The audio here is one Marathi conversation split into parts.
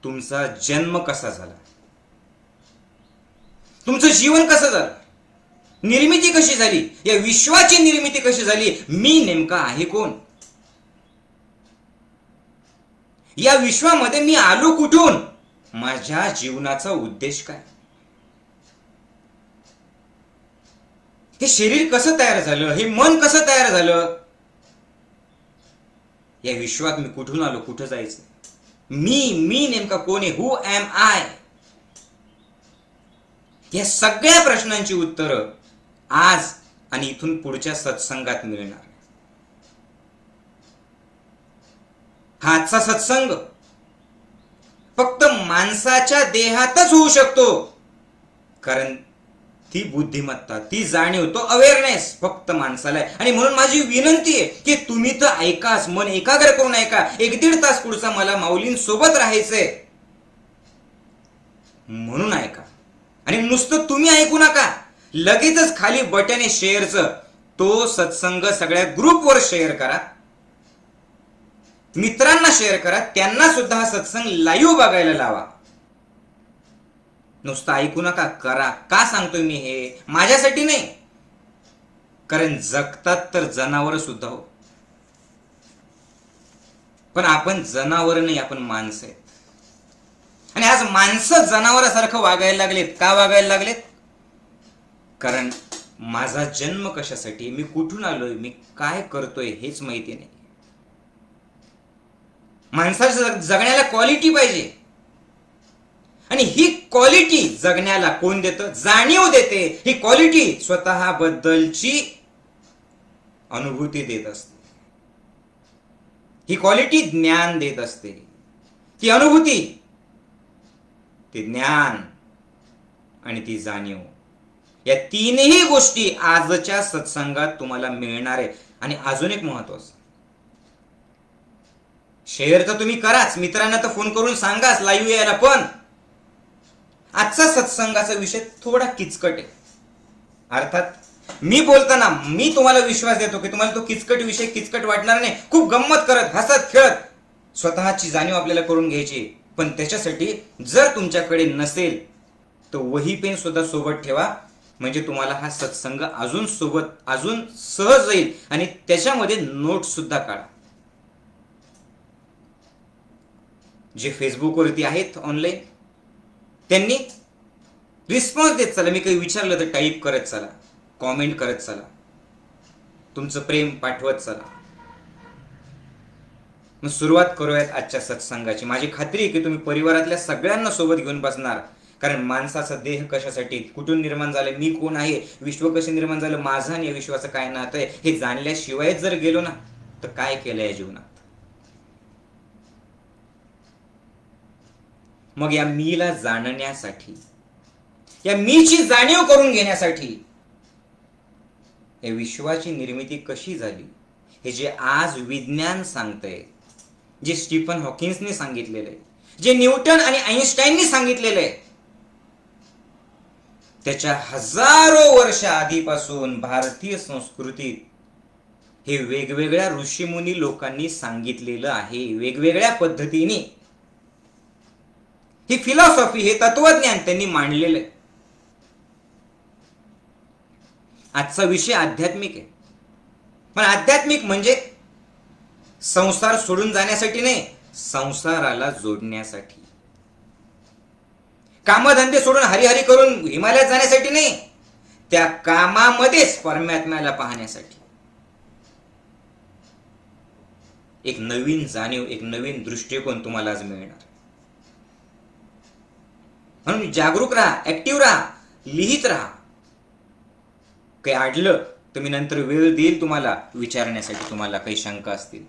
तुमचा जन्म कसा झाला, तुमचं जीवन कसं झालं, निर्मिती कशी झाली, या विश्वाची निर्मिती कशी झाली, मी नेमका आहे कोण, या विश्वामध्ये मी आलो कुठून, माझ्या जीवनाचा उद्देश काय, हे शरीर कसं तयार झालं, हे मन कसं तयार झालं, या विश्वात मी कुठून आलो, कुठं जायचं, मी नेमका कोण आहे, हु एम आय, या सगळ्या प्रश्नांची उत्तरं आज आणि इथून पुढच्या सत्संगात मिळणार. हा आजचा सत्संग फक्त माणसाच्या देहातच होऊ शकतो, कारण ती बुद्धिमत्ता, ती जाणीव, तो अवेअरनेस फक्त माणसाला आहे. आणि म्हणून माझी विनंती आहे की तुम्ही तर ऐकाच, मन एकाग्र करून ऐका. 1-1.5 तास पुढचा मला माऊलींसोबत राहायचंय म्हणून ऐका. आणि नुसतं तुम्ही ऐकू नका, लगेचच खाली बटन आहे शेअरचं, तो सत्संग सगळ्या ग्रुपवर शेअर करा, मित्रांना शेअर करा, त्यांना सुद्धा हा सत्संग लाईव्ह बघायला लावा. नुसतं ऐकू नका, करा. का सांगतोय मी हे? माझ्यासाठी नाही, कारण जगतात तर जनावर सुद्धा हो, पण आपण जनावर नाही, आपण माणसं आहेत. आणि आज माणसं जनावरासारखं वागायला लागलेत. का वागायला लागलेत? कारण माझा जन्म कशासाठी, मी कुठून आलोय, मी काय करतोय हेच माहिती नाही. माणसाच्या जगण्याला क्वालिटी पाहिजे, आणि ही क्वालिटी जगण्याला कोण देतं? जाणीव देते. ही क्वालिटी स्वतः बद्दलची अनुभूती देत असते. ही क्वालिटी ज्ञान देत असते. ती अनुभूती, ते ज्ञान आणि ती जाणीव, या तीनही गोष्टी आजच्या सत्संगात तुम्हाला मिळणार आहे. आणि अजून एक महत्वाचं, शेअर तर तुम्ही कराच, मित्रांना तर फोन करून सांगाच लाईव्ह यायला, पण आजचा सत्संगाचा विषय थोडा किचकट आहे. अर्थात मी बोलताना मी तुम्हाला विश्वास देतो की तुम्हाला तो किचकट विषय किचकट वाटणार नाही. खूप गंमत करत, हसत खेळत स्वतःची जाणीव आपल्याला करून घ्यायची. पण त्याच्यासाठी जर तुमच्याकडे नसेल तर वही पेन सुद्धा सोबत ठेवा, म्हणजे तुम्हाला हा सत्संग अजून सहज जाईल. आणि त्याच्यामध्ये नोट सुद्धा काढा. जे फेसबुकवरती आहेत ऑनलाईन, त्यांनी रिस्पॉन्स देत चला. मी काही विचारलं तर टाईप करत चला, कॉमेंट करत चला, तुमचं प्रेम पाठवत चला. मग सुरुवात करूयात आजच्या सत्संगाची. माझी खात्री आहे की तुम्ही परिवारातल्या सगळ्यांना सोबत घेऊन बसणार, कारण माणसाचा देह कशासाठी, कुठून निर्माण झालं, मी कोण आहे, विश्व कसे निर्माण झालं, माझं आणि या विश्वाचं काय नातं आहे, हे जाणल्याशिवाय जर गेलो ना तर काय केलं या जीवनात. मग या मीला जाणण्यासाठी, या मीची जाणीव करून घेण्यासाठी, या विश्वाची निर्मिती कशी झाली हे जे आज विज्ञान सांगतंय, जे स्टीफन हॉकिन्सने सांगितलेलं आहे, जे न्यूटन आणि आईन्स्टाईननी सांगितलेलं आहे, त्याच्या हजारो वर्ष आधीपासून भारतीय संस्कृतीत हे वेगवेगळ्या ऋषीमुनी लोकांनी सांगितलेलं आहे, वेगवेगळ्या पद्धतीने. ही फिलॉसॉफी, हे तत्वज्ञान त्यांनी मांडलेलं आहे. आजचा विषय आध्यात्मिक आहे, पण आध्यात्मिक म्हणजे संसार सोडून जाण्यासाठी नाही, संसाराला जोडण्यासाठी. कामधंदे सोडून हरिहरी करून हिमालयात जाण्यासाठी नाही, त्या कामामध्येच परमात्म्याला पाहण्यासाठी. एक नवीन जाणीव, एक नवीन दृष्टिकोन तुम्हाला आज मिळणार. म्हणून जागरूक राहा, ऍक्टिव्ह राहा, लिहित राहा. काही अडलं तर मी नंतर वेळ देईल तुम्हाला विचारण्यासाठी, तुम्हाला काही शंका असतील.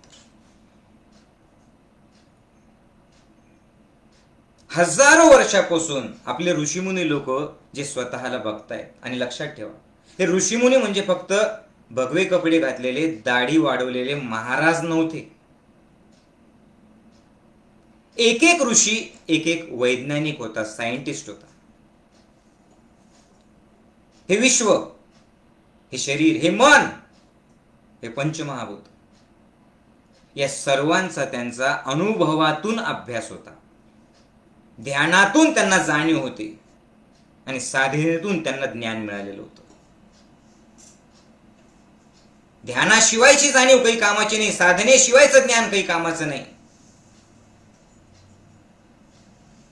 हजारो वर्षापासून आपले ऋषीमुनी लोक जे स्वतःला बघतायत, आणि लक्षात ठेवा, हे ऋषीमुनी म्हणजे फक्त भगवे कपडे घातलेले, दाढी वाढवलेले महाराज नव्हते. एक एक ऋषी एक एक वैज्ञानिक होता, सायंटिस्ट होता. हे विश्व, हे शरीर, हे मन, हे पंचमहाभूत, या सर्वांचा त्यांचा अनुभवातून अभ्यास होता. ध्यानातून त्यांना जाणीव होते आणि साधनेतून त्यांना ज्ञान मिळालेलं होतं. ध्यानाशिवायची जाणीव काही कामाची नाही, साधनेशिवायचं ज्ञान काही कामाचं नाही.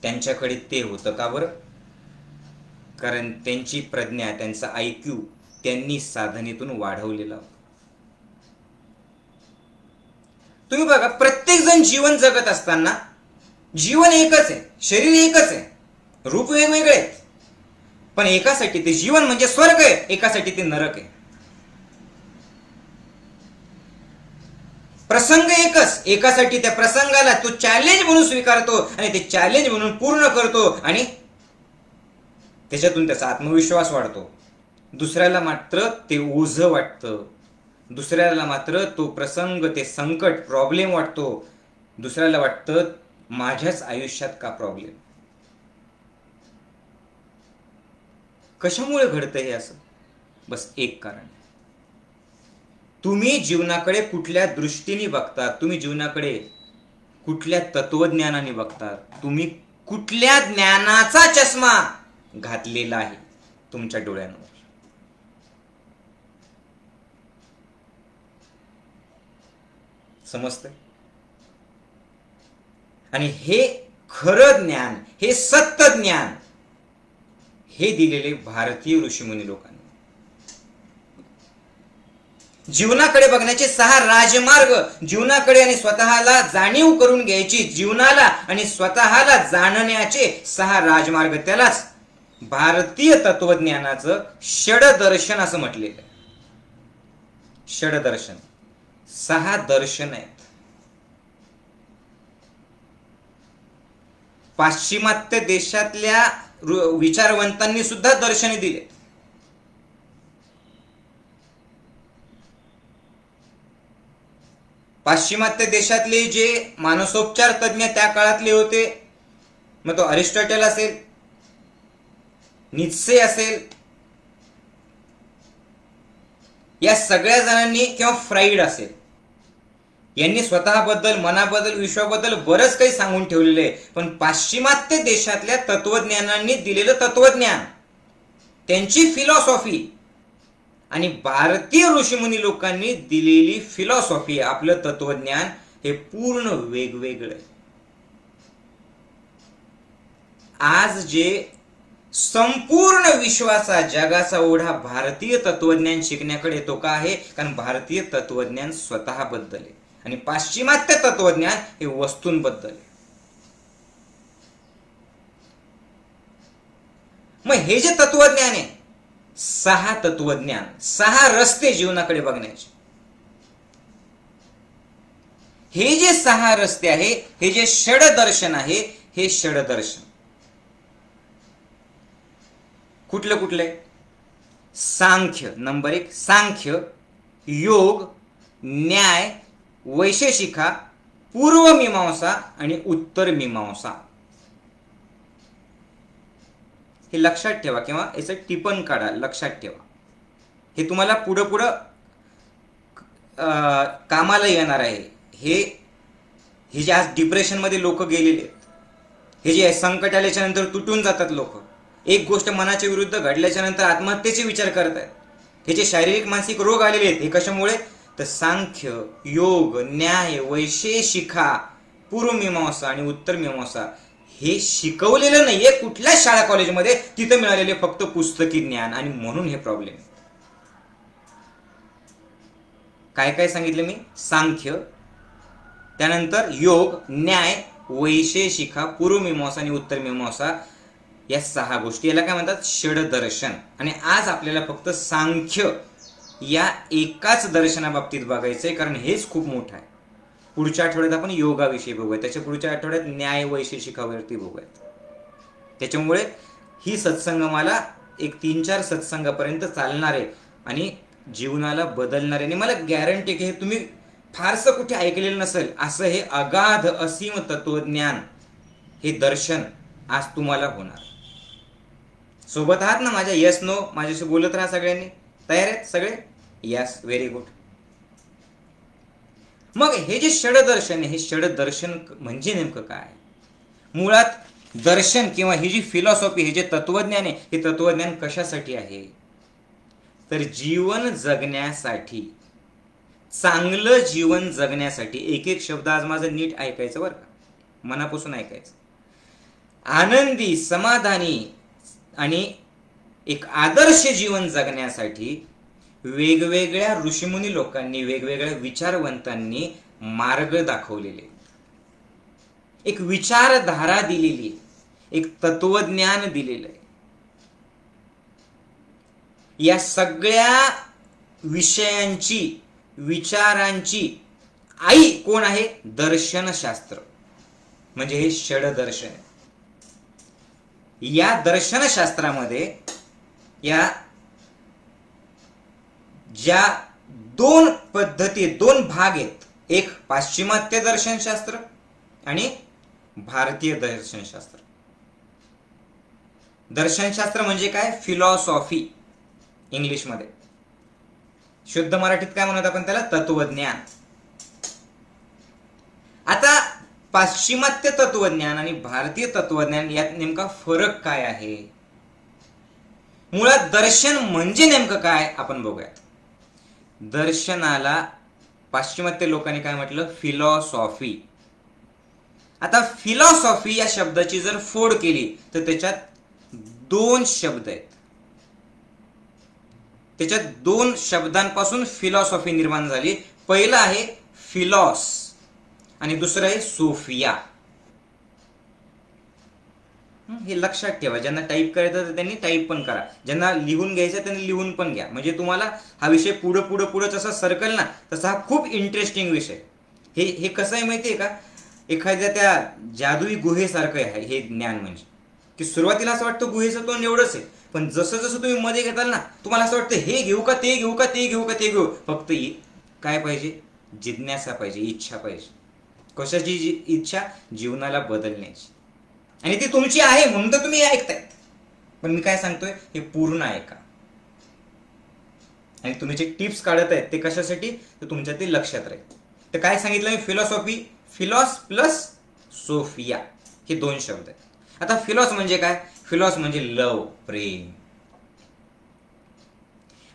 त्यांच्याकडे ते होतं का बरं? कारण त्यांची प्रज्ञा, त्यांचा IQ त्यांनी साधनेतून वाढवलेला होता. तुम्ही बघा, प्रत्येक जण जीवन जगत असताना जीवन एकच आहे, शरीर एकच आहे, रूप वेगवेगळे आहेत, पण एकासाठी ते जीवन म्हणजे स्वर्ग आहे, एकासाठी ते नरक आहे. प्रसंग एकच, एकासाठी त्या प्रसंगाला तो चॅलेंज म्हणून स्वीकारतो आणि ते चॅलेंज म्हणून पूर्ण करतो आणि त्याच्यातून त्याचा आत्मविश्वास वाढतो. दुसऱ्याला मात्र ते ओझं वाटतं, दुसऱ्याला मात्र तो प्रसंग, ते संकट, प्रॉब्लेम वाटतो. दुसऱ्याला वाटतं माझ्याच आयुष्यात का प्रॉब्लेम. कशामुळे घडतं हे असं? बस एक कारण, तुम्ही जीवनाकडे कुठल्या दृष्टीने बघता, तुम्ही जीवनाकडे कुठल्या तत्वज्ञानाने बघता, तुम्ही कुठल्या ज्ञानाचा चष्मा घातलेला आहे तुमच्या डोळ्यांवर. समजतंय? आणि हे खरं ज्ञान, हे सत्य ज्ञान, हे दिलेले भारतीय ऋषीमुनी लोकांनी. जीवनाकडे बघण्याचे 6 राजमार्ग, जीवनाकडे आणि स्वतःला जाणीव करून घ्यायची, जीवनाला आणि स्वतःला जाणण्याचे 6 राजमार्ग, त्यालाच भारतीय तत्वज्ञानाचं षडदर्शन असं म्हटलेलं आहे. षडदर्शन, 6 दर्शन आहेत. पाश्चिमात्य देशातल्या विचारवंतांनी सुद्धा दर्शने दिले. पाश्चिमात्य देशातले जे मानसोपचार तज्ञ त्या काळातले होते, मग तो अरिस्टॉटल असेल, नित्से असेल, या सगळ्या जणांनी, किंवा फ्राईड असेल, यांनी स्वतःबद्दल, मनाबद्दल, विश्वाबद्दल बरंच काही सांगून ठेवलेलं आहे. पण पाश्चिमात्य देशातल्या तत्वज्ञानांनी दिलेलं तत्वज्ञान, त्यांची फिलॉसॉफी आणि भारतीय ऋषीमुनी लोकांनी दिलेली फिलॉसॉफी, आपलं तत्वज्ञान, हे पूर्ण वेगवेगळं आहे. आज जे संपूर्ण विश्वाचा, जगाचा ओढा भारतीय तत्वज्ञान शिकण्याकडे येतो का आहे? कारण भारतीय तत्वज्ञान स्वतःबद्दल आहे आणि पाश्चिमात्य तत्वज्ञान हे वस्तूंबद्दल आहे. मग हे जे तत्वज्ञान आहे, 6 तत्वज्ञान, 6 रस्ते जीवनाकडे बघण्याचे, हे जे 6 रस्ते आहे, हे जे षडदर्शन आहे, हे षडदर्शन कुठलं कुठलं आहे? सांख्य, नंबर 1 सांख्य, योग, न्याय, वैशेषिका, पूर्वमीमांसा आणि उत्तरमीमांसा. हे लक्षात ठेवा किंवा याचं टिपण काढा, लक्षात ठेवा. हे तुम्हाला पुढं पुढं कामाला येणार आहे. हे जे आज डिप्रेशनमध्ये लोक गेलेले आहेत, हे जे संकट आल्याच्या नंतर तुटून जातात लोक, एक गोष्ट मनाच्या विरुद्ध घडल्याच्या नंतर आत्महत्येचे विचार करतात, हे जे शारीरिक मानसिक रोग आलेले आहेत, हे कशामुळे? तर सांख्य, योग, न्याय, वैशेषिका, पूर्वमीमांसा आणि उत्तरमीमांसा हे शिकवलेलं नाहीये कुठल्या शाळा कॉलेजमध्ये, तिथं मिळालेले फक्त पुस्तकी ज्ञान. आणि म्हणून हे प्रॉब्लेम. काय काय सांगितलं मी? सांख्य, त्यानंतर योग, न्याय, वैशेषिका, पूर्वमीमांसा आणि उत्तरमीमांसा, या 6 गोष्टी, याला काय म्हणतात? षडदर्शन. आणि आज आपल्याला फक्त सांख्य या एकाच दर्शनाबाबतीत बघायचंय, कारण हेच खूप मोठं आहे. पुढच्या आठवड्यात आपण योगाविषयी बघूया, त्याच्या पुढच्या आठवड्यात न्याय वैशेषिकावरती बघूयात. त्याच्यामुळे ही सत्संगमाला एक 3-4 सत्संगापर्यंत चालणार आहे आणि जीवनाला बदलणार आहे. आणि मला गॅरंटी की हे तुम्ही फारसं कुठे ऐकलेलं नसेल, असं हे अगाध असीम तत्वज्ञान, हे दर्शन आज तुम्हाला होणार. सोबत आहात ना माझ्या? यस नो, माझ्याशी बोलत राहा. सगळ्यांनी तयार आहेत सगळे? Yes, very good. मग हे जे षडदर्शन आहे, हे षडदर्शन म्हणजे नेमकं काय? मुळात दर्शन किंवा ही जी फिलॉसॉफी, हे जे तत्वज्ञान आहे, हे तत्वज्ञान कशासाठी आहे? तर जीवन जगण्यासाठी, चांगलं जीवन जगण्यासाठी. एक एक शब्द आज माझं नीट ऐकायचं बरं का, मनापासून ऐकायचं. आनंदी, समाधानी आणि एक आदर्श जीवन जगण्यासाठी वेगवेगळ्या ऋषीमुनी लोकांनी, वेगवेगळ्या विचारवंतांनी मार्ग दाखवलेले, एक विचारधारा दिलेली, एक तत्वज्ञान दिलेलं आहे. या सगळ्या विषयांची, विचारांची आई कोण आहे? दर्शनशास्त्र, म्हणजे हे षडदर्शन आहे. या दर्शनशास्त्रामध्ये या ज्या दोन पद्धती, दोन भाग आहेत, एक पाश्चिमात्य दर्शनशास्त्र आणि भारतीय दर्शनशास्त्र. दर्शनशास्त्र म्हणजे काय? फिलॉसॉफी इंग्लिशमध्ये. शुद्ध मराठीत काय म्हणत आपण त्याला? तत्वज्ञान. आता पाश्चिमात्य तत्वज्ञान आणि भारतीय तत्वज्ञान यात नेमका फरक काय आहे? मुळात दर्शन म्हणजे नेमकं काय आपण बघूयात. दर्शनाला पाश्चिमात्य लोकांनी काय म्हटलं? फिलॉसॉफी. आता फिलॉसॉफी या शब्दाची जर फोड केली तर त्याच्यात दोन शब्द आहेत. त्याच्यात दोन शब्दांपासून फिलॉसॉफी निर्माण झाली. पहिलं आहे फिलॉस आणि दुसरं आहे सोफिया. हे लक्षात ठेवा. ज्यांना टाईप करायचं त्यांनी टाईप पण करा, ज्यांना लिहून घ्यायचं त्यांनी लिहून पण घ्या. म्हणजे तुम्हाला हा विषय पुढं पुढं पुढं जसा सरकल ना तसा हा खूप इंटरेस्टिंग विषय. हे कसं आहे माहितीये का? एखाद्या त्या जादुई गुहेसारखं आहे हे ज्ञान. म्हणजे की सुरुवातीला असं वाटतं गुहेचं तोंड एवढंच आहे, पण जसं जसं तुम्ही मध्ये घेताल ना तुम्हाला असं वाटतं हे घेऊ का ते घेऊ का ते घेऊ का ते घेऊ. फक्त काय पाहिजे? जिज्ञासा पाहिजे, इच्छा पाहिजे. कशाची इच्छा? जीवनाला बदलण्याची. आणि ती तुमची आहे म्हणून तर तुम्ही ऐकताय. पण मी काय सांगतोय हे पूर्ण ऐका. आणि तुम्ही जे टिप्स काढत आहेत ते कशासाठी? तर तुमच्या ते लक्षात राहील. तर काय सांगितलं मी? फिलॉसॉफी, फिलॉस प्लस सोफिया, हे दोन शब्द आहेत. आता फिलॉस म्हणजे काय? फिलॉस म्हणजे लव, प्रेम.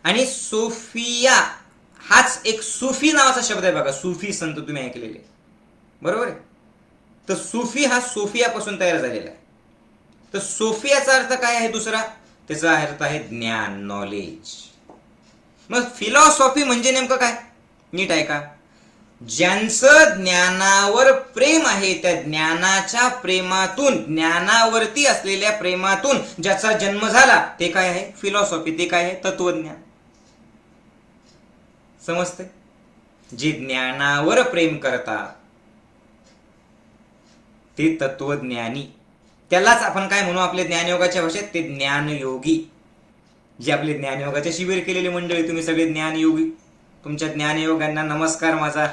आणि सोफिया हाच एक सुफी नावाचा शब्द आहे बघा. सुफी संत तुम्ही ऐकलेले, बरोबर आहे? तर सुफी हा सोफियापासून तयार झालेला आहे. तर सोफियाचा अर्थ काय आहे दुसरा? त्याचा अर्थ आहे ज्ञान, नॉलेज. मग फिलॉसॉफी म्हणजे नेमकं काय? नीट ऐका. ज्यांचं ज्ञानावर प्रेम आहे, त्या ज्ञानाच्या प्रेमातून, ज्ञानावरती असलेल्या प्रेमातून ज्याचा जन्म झाला ते काय आहे? फिलॉसॉफी. ते काय आहे? तत्वज्ञान. समजते? जे ज्ञानावर प्रेम करतात ते तत्वज्ञानी. त्यालाच आपण काय म्हणू आपल्या ज्ञानयोगाच्या भाषेत? ते ज्ञानयोगी. जे आपले ज्ञानयोगाचे शिबिर केलेली मंडळी, तुम्ही सगळे ज्ञानयोगी, तुमच्या ज्ञानयोगांना नमस्कार माझा.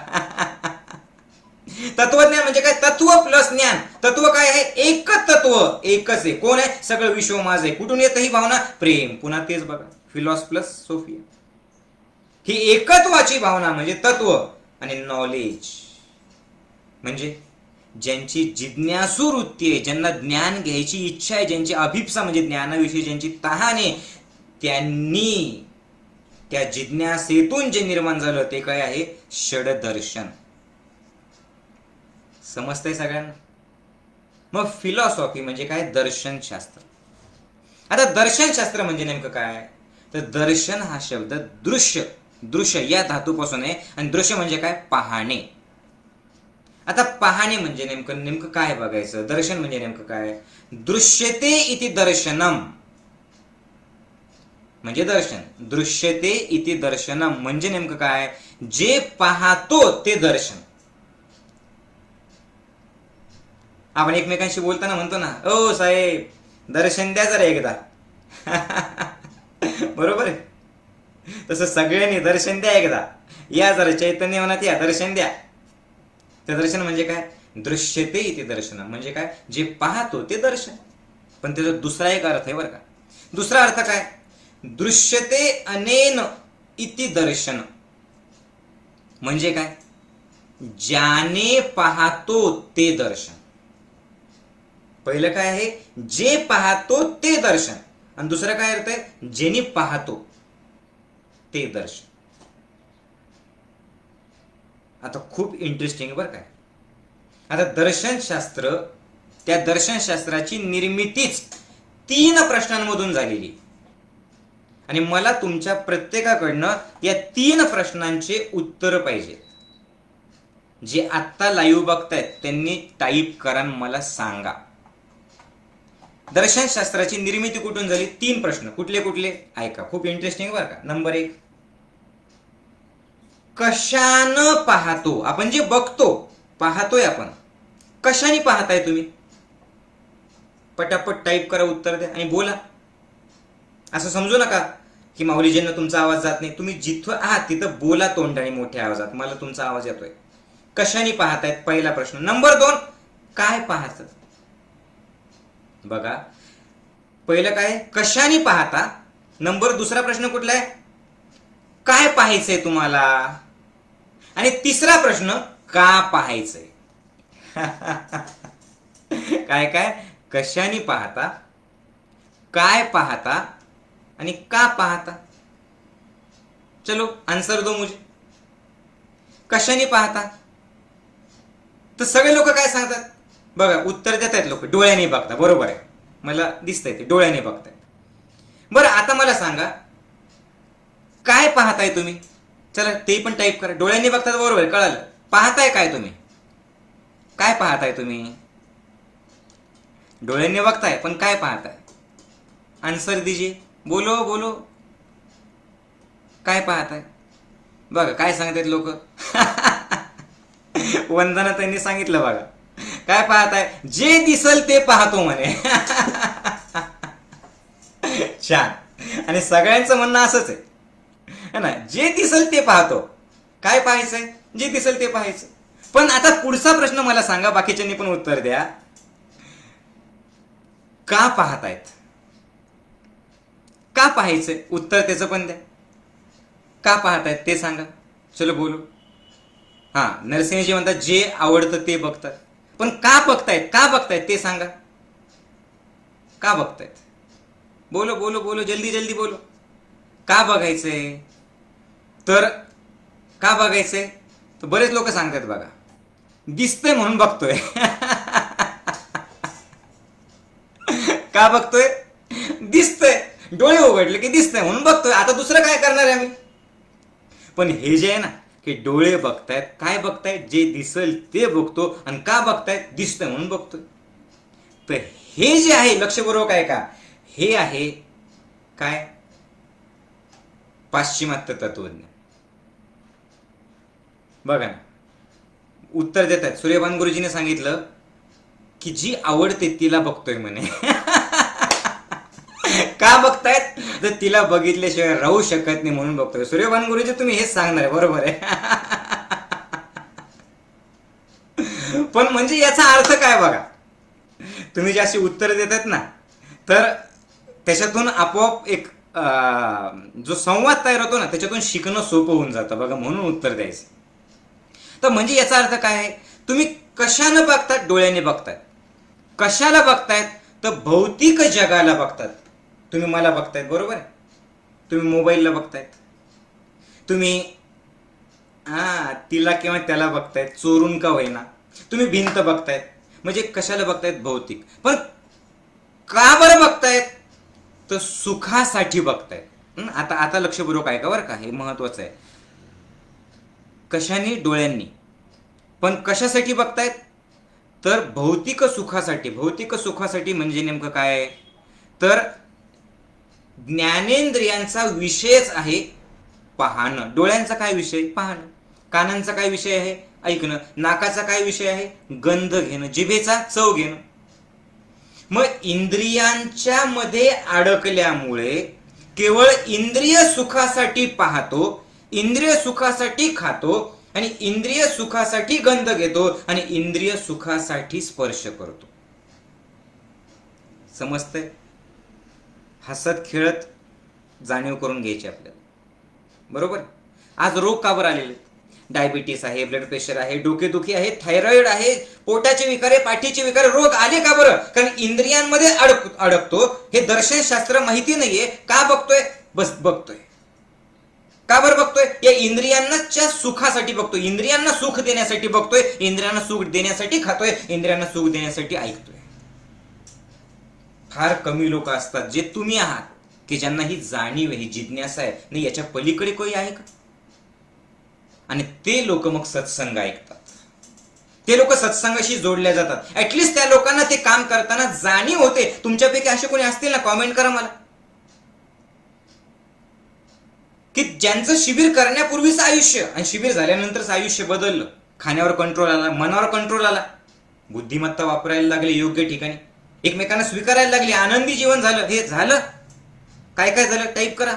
तत्वज्ञान म्हणजे काय? तत्व प्लस ज्ञान. तत्व काय आहे? एकच तत्व, एकच आहे. कोण आहे? सगळं विश्व माझं आहे. कुठून येतं ही भावना? प्रेम. पुन्हा तेच बघा, फिलॉस प्लस सोफिया. ही एकत्वाची भावना म्हणजे तत्व. आणि नॉलेज म्हणजे ज्यांची जिज्ञासू वृत्ती आहे, ज्यांना ज्ञान घ्यायची इच्छा आहे, ज्यांची अभिप्सा म्हणजे ज्ञानाविषयी ज्यांची तहान आहे, त्यांनी त्या जिज्ञासेतून जे निर्माण झालं ते काय आहे? षडदर्शन. समजतंय सगळ्यांना? मग फिलॉसॉफी म्हणजे काय? दर्शनशास्त्र. आता दर्शनशास्त्र म्हणजे नेमकं काय? तर दर्शन हा शब्द दृश्य, दृश्य या धातूपासून आहे. आणि दृश्य म्हणजे काय? पाहणे. आता पाहणे म्हणजे नेमकं काय बघायचं? दर्शन म्हणजे नेमकं काय? दृश्यते इति दर्शनम म्हणजे दर्शन. दृश्यते इति दर्शनम म्हणजे नेमकं काय? जे पाहतो ते दर्शन. आपण एकमेकांशी बोलताना म्हणतो ना, ओ साहेब दर्शन द्या जरा एकदा. बरोबर आहे? तसं सगळ्यांनी दर्शन द्या एकदा. या जरा चैतन्य मनात या, दर्शन द्या. ते दर्शन म्हणजे काय? दृश्यते इति दर्शनम म्हणजे काय? जे पाहतो ते दर्शन. पण त्याचा दुसरा एक अर्थ आहे बरं का. दुसरा अर्थ काय? दृश्यते अनेन इति दर्शन म्हणजे काय? ज्याने पाहतो ते दर्शन. पहिलं काय आहे, जे पाहतो ते दर्शन, आणि दुसरं काय अर्थ आहे, जेनी पाहतो ते दर्शन. आता खूप इंटरेस्टिंग बरं काय. आता दर्शनशास्त्र, त्या दर्शनशास्त्राची निर्मितीच 3 प्रश्नांमधून झालेली, आणि मला तुमच्या प्रत्येकाकडनं या 3 प्रश्नांचे उत्तर पाहिजेत. जे आत्ता लाईव्ह बघतायत त्यांनी टाईप करा, मला सांगा दर्शनशास्त्राची निर्मिती कुठून झाली. 3 प्रश्न कुठले कुठले ऐका, खूप इंटरेस्टिंग बरं का. नंबर 1, कशानं पाहतो आपण, जे बघतो पाहतोय आपण, कशाने पाहताय तुम्ही. पटापट टाईप करा, उत्तर द्या आणि बोला. असं समजू नका की माऊलीजींना तुमचा आवाज जात नाही. तुम्ही जिथं आहात तिथं बोला तोंडाने मोठ्या आवाजात, मला तुमचा आवाज येतोय. कशाने पाहतायत पहिला प्रश्न. नंबर 2, काय पाहत. बघा, पहिलं काय, कशाने पाहता. दुसरा प्रश्न कुठला आहे, काय पाहायचंय तुम्हाला. आणि तिसरा प्रश्न, का पाहायचंय. काय काय, कशाने पाहता, काय पाहता आणि का पाहता. चलो आंसर दो मुझे. कशाने पाहता तर सगळे लोक काय सांगतात बघा, उत्तर देत आहेत लोक, डोळ्याने बघता. बरोबर आहे, मला दिसतंय ते डोळ्याने बघतायत. बरं आता मला सांगा, काय पाहताय तुम्ही. चला ते पण टाईप करा. डोळ्यांनी बघतात, बरोबर आहे, कळालं. पाहताय काय तुम्ही, काय पाहताय तुम्ही. डोळ्यांनी बघताय पण काय पाहताय. आंसर दीजिए, बोलो बोलो, काय पाहताय. बघा काय सांगतात लोक. वंदना त्यांनी सांगितलं बघा, काय पाहताय, जे दिसल ते पाहतो म्हणे. छान. आणि सगळ्यांचं म्हणणं असंच आहे ना, जे दिसल ते पाहतो. काय पाहायचंय, जे दिसल ते पाहायचं. पण आता पुढचा प्रश्न मला सांगा, बाकीच्यांनी पण उत्तर द्या, का पाहतायत. का पाहायचंय, उत्तर त्याचं पण द्या. का पाहतायत ते सांगा. चलो बोलू. हा, नरसिंहजी म्हणतात जे आवडतं ते बघतात. पण का बघतायत, का बघतायत ते सांगा. का बघतायत, बोलो बोलो बोलो, जल्दी जल्दी बोलो. का बघायचंय, तर का बघायचंय तर बरेच लोक सांगतात बघा, दिसतंय म्हणून बघतोय. का बघतोय, दिसतंय, डोळे उघडले की दिसतंय म्हणून बघतोय. आता दुसरं काय करणार आहे आम्ही. पण हे जे आहे ना, की डोळे बघतायत, काय बघतायत, जे दिसल ते बघतो, आणि का बघतायत, दिसतंय म्हणून बघतोय. तर हे जे आहे, लक्षपूर्वक आहे का, हे आहे काय, पाश्चिमात्य तत्वज्ञान. बघा ना, उत्तर देत आहेत. सूर्यभान गुरुजीने सांगितलं की जी आवडते तिला बघतोय म्हणे. का बघतायत तर तिला बघितल्याशिवाय राहू शकत नाही म्हणून बघतोय. सूर्यभान गुरुजी तुम्ही हेच सांगणार, बरोबर आहे. पण म्हणजे याचा अर्थ काय बघा, तुम्ही जे अशी उत्तर देतात ना, तर त्याच्यातून आपोआप एक जो संवाद तयार होतो ना, त्याच्यातून शिकणं सोपं होऊन जातं बघा, म्हणून उत्तर द्यायचं. तर म्हणजे याचा अर्थ काय आहे, तुम्ही कशानं बघतात, डोळ्याने बघतायत. कशाला बघतायत तर भौतिक जगाला बघतात. तुम्ही मला बघतायत, बरोबर आहे, तुम्ही मोबाईलला बघतायत, तुम्ही तिला किंवा त्याला बघतायत, चोरून का होईना. तुम्ही भिंत बघतायत, म्हणजे कशाला बघतायत, भौतिक. पण का बरं बघतायत तर सुखासाठी बघतायत. आता आता लक्षपूर्वक आहे का बरं का, हे महत्वाचं आहे. कशाने, डोळ्यांनी. पण कशासाठी बघतायत तर भौतिक सुखासाठी. भौतिक सुखासाठी म्हणजे नेमकं काय तर ज्ञानेंद्रियांचा विषयच आहे पाहणं. डोळ्यांचा काय विषय, पाहणं. कानांचा काय विषय आहे, ऐकणं. नाकाचा काय विषय आहे, गंध घेणं. जिभेचा चव घेणं. मग इंद्रियांच्या मध्ये अडकल्यामुळे केवळ इंद्रिय सुखासाठी पाहतो, इंद्रिय सुखासाठी खातो, आणि इंद्रिय सुखासाठी गंध घेतो, आणि इंद्रिय सुखासाठी स्पर्श करतो. समजतंय. हसत खेळत जाणीव करून घ्यायची आपल्याला, बरोबर. आज रोग का बरं आलेले, डायबिटीस आहे, ब्लड प्रेशर आहे, डोकेदुखी आहे, थायरॉइड आहे, पोटाचे विकार आहे, पाठीचे विकार, रोग आले का बरं? कारण इंद्रियांमध्ये अडकतो. हे दर्शनशास्त्र माहिती नाहीये. का बघतोय? बस बघतोय. का बरं बघतोय? या इंद्रियांच्या सुखासाठी बघतोय, इंद्रियांना सुख देण्यासाठी बघतोय, इंद्रियांना सुख देण्यासाठी खातोय, इंद्रियांना सुख देण्यासाठी ऐकतोय. फार कमी लोक असतात जे तुम्ही आहात की ज्यांना ही जाणीव आहे, ही जिज्ञासा आहे, नाही याच्या पलीकडे कोणी आहे का? आणि ते लोक मग सत्संग ऐकतात, ते लोक सत्संगाशी जोडल्या जातात. ऍटलिस्ट त्या लोकांना ते काम करताना जाणीव होते. तुमच्यापैकी असे कोणी असतील ना, कॉमेंट करा मला, की ज्यांचं शिबिर करण्यापूर्वीचं आयुष्य आणि शिबिर झाल्यानंतरच आयुष्य बदललं. खाण्यावर कंट्रोल आला, मनावर कंट्रोल आला, बुद्धिमत्ता वापरायला लागले योग्य ठिकाणी, एकमेकांना स्वीकारायला लागले, आनंदी जीवन झालं. हे झालं काय काय झालं? टाईप करा.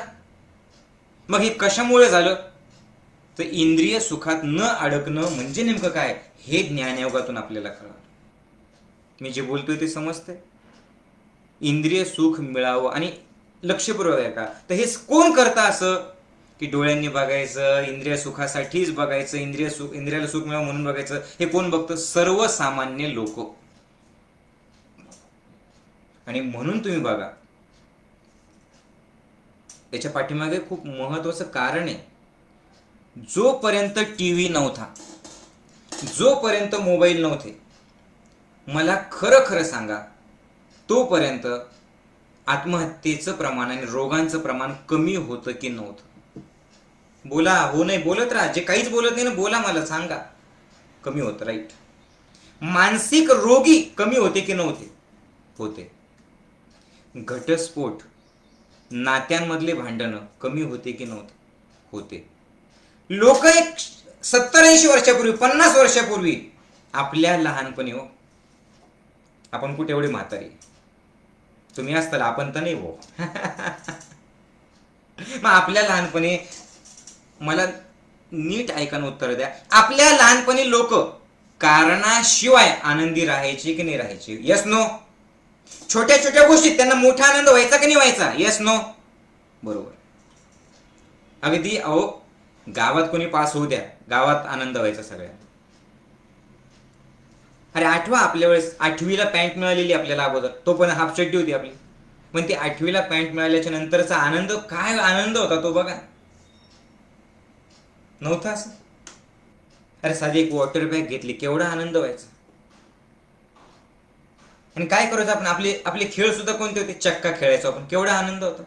मग हे कशामुळे झालं? तर इंद्रिय सुखात न अडकणं म्हणजे नेमकं काय हे ज्ञानयोगातून आपल्याला कळलं. मी जे बोलतोय ते समजतंय? इंद्रिय सुख मिळावं आणि लक्षपूर्वक आहे का? तर हे कोण करतं असं की डोळ्यांनी बघायचं, इंद्रिय सुखासाठीच बघायचं, इंद्रियाला सुख मिळावं म्हणून बघायचं? हे कोण बघतं? सर्वसामान्य लोक. आणि म्हणून तुम्ही बघा, त्याच्या पाठीमागे खूप महत्वाचं कारण आहे. जोपर्यंत टीव्ही नव्हता, जोपर्यंत मोबाईल नव्हते, मला खरं खरं सांगा, तोपर्यंत आत्महत्येचं प्रमाण आणि रोगांचं प्रमाण कमी होतं की नव्हतं? बोला, हो नाही बोलत राहा. जे काहीच बोलत नाही ना, बोला, मला सांगा. कमी होतं, राईट. मानसिक रोगी कमी होते की नव्हते? होते. घटस्फोट, नात्यांमधले भांडणं कमी होते की नव्हते? होते. लोक एक 70-80 वर्षापूर्वी, 50 वर्षापूर्वी, आपल्या लहानपणी, हो आपण कुठे एवढी म्हातारी, तुम्ही असताल, आपण तर नाही हो. मग आपल्या लहानपणी, मला नीट ऐकायला उत्तर द्या, आपल्या लहानपणी लोक कारणाशिवाय आनंदी राहायचे की नाही राहायचे? Yes no? छोट्या छोट्या गोष्टीत त्यांना मोठा आनंद व्हायचा की नाही व्हायचा? Yes no? बरोबर. अगदी अहो, गावात कोणी पास होऊ द्या, गावात आनंद व्हायचा सगळ्या. अरे आठवा आपल्या वेळेस 8वीला पॅन्ट मिळालेली आपल्याला अगोदर, तो पण हाफ चड्डी होती आपली, पण ती 8वीला पॅन्ट मिळाल्याच्या नंतरचा आनंद, काय आनंद होता तो बघा. नव्हता असं? अरे साधी एक वॉटर बॅग घेतली, केवढा आनंद व्हायचा. आणि काय करायचं आपण, आपले खेळ सुद्धा कोणते होते? चक्का खेळायचो आपण, केवढा आनंद होता.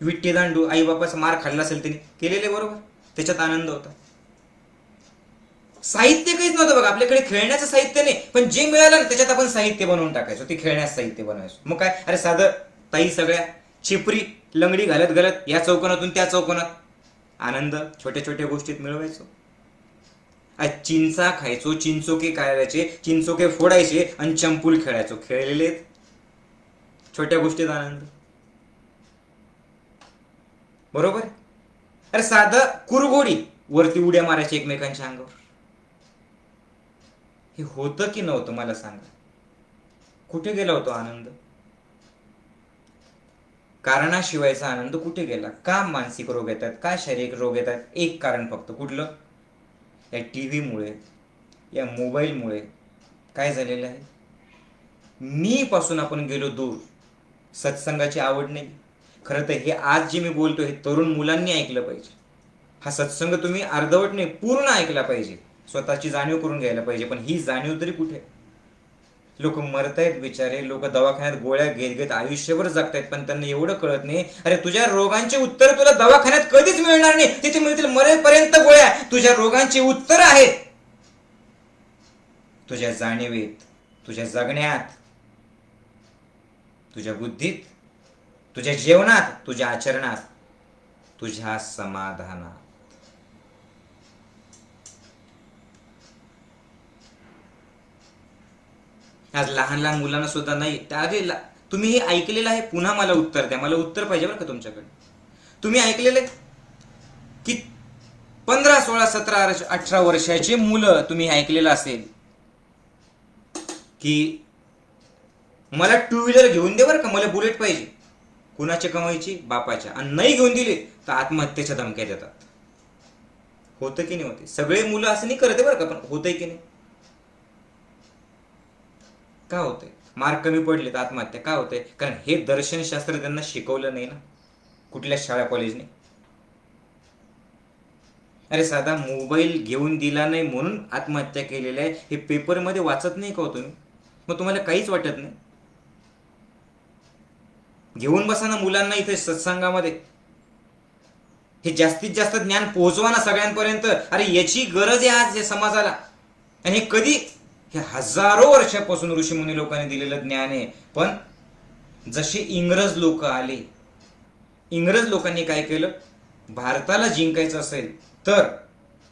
विट्टी दांडू, आई बापाचा मार खाल्ला असेल त्यांनी केलेले, बरोबर, त्याच्यात आनंद होता. साहित्य काहीच नव्हतं बघा आपल्याकडे, खेळण्याचं साहित्य नाही, पण जे मिळालं ना त्याच्यात आपण साहित्य बनवून टाकायचो, ते खेळण्याचं साहित्य बनवायचो. मग काय, अरे साधं ताई सगळ्या चिपरी लंगडी घालत घालत या चौकोनातून त्या चौकोनात आनंद छोट्या छोट्या गोष्टीत मिळवायचो. चिंचा खायचो, चिंचोके खायचे, चिंचोके फोडायचे आणि चंपूल खेळायचो. खेळलेले छोट्या गोष्टीत आनंद, बरोबर. अरे साधं कुरघोडी वरती उड्या मारायची एकमेकांच्या अंगावर, हे होतं की नव्हतं मला सांगा? कुठे गेला होता आनंद? कारणाशिवायचा आनंद कुठे गेला? का मानसिक रोग येतात, का शारीरिक रोग येतात? एक कारण फक्त, कुठलं? या टीव्ही मुळे, या मोबाईल मुळे काय झालेलं आहे? मी पासून आपण गेलो दूर. सत्संगाची आवड नाही. खरं तर हे आज जे मी बोलतो हे तरुण मुलांनी ऐकलं पाहिजे. हा सत्संग तुम्ही अर्धवट नाही, पूर्ण ऐकला पाहिजे, स्वतःची जाणीव करून घ्यायला पाहिजे. पण ही जाणीव तरी कुठे? लोक मरतायत बिचारे, लोक दवाखान्यात गोळ्या घेत घेत आयुष्यभर जगतायत, पण त्यांना एवढं कळत नाही, अरे तुझ्या रोगांचे उत्तर तुला दवाखान्यात कधीच मिळणार नाही, तिथे मिळतील मरेपर्यंत गोळ्या. तुझ्या रोगांची उत्तर आहेत तुझ्या जाणीवेत, तुझ्या जगण्यात, तुझ्या बुद्धीत, तुझ्या जेवणात, तुझ्या आचरणात, तुझ्या समाधानात. आज लहान लहान मुलांना सुद्धा नाही. त्याआधी तुम्ही हे ऐकलेलं आहे, पुन्हा मला उत्तर द्या, मला उत्तर पाहिजे बरं का तुमच्याकडे. तुम्ही ऐकलेलं की 15, 16, 17, 18 वर्षाचे मुलं, तुम्ही ऐकलेलं असेल की मला 2 व्हीलर घेऊन दे बरं का, मला बुलेट पाहिजे. कुणाच्या कमाईची? बापाच्या. आणि नाही घेऊन दिली तर आत्महत्येच्या धमक्या देतात. होतं की नाही होते? सगळे मुलं असं नाही करते बरं का, पण होतंय की नाही? का होतंय? मार्क कमी पडले तर आत्महत्या का होते? कारण हे दर्शनशास्त्र त्यांना शिकवलं नाही ना कुठल्या शाळा कॉलेजने. अरे साधा मोबाईल घेऊन दिला नाही म्हणून आत्महत्या केलेल्या आहे, हे पेपरमध्ये वाचत नाही का हो तुम्ही? मग तुम्हाला काहीच वाटत नाही? घेऊन बसा ना मुलांना इथे सत्संगामध्ये, हे जास्तीत जास्त ज्ञान पोहोचवा ना सगळ्यांपर्यंत. अरे याची गरज आहे आज या समाजाला. आणि हे कधी, हे हजारो वर्षापासून ऋषीमुनी लोकांनी दिलेलं ज्ञान आहे. पण जसे इंग्रज लोक आले, इंग्रज लोकांनी काय केलं, भारताला जिंकायचं असेल तर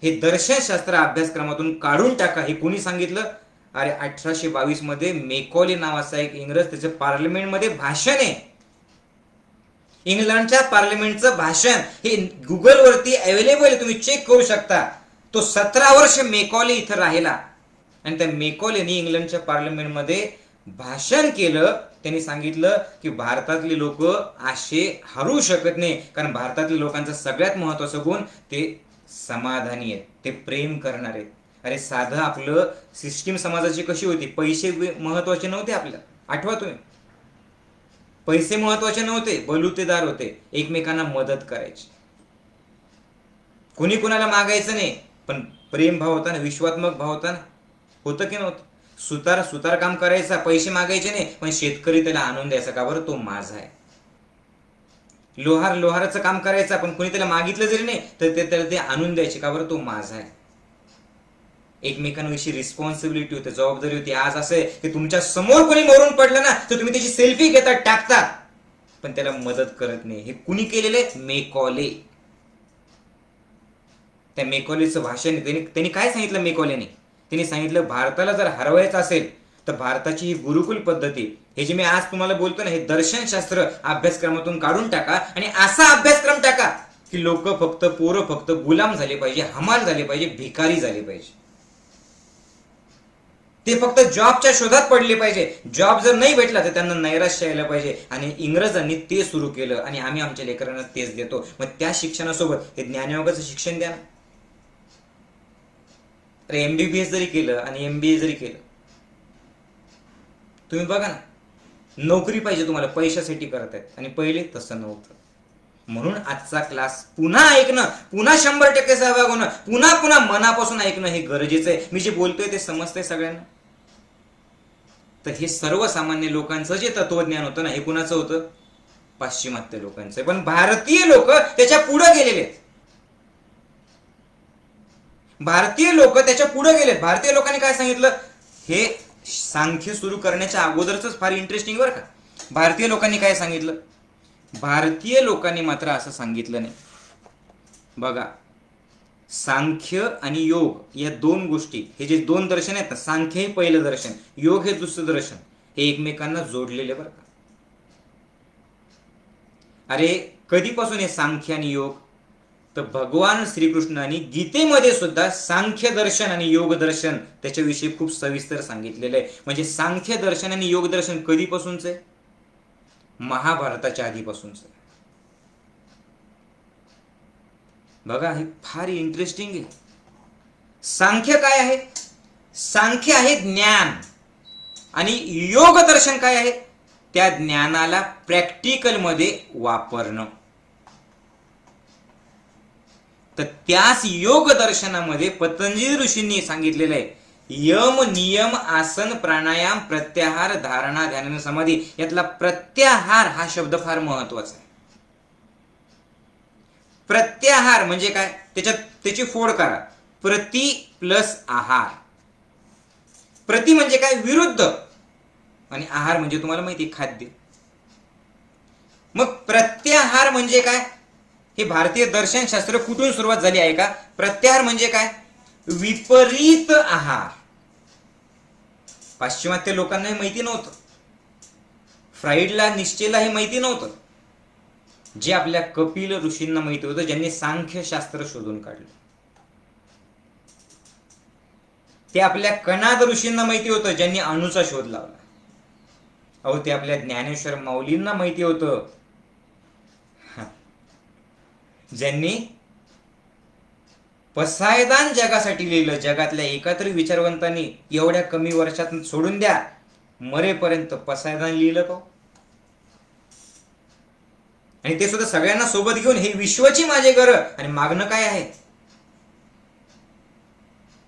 हे दर्शनशास्त्र अभ्यासक्रमातून काढून टाका. हे कोणी सांगितलं? अरे 1822 मध्ये मेकॉले नावाचा एक इंग्रज, त्याचं पार्लमेंटमध्ये भाषण आहे, इंग्लंडच्या पार्लमेंटचं भाषण, हे गुगलवरती अवेलेबल आहे, तुम्ही चेक करू शकता. तो 17 वर्ष मेकॉले इथं राहिला आणि त्या मेकॉलेने इंग्लंडच्या पार्लमेंटमध्ये भाषण केलं. त्यांनी सांगितलं की भारतातले लोक असे हरू शकत नाही, कारण भारतातल्या लोकांचा सगळ्यात महत्वाचा गुण ते समाधानी आहेत, ते प्रेम करणार आहेत. अरे साधं आपलं सिस्टीम समाजाची कशी होती? पैसे महत्वाचे नव्हते आपल्याला, आठवा तुम्ही? पैसे महत्वाचे नव्हते, बलुतेदार होते, एकमेकांना मदत करायची, कुणी कुणाला मागायचं नाही, पण प्रेम भाव होता ना, विश्वात्मक भाव होता ना. होतं की नव्हतं? सुतार काम करायचा, पैसे मागायचे नाही, पण शेतकरी त्याला आणून द्यायचा, का बरं? तो माझा आहे. लोहाराचं काम करायचं, पण कुणी त्याला मागितलं जरी नाही तर त्याला ते आणून द्यायचे, का बरं? तो माझा आहे. एकमेकांविषयी रिस्पॉन्सिबिलिटी होती, जबाबदारी होती. आज असं आहे की तुमच्या समोर कोणी मरून पडलं ना तर तुम्ही त्याची सेल्फी घेतात, टाकतात, पण त्याला मदत करत नाही. हे कुणी केलेले? मेकॉले. त्या मेकॉलेचं भाषण, त्यांनी काय सांगितलं मेकॉलेने? त्यांनी सांगितलं भारताला जर हरवायचं असेल तर भारताची ही गुरुकुल पद्धती, हे जे मी आज तुम्हाला बोलतो ना, हे दर्शनशास्त्र अभ्यासक्रमातून काढून टाका आणि असा अभ्यासक्रम टाका की लोक पोरं फक्त गुलाम झाले पाहिजे, हमाल झाले पाहिजे, भिकारी झाले पाहिजे, ते फक्त जॉबच्या शोधात पडले पाहिजे. जॉब जर नाही भेटला तर त्यांना नैराश्य यायला पाहिजे. आणि इंग्रजांनी ते सुरू केलं आणि आम्ही आमच्या लेकरांना तेच देतो. मग त्या शिक्षणासोबत हे ज्ञानयोगाचं शिक्षण द्या ना. MBBS जरी केलं आणि MBA जरी केलं, तुम्ही बघा ना, नोकरी पाहिजे तुम्हाला, पैशासाठी करतायत, आणि पहिले तसं नव्हतं. म्हणून आजचा क्लास पुन्हा ऐकणं, पुन्हा 100% सहभाग होणं, पुन्हा मनापासून ऐकणं हे गरजेचं आहे. मी जे बोलतोय ते समजतंय सगळ्यांना? तर हे सर्वसामान्य लोकांचं जे तत्वज्ञान होतं ना, हे कुणाचं होतं? पाश्चिमात्य लोकांचं. पण भारतीय लोक त्याच्या पुढे गेलेले आहेत. भारतीय लोक त्याच्या पुढे गेलेत. भारतीय लोकांनी काय सांगितलं? हे सांख्य सुरू करण्याच्या अगोदरच फार इंटरेस्टिंग बरं का. भारतीय लोकांनी काय सांगितलं? भारतीय लोकांनी मात्र असं सांगितलं नाही. बघा, सांख्य आणि योग या दोन गोष्टी, हे जे दोन दर्शन आहेत ना, सांख्य हे पहिलं दर्शन, योग हे दुसरं दर्शन, हे एकमेकांना जोडलेले बरं का. अरे कधीपासून हे सांख्य आणि योग? तर भगवान श्रीकृष्णाने गीतेमध्ये सुद्धा सांख्य दर्शन आणि योग दर्शन त्याच्याविषयी खूप सविस्तर सांगितलेलं आहे. म्हणजे सांख्य दर्शन आणि योग दर्शन कधीपासूनच आहे? महाभारताच्या आधीपासूनच. बघा, हे फार इंटरेस्टिंग आहे. सांख्य काय आहे? सांख्य आहे ज्ञान, आणि योग दर्शन काय आहे? त्या ज्ञानाला प्रॅक्टिकल मध्ये वापरणं. तर त्याच योग दर्शनामध्ये पतंजली ऋषींनी सांगितलेलं आहे, यम, नियम, आसन, प्राणायाम, प्रत्याहार, धारणा, ध्यान, समाधी, यातला प्रत्याहार हा शब्द फार महत्वाचा आहे. प्रत्याहार म्हणजे काय? त्याची फोड करा. प्रति प्लस आहार. प्रति म्हणजे काय? विरुद्ध, आणि आहार म्हणजे तुम्हाला माहिती, खाद्य. मग प्रत्याहार म्हणजे काय? हे भारतीय दर्शनशास्त्र कुठून सुरुवात झाली आहे का? प्रत्याहार म्हणजे काय? विपरीत आहार. पाश्चिमात्य लोकांना हे माहिती नव्हतं, फ्राईडला, निश्चेला हे माहिती नव्हतं. जे आपल्या कपिल ऋषींना माहिती होतं, ज्यांनी सांख्यशास्त्र शोधून काढलं. ते आपल्या कणाद ऋषींना माहिती होतं, ज्यांनी अणूचा शोध लावला. अहो, ते आपल्या ज्ञानेश्वर माऊलींना माहिती होतं, ज्यांनी पसायदान जगासाठी लिहिलं. जगातल्या एका तरी विचारवंतांनी एवढ्या कमी वर्षात, सोडून द्या मरेपर्यंत, पसायदान लिहिलं का? आणि ते सुद्धा सगळ्यांना सोबत घेऊन, हे विश्वची माझे घर, आणि मागणं काय आहे?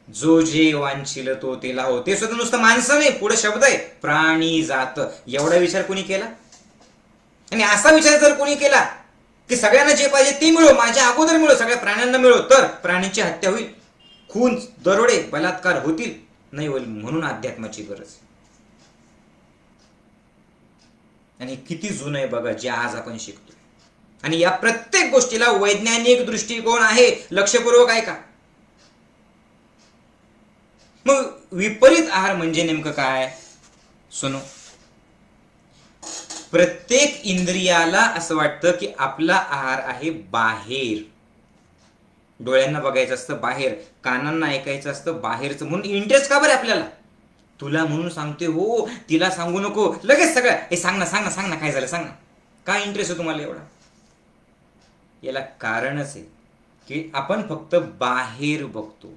जो जे वांछिल तो ते लाहो. ते सुद्धा नुसतं माणसं नाही, पुढे शब्द आहे प्राणी जात. एवढा विचार कोणी केला? आणि असा विचार जर कोणी केला की सगळ्यांना जे पाहिजे ते मिळो, माझ्या अगोदर मिळो, सगळ्या प्राण्यांना मिळो, तर प्राण्यांची हत्या होईल, खून, दरोडे, बलात्कार होतील, नाही होईल. म्हणून अध्यात्माची गरज. आणि किती जुनं आहे बघा जे आज आपण शिकतो. आणि या प्रत्येक गोष्टीला वैज्ञानिक दृष्टिकोन आहे. लक्षपूर्वक ऐका. मग विपरीत आहार म्हणजे नेमकं काय? सुनो, प्रत्येक इंद्रियाला असं वाटतं की आपला आहार आहे बाहेर. डोळ्यांना बघायचं असतं बाहेर, कानांना ऐकायचं असतं बाहेरचं. म्हणून इंटरेस्ट का बरं आपल्याला? तुला म्हणून सांगते हो, तिला सांगू नको, लगेच सगळं हे सांग ना, सांग ना, सांग ना, काय झालं सांग ना. काय इंटरेस्ट आहे तुम्हाला एवढा? याला कारणच आहे की आपण फक्त बाहेर बघतो.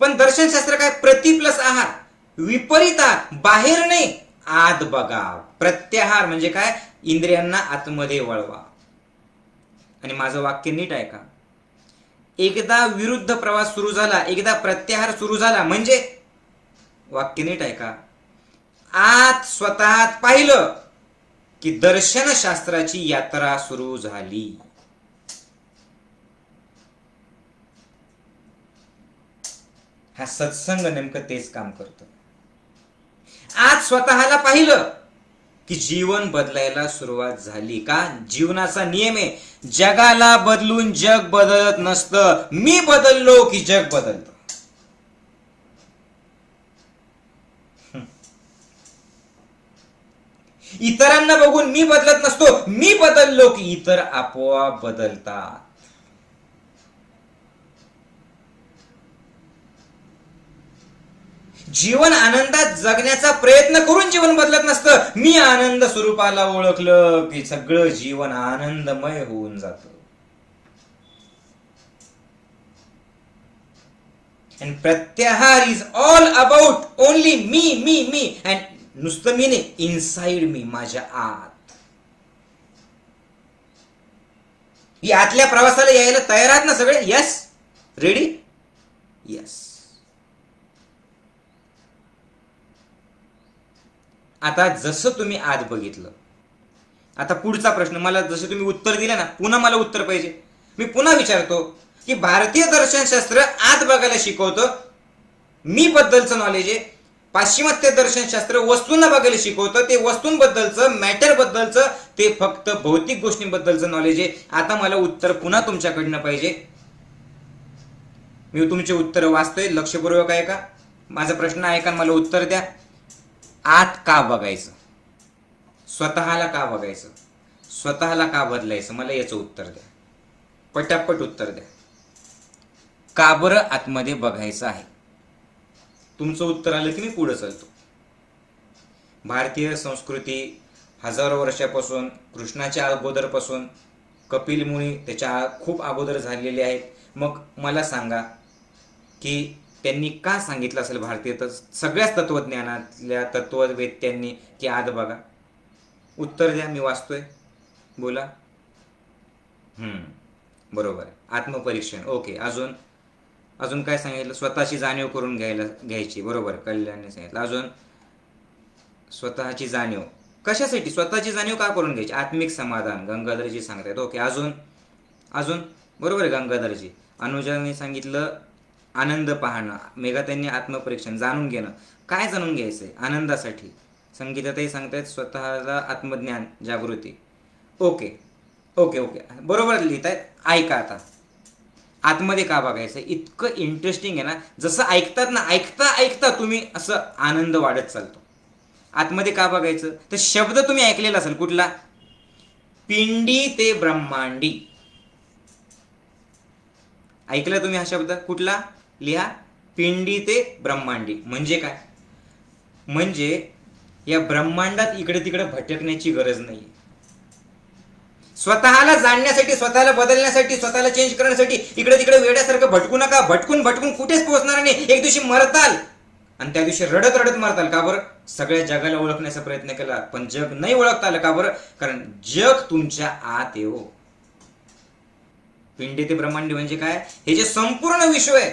पण दर्शनशास्त्र काय? प्रति प्लस आहार, विपरीत आहार, बाहेर नाही आत बघा. प्रत्याहार म्हणजे काय? इंद्रियांना आतमध्ये वळवा. आणि माझं वाक्य नीट ऐका. एकदा विरुद्ध प्रवास सुरू झाला, एकदा प्रत्याहार सुरू झाला, म्हणजे वाक्य नीट ऐका, आत स्वतःत पाहिलं की दर्शनशास्त्राची यात्रा सुरू झाली. हा सत्संग नेमकं तेच काम करतं. आज स्वतःला पाहिलं की जीवन बदलायला सुरुवात झाली. का? जीवनाचा नियम आहे, जगाला बदलून जग बदलत नसतं, मी बदललो की जग बदलतं. इतरांना बघून मी बदलत नसतो, मी बदललो की इतर आपोआप बदलतात. जीवन आनंदात जगण्याचा प्रयत्न करून जीवन बदलत नसतं, मी आनंद स्वरूपाला ओळखलं की सगळं जीवन आनंदमय होऊन जातं. And प्रत्याहार is all about only me me me. And नुसतं मी नाही, इनसाइड मी, माझ्या आत. या आतल्या प्रवासाला यायला तयार आहात ना सगळे? यस? रेडी? यस. आता जसं तुम्ही आत बघितलं, आता पुढचा प्रश्न, मला जसं तुम्ही उत्तर दिलं ना, पुन्हा मला उत्तर पाहिजे. मी पुन्हा विचारतो की भारतीय दर्शनशास्त्र आत बघायला शिकवतं, मी बद्दलचं नॉलेज आहे. पाश्चिमात्य दर्शनशास्त्र वस्तूंना बघायला शिकवतं, ते वस्तूंबद्दलचं, मॅटर बद्दलचं, ते फक्त भौतिक गोष्टींबद्दलचं नॉलेज आहे. आता मला उत्तर पुन्हा तुमच्याकडनं पाहिजे. मी तुमचे उत्तर वाचतोय, लक्षपूर्वक ऐका. माझा प्रश्न ऐका, मला उत्तर द्या. आत का बघायचं? स्वतःला का बघायचं? स्वतःला का बदलायचं? मला याचं उत्तर द्या, पटापट उत्तर द्या. का बरं आतमध्ये बघायचं आहे? तुमचं उत्तर आलं की मी पुढे चालतो. भारतीय संस्कृती हजारो वर्षापासून, कृष्णाच्या अगोदरपासून, कपिल मुनी त्याच्या खूप अगोदर झालेले आहेत. मग मला सांगा की त्यांनी का सांगितलं असेल भारतीय सगळ्याच तत्वज्ञानातल्या तत्ववेत्यांनी की आत बघा? उत्तर द्या, मी वाचतोय, बोला. बरोबर, आत्मपरीक्षण. ओके, अजून अजून काय सांगितलं? स्वतःची जाणीव करून घ्यायची. बरोबर, कल्याणने सांगितलं. अजून स्वतःची जाणीव कशासाठी? स्वतःची जाणीव का करून घ्यायची? आत्मिक समाधान, गंगाधरजी सांगतायत. ओके, अजून अजून बरोबर आहे गंगाधरजी. अनुजाने सांगितलं आनंद पाहणं. मेघाताईंनी आत्मपरीक्षण, जाणून घेणं. काय जाणून घ्यायचंय? आनंदासाठी. संगीताताई सांगतायत स्वतःला आत्मज्ञान, जागृती. ओके ओके ओके, बरोबर लिहित आहेत. ऐका आता, आतमध्ये का बघायचं? इतकं इंटरेस्टिंग आहे ना. जसं ऐकतात ना, ऐकता ऐकता तुम्ही असं आनंद वाढत चालतो. आतमध्ये का बघायचं? तर शब्द तुम्ही ऐकलेला असेल, कुठला? पिंडी ते ब्रह्मांडी. ऐकलं तुम्ही हा शब्द? कुठला? लिहा, पिंडी ते ब्रह्मांडी. म्हणजे काय? म्हणजे या ब्रह्मांडात इकडे तिकडे भटकण्याची गरज नाही. स्वतःला जाणण्यासाठी, स्वतःला बदलण्यासाठी, स्वतःला चेंज करण्यासाठी इकडे तिकडे वेड्यासारखं भटकू नका. भटकून भटकून कुठेच पोहोचणार नाही. एक दिवशी मरताल आणि त्या दिवशी रडत रडत मरताल. का बरं? सगळ्या जगाला ओळखण्याचा प्रयत्न केला पण जग नाही ओळखता आलं. का बरं? कारण जग तुमच्या आत येऊ. पिंडी ते ब्रह्मांड म्हणजे काय? हे जे संपूर्ण विश्व आहे,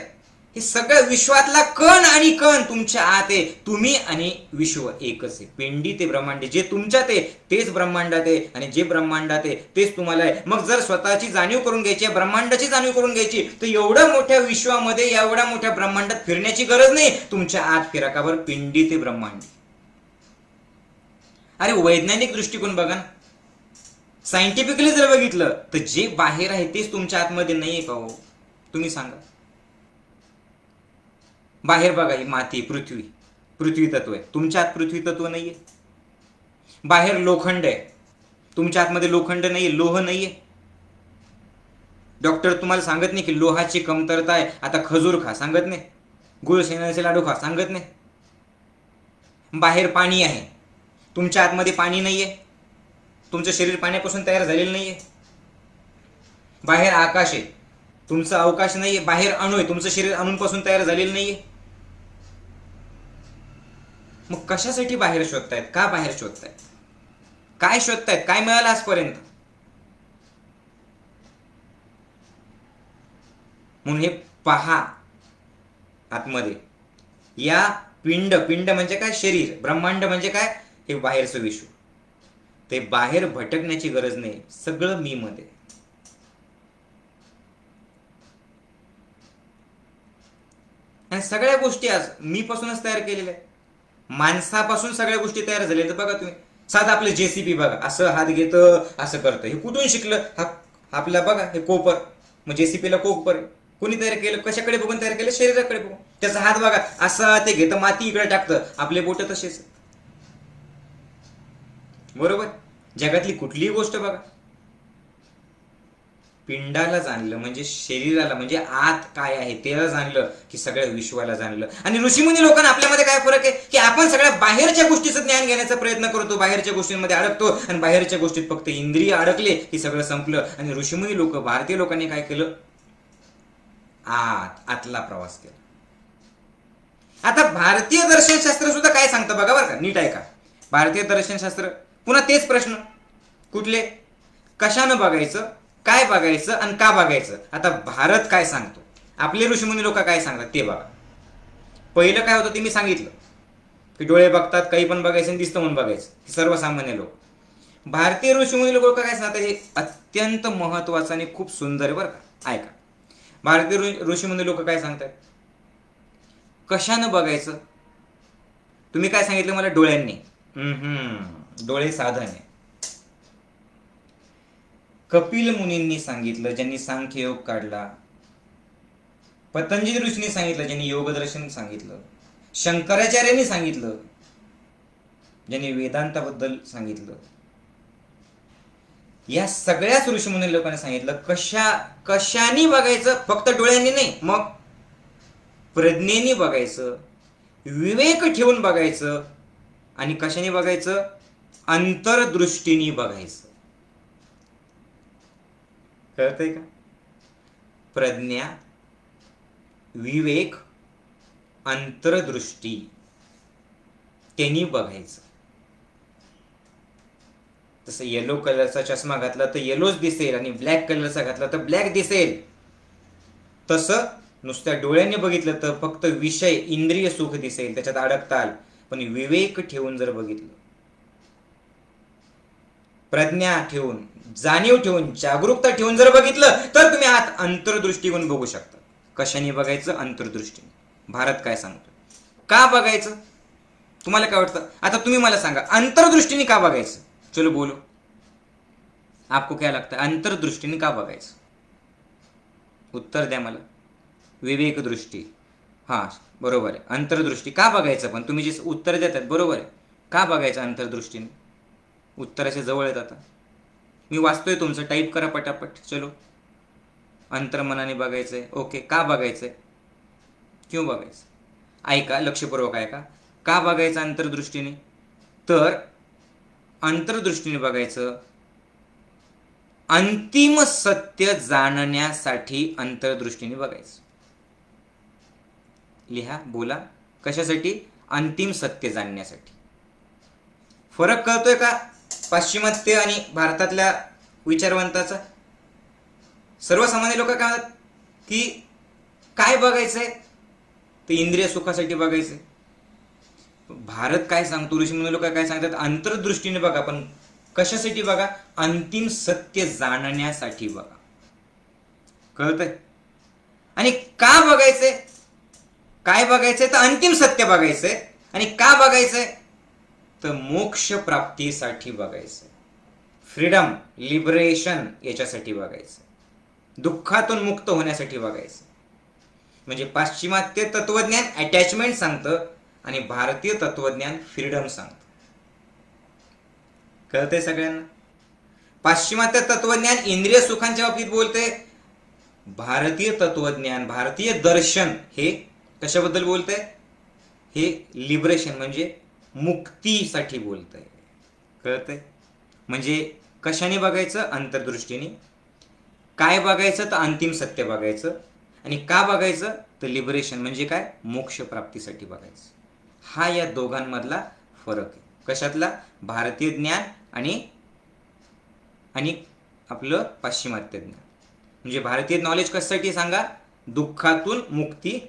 हे सगळं विश्वातला कण आणि कण तुमच्या आत आहे. तुम्ही आणि विश्व एकच आहे. पिंडी ते ब्रह्मांड, जे तुमच्यात आहे तेच ब्रह्मांडात आहे आणि जे ब्रह्मांडात आहे तेच तुम्हाला आहे. मग जर स्वतःची जाणीव करून घ्यायची, ब्रह्मांडाची जाणीव करून घ्यायची, तर एवढ्या मोठ्या विश्वामध्ये, एवढ्या मोठ्या ब्रह्मांडात फिरण्याची गरज नाही. तुमच्या आत फिरा. का बरं? पिंडी ते ब्रह्मांड. अरे वैज्ञानिक दृष्टिकोन बघा ना, सायंटिफिकली जर बघितलं तर जे बाहेर आहे तेच तुमच्या आतमध्ये नाहीये का हो? तुम्ही सांगा. बाहेर बघा, ही माती, पृथ्वी, पृथ्वी तत्व आहे. तुमच्या आत पृथ्वी तत्व नाहीये. बाहेर लोखंड आहे, तुमच्या आतमध्ये लोखंड नाहीये, लोह नाहीये. डॉक्टर तुम्हाला सांगत नाही की लोहाची कमतरता आहे, आता खजूर खा, सांगत नाही. गुळ शेंगदाण्याचे लाडू खा, सांगत नाही. बाहेर पाणी आहे, तुमच्या आतमध्ये पाणी नाहीये. तुमचं शरीर पाण्यापासून तयार झालेलं नाहीये. बाहेर आकाश आहे, तुमचं अवकाश नाहीये. बाहेर अणू आहे, तुमचं शरीर अणूंपासून तयार झालेलं नाहीये. मग कशासाठी बाहेर शोधतायत? का बाहेर शोधतायत? काय शोधतायत? काय मिळालं आजपर्यंत? म्हणून हे पहा आतमध्ये. या पिंड, पिंड म्हणजे काय? शरीर. ब्रह्मांड म्हणजे काय? हे बाहेरचं विश्व. ते बाहेर भटकण्याची गरज नाही, सगळं मी मध्ये. आणि सगळ्या गोष्टी आज मी पासूनच तयार केलेल्या आहेत. माणसापासून सगळ्या गोष्टी तयार झाल्या. तर बघा तुम्ही, साधं आपलं जेसीबी बघा, असं हात घेतं, असं करतं. हे कुठून शिकलं? आपला बघा, हे कोपर. मग जेसीबीला कोपर कोणी तयार केलं? कशाकडे बघून तयार केलं? शरीराकडे बघून. त्याचा हात बघा, असं ते घेतं, माती इकडे टाकतं. आपले बोट तसेच. बरोबर? जगातली कुठलीही गोष्ट बघा, पिंडाला जाणलं म्हणजे शरीराला, म्हणजे आत काय आहे त्याला जाणलं की सगळ्या विश्वाला जाणलं. आणि ऋषीमुनी लोकांना आपल्यामध्ये काय फरक आहे की आपण सगळ्या बाहेरच्या गोष्टीचं ज्ञान घेण्याचा प्रयत्न करतो, बाहेरच्या गोष्टींमध्ये अडकतो आणि बाहेरच्या गोष्टीत फक्त इंद्रिय अडकले की सगळं संपलं. आणि ऋषीमुनी लोक, भारतीय लोकांनी काय केलं? आतला प्रवास केला. आता भारतीय दर्शनशास्त्र सुद्धा काय सांगतं बघा बरं का, नीट ऐका. भारतीय दर्शनशास्त्र पुन्हा तेच प्रश्न. कुठले? कशानं बघायचं, काय बघायचं आणि का बघायचं. आता भारत काय सांगतो, आपले ऋषीमुनी लोक काय सांगतात ते बघा. पहिलं काय होतं ते मी सांगितलं की डोळे बघतात, काही पण बघायचं आणि दिसतं म्हणून बघायचं, सर्वसामान्य लोक. भारतीय ऋषीमुनी लोक काय सांगतात हे अत्यंत महत्वाचं आणि खूप सुंदर आहे बरं का. ऐका, भारतीय ऋषीमुनी लोक काय सांगतात, कशानं बघायचं. तुम्ही काय सांगितलं मला? डोळ्यांनी. डोळे साधन आहे. कपिल मुनींनी सांगितलं, ज्यांनी सांख्य योग काढला. पतंजली ऋषींनी सांगितलं, ज्यांनी योगदर्शन सांगितलं. शंकराचार्यांनी सांगितलं, ज्यांनी वेदांताबद्दल सांगितलं. या सगळ्याच ऋषीमुनी लोकांनी सांगितलं कशाने बघायचं. फक्त डोळ्यांनी नाही, मग प्रज्ञेने बघायचं, विवेक ठेवून बघायचं. आणि कशाने बघायचं? अंतर्दृष्टीने बघायचं. कळतंय का? प्रज्ञा, विवेक, अंतर्दृष्टी, त्यांनी बघायचं. तसं येलो कलरचा चष्मा घातला तर येलोच दिसेल आणि ब्लॅक कलरचा घातला तर ब्लॅक दिसेल. तसं नुसत्या डोळ्याने बघितलं तर फक्त विषय, इंद्रिय सुख दिसेल, त्याच्यात अडकताल. पण विवेक ठेवून जर बघितलं, प्रज्ञा ठेवून, जाणीव ठेवून, जागरूकता ठेवून जर बघितलं तर तुम्ही आत अंतर्दृष्टीकोन बघू शकता. कशाने बघायचं? अंतर्दृष्टीने. भारत काय सांगतो? का बघायचं? तुम्हाला काय वाटतं? आता तुम्ही मला सांगा, अंतर्दृष्टीने का बघायचं? चलो बोलो, आपको क्या लगता है, अंतर्दृष्टीने का बघायचं? उत्तर द्या मला. विवेक दृष्टी. हा बरोबर आहे. अंतर्दृष्टी का बघायचं? पण तुम्ही जे उत्तर देतात बरोबर आहे. का बघायचं अंतर्दृष्टीने? उत्तराच्या जवळ आहेत. आता मी वाचतोय तुमचं, टाईप करा पटापट. चलो, अंतर्मनाने बघायचंय. ओके, का बघायचंय? क्यों बघायचं? ऐका, लक्षपूर्वक ऐका. का बघायचं अंतर्दृष्टीने? तर अंतर्दृष्टीने बघायचं अंतिम सत्य जाणण्यासाठी अंतर्दृष्टीने बघायचं. लिहा, बोला. कशासाठी? अंतिम सत्य जाणण्यासाठी. फरक कळतोय का पाश्चिमात्य आणि भारतातल्या विचारवंताचा? सर्वसामान्य लोक काय म्हणतात की काय बघायचंय? ते इंद्रिय सुखासाठी बघायचंय. भारत काय सांगतो, ऋषीमुनी लोक काय सांगतात? अंतर्दृष्टीने बघा. पण कशासाठी बघा? अंतिम सत्य जाणण्यासाठी बघा. कळतंय? आणि का बघायचंय? काय बघायचंय? तर अंतिम सत्य बघायचंय. आणि का बघायचंय? तर मोक्ष प्राप्तीसाठी बघायचंय. फ्रीडम, लिबरेशन याच्यासाठी बघायचं. दुःखातून मुक्त होण्यासाठी बघायचं. म्हणजे पाश्चिमात्य तत्वज्ञान अटॅचमेंट सांगतं आणि भारतीय तत्वज्ञान फ्रीडम सांगतं. कळतंय सगळ्यांना? पाश्चिमात्य तत्वज्ञान इंद्रिय सुखांच्या बाबतीत बोलते. भारतीय तत्वज्ञान, भारतीय दर्शन हे कशाबद्दल बोलतंय? हे लिबरेशन म्हणजे मुक्तीसाठी बोलतंय. कळतंय? म्हणजे कशाने बघायचं? अंतर्दृष्टीने. काय बघायचं? तर अंतिम सत्य बघायचं. आणि का बघायचं? तर लिबरेशन म्हणजे काय? मोक्ष प्राप्तीसाठी बघायचं. हा या दोघांमधला फरक आहे. कशातला? भारतीय ज्ञान आणि आपलं पाश्चिमात्य ज्ञान. म्हणजे भारतीय नॉलेज कशासाठी सांगा? दुःखातून मुक्ती,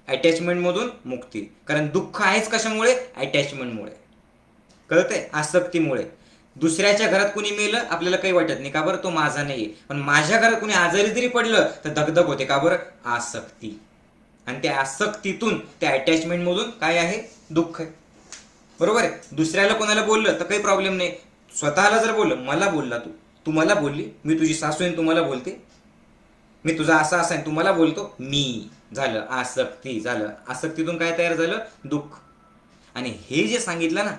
अटॅचमेंटमधून मुक्ती. कारण दुःख आहेच कशामुळे? अटॅचमेंटमुळे. कळतंय? आसक्तीमुळे. दुसऱ्याच्या घरात कुणी मेलं आपल्याला काही वाटत नाही, का बरं? तो माझा नाहीये. पण माझ्या घरात कुणी आजारी जरी पडलं तर दगदग होते, का बरं? आसक्ती. आणि त्या आसक्तीतून, त्या अटॅचमेंट मधून काय आहे? दुःख आहे. बरोबर आहे? दुसऱ्याला कोणाला बोललं तर काही प्रॉब्लेम नाही. स्वतःला जर बोललं, मला बोलला तू मला बोलली, मी तुझी सासू आहे तुम्हाला बोलते, मी तुझा असा आहे तुम्हाला बोलतो, मी झालं आसक्ती. झालं आसक्तीतून काय तयार झालं? दुःख. आणि हे जे सांगितलं ना,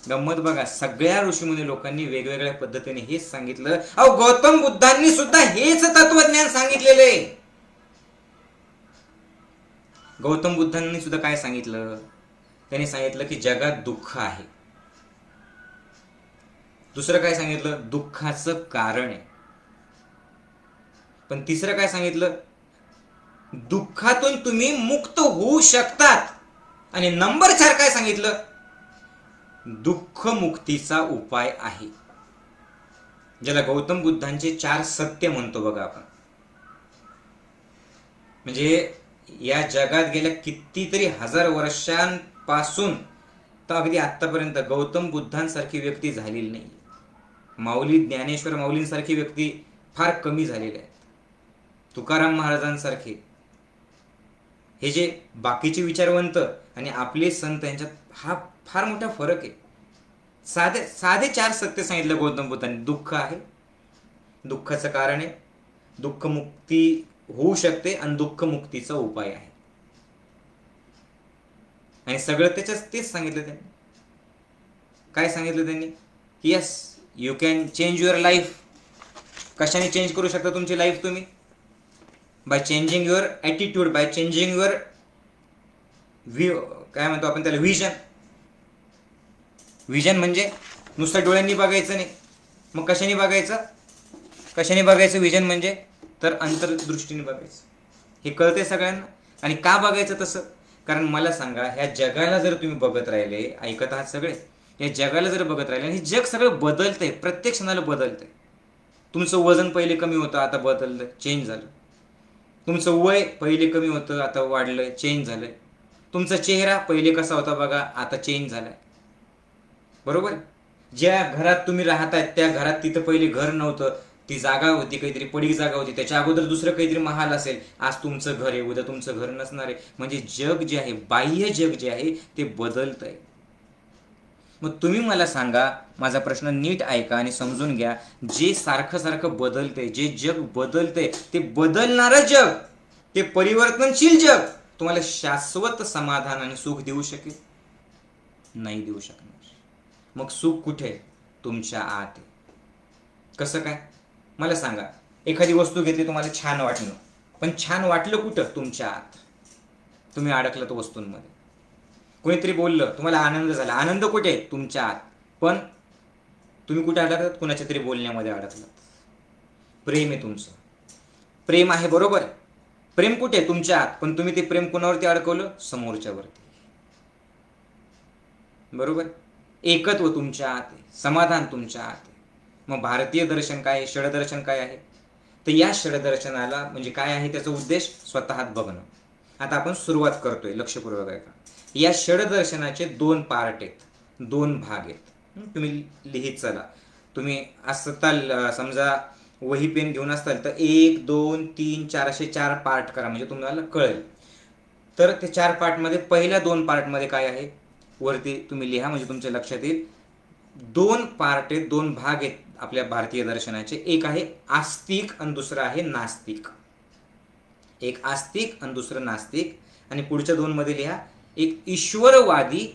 गंमत बघा, सगळ्या ऋषीमुनी लोकांनी वेगवेगळ्या पद्धतीने हेच सांगितलं. अहो, गौतम बुद्धांनी सुद्धा हेच तत्वज्ञान सांगितलेलं आहे. गौतम बुद्धांनी सुद्धा काय सांगितलं? त्यांनी सांगितलं की जगात दुःख आहे. दुसरं काय सांगितलं? दुःखाचं कारण आहे. पण तिसरं काय सांगितलं? दुःखातून तुम्ही मुक्त होऊ शकतात. आणि नंबर 4 काय सांगितलं? दुःख मुक्तीचा उपाय आहे. ज्याला गौतम बुद्धांचे 4 सत्य म्हणतो बघा आपण. म्हणजे या जगात गेल्या कितीतरी हजार वर्षांपासून तर अगदी आतापर्यंत गौतम बुद्धांसारखी व्यक्ती झालेली नाही. माऊली, ज्ञानेश्वर माऊलींसारखी व्यक्ती फार कमी झालेल्या आहेत. तुकाराम महाराजांसारखे. हे जे बाकीचे विचारवंत आणि आपले संत यांच्यात हा फार मोठा फरक आहे. साधे 4 सत्य सांगितलं गौतम बुद्धांनी. दुःख आहे, दुःखाचं कारण आहे, दुःख मुक्ती होऊ शकते आणि दुःख मुक्तीचा उपाय आहे. आणि सगळं त्याच्यात तेच सांगितलं त्यांनी. काय सांगितलं त्यांनी? की yes, you can change your life. कशाने चेंज करू शकता तुमची लाईफ तुम्ही? By changing your attitude, by changing your काय म्हणतो आपण त्याला? व्हिजन. व्हिजन म्हणजे नुसतं डोळ्यांनी बघायचं नाही. मग कशाने बघायचं? कशाने बघायचं व्हिजन म्हणजे? तर अंतर्दृष्टीने बघायचं. हे कळतंय सगळ्यांना? आणि का बघायचं तसं? कारण मला सांगा, ह्या जगाला जर तुम्ही बघत राहिले, ऐकत आहात सगळे, या जगाला जर बघत राहिले, हे जग सगळं बदलतंय, प्रत्येक क्षणाला बदलतंय. तुमचं वजन पहिले कमी होतं, आता बदललं, चेंज झालं. तुमचं वय पहिले कमी होतं, आता वाढलंय, चेंज झालंय. तुमचा चेहरा पहिले कसा होता बघा, आता चेंज झालाय. बरोबर? ज्या घरात तुम्ही राहताय त्या घरात तिथं पहिले घर नव्हतं, ती जागा होती, काहीतरी पडीक जागा होती, त्याच्या अगोदर दुसरं काहीतरी महाल असेल. आज तुमचं घर आहे, उद्या तुमचं घर नसणार आहे. म्हणजे जग जे आहे, बाह्य जग जे आहे ते बदलतंय. मग तुम्ही मला सांगा, माझा प्रश्न नीट ऐका आणि समजून घ्या. जे सारखं सारखं बदलतंय, जे जग बदलतंय, ते बदलणारं जग, ते परिवर्तनशील जग तुम्हाला शाश्वत समाधान आणि सुख देऊ शकेल? नाही देऊ शकणार. मग सुख कुठे? तुमच्या आत आहे. कसं काय? मला सांगा. एखादी वस्तू घेतली, तुम्हाला छान वाटलं, पण छान वाटलं कुठं? तुमच्या आत. तुम्ही अडकलात वस्तूंमध्ये. कोणीतरी बोललं, तुम्हाला आनंद झाला, आनंद कुठे? तुमच्या आत. पण तुम्ही कुठे अडकलात? कुणाच्या तरी बोलण्यामध्ये अडकलात. प्रेम आहे तुमचं, प्रेम आहे, बरोबर आहे. प्रेम कुठे आहे? तुमच्या आत. पण तुम्ही ते प्रेम कुणावरती अडकवलं? समोरच्यावरती, बरोबर. एकत्व तुमच्या आत आहे, समाधान तुमच्या आत आहे. मग भारतीय दर्शन काय आहे? षडदर्शन काय आहे? तर या षडदर्शनाला म्हणजे काय आहे? त्याचा उद्देश स्वतःत बघणं. आता आपण सुरुवात करतोय, लक्षपूर्वक ऐका. या षडदर्शनाचे 2 पार्ट आहेत, 2 भाग आहेत. तुम्ही लिहित चला. तुम्ही असताल, समजा वही पेन घेऊन असताल तर 1 2 3 4 असे 4 पार्ट करा, म्हणजे तुम्हाला कळेल. तर ते 4 पार्टमध्ये पहिल्या 2 पार्टमध्ये काय आहे वरती तुम्ही लिहा, म्हणजे तुमच्या लक्षात येईल. 2 पार्ट आहेत, 2 भाग आहेत आपल्या भारतीय दर्शनाचे. एक आहे आस्तिक आणि दुसरं आहे नास्तिक. एक आस्तिक आणि दुसरं नास्तिक. आणि पुढच्या 2 मध्ये लिहा, एक ईश्वरवादी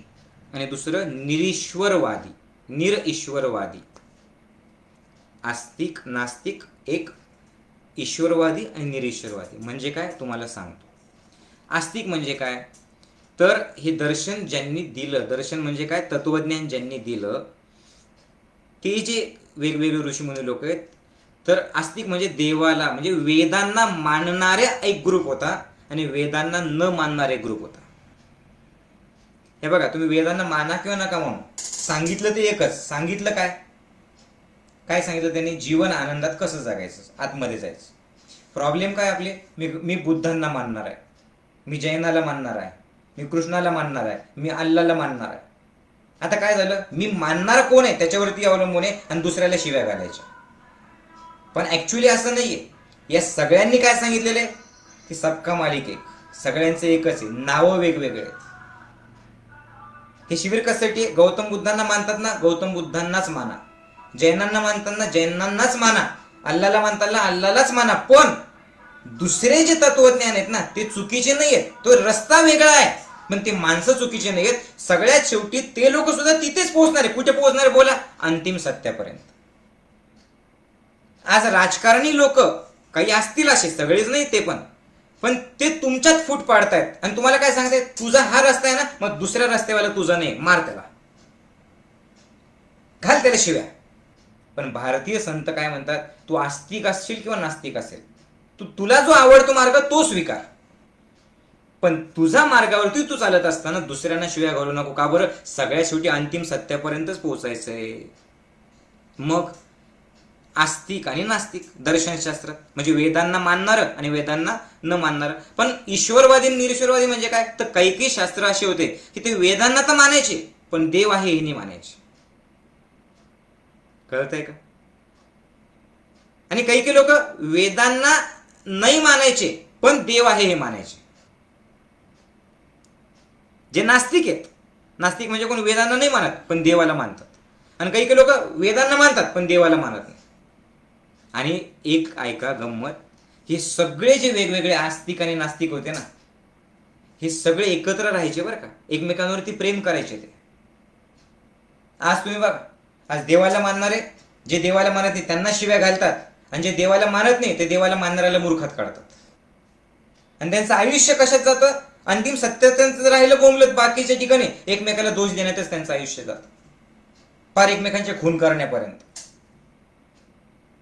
आणि दुसरं निरीश्वरवादी, निरईश्वरवादी. आस्तिक नास्तिक, एक ईश्वरवादी आणि निरीश्वरवादी. म्हणजे काय तुम्हाला सांगतो. आस्तिक म्हणजे काय? तर हे दर्शन ज्यांनी दिलं, दर्शन म्हणजे काय? तत्वज्ञान ज्यांनी दिलं ते जे वेगवेगळे ऋषीमुनी लोक आहेत. तर आस्तिक म्हणजे देवाला, म्हणजे वेदांना मानणारे एक ग्रुप होता आणि वेदांना न मानणारे ग्रुप होता. हे बघा, तुम्ही वेदांना माना किंवा नका मानू, सांगितलं ते एकच. सांगितलं काय? काय सांगितलं त्यांनी? जीवन आनंदात कसं जगायचं, आतमध्ये जायचं. प्रॉब्लेम काय आपले? मी बुद्धांना मानणार आहे, मी जैनाला मानणार आहे, मी कृष्णाला मानणार आहे, मी अल्लाला मानणार आहे. आता काय झालं? मी मानणार कोण आहे त्याच्यावरती अवलंबून आहे आणि दुसऱ्याला शिव्या घालायच्या. पण ऍक्च्युली असं नाहीये. या सगळ्यांनी काय सांगितलेलं आहे की सबका मालिक एक, सगळ्यांचं एकच आहे, नावं वेगवेगळे आहेत. हे शिबिर कशासाठी? गौतम बुद्धांना मानतात ना, गौतम बुद्धांनाच माना. जैनांना मानताना जैनांनाच माना, अल्लाला मानताना अल्लालाच माना. पण दुसरे जे तत्वज्ञान आहेत ना ते चुकीचे नाही आहेत, तो रस्ता वेगळा आहे, पण ते माणसं चुकीचे नाही आहेत. सगळ्यात शेवटी ते लोक सुद्धा तिथेच पोहोचणार आहे. कुठे पोहोचणार आहे? बोला, अंतिम सत्यापर्यंत. आज राजकारणी लोक काही असतील असे, सगळेच नाही ते, पण ते तुमच्यात फूट पाडतायत आणि तुम्हाला काय सांगतायत? तुझा हा रस्ता आहे ना, मग दुसऱ्या रस्त्यावाला तुझा नाही, मार त्याला, घाल त्याला शिव्या. पण भारतीय संत काय म्हणतात? तू आस्तिक असशील किंवा नास्तिक असेल, तुला जो आवडतो मार्ग तो स्वीकार, पण तुझा मार्गावरती तू चालत असताना दुसऱ्यांना शिव्या घालू नको. का बरं? सगळ्या शेवटी अंतिम सत्यापर्यंतच पोहोचायचंय. मग आस्तिक आणि नास्तिक दर्शनशास्त्रात म्हणजे वेदांना मानणार आणि वेदांना न मानणार. पण ईश्वरवादी आणि निरीश्वरवादी म्हणजे काय? तर काही काही शास्त्र असे होते की ते वेदांना तर मानायचे पण देव आहे हे नाही मानायचे. कळतंय का? आणि काही काही लोक वेदांना नाही मानायचे पण देव आहे हे मानायचे, जे नास्तिक आहेत. नास्तिक म्हणजे कोण? वेदांना नाही मानत पण देवाला मानतात. आणि काही काही लोक वेदांना मानतात पण देवाला मानत नाही. आणि एक ऐका गंमत, हे सगळे जे वेगवेगळे आस्तिक आणि नास्तिक होते ना, हे सगळे एकत्र राहायचे बरं का, एकमेकांवरती प्रेम करायचे ते. आज तुम्ही बघा, आज देवाला मानणारे जे देवाला मानत नाही त्यांना शिव्या घालतात आणि जे देवाला मानत नाही ते देवाला मानणाऱ्याला मूर्खात काढतात. आणि त्यांचं आयुष्य कशात जातं? अंतिम सत्याचं राहिलं बोंबलत, बाकीच्या ठिकाणी एकमेकाला दोष देण्यातच त्यांचं आयुष्य जातं, फार एकमेकांचे खून करण्यापर्यंत.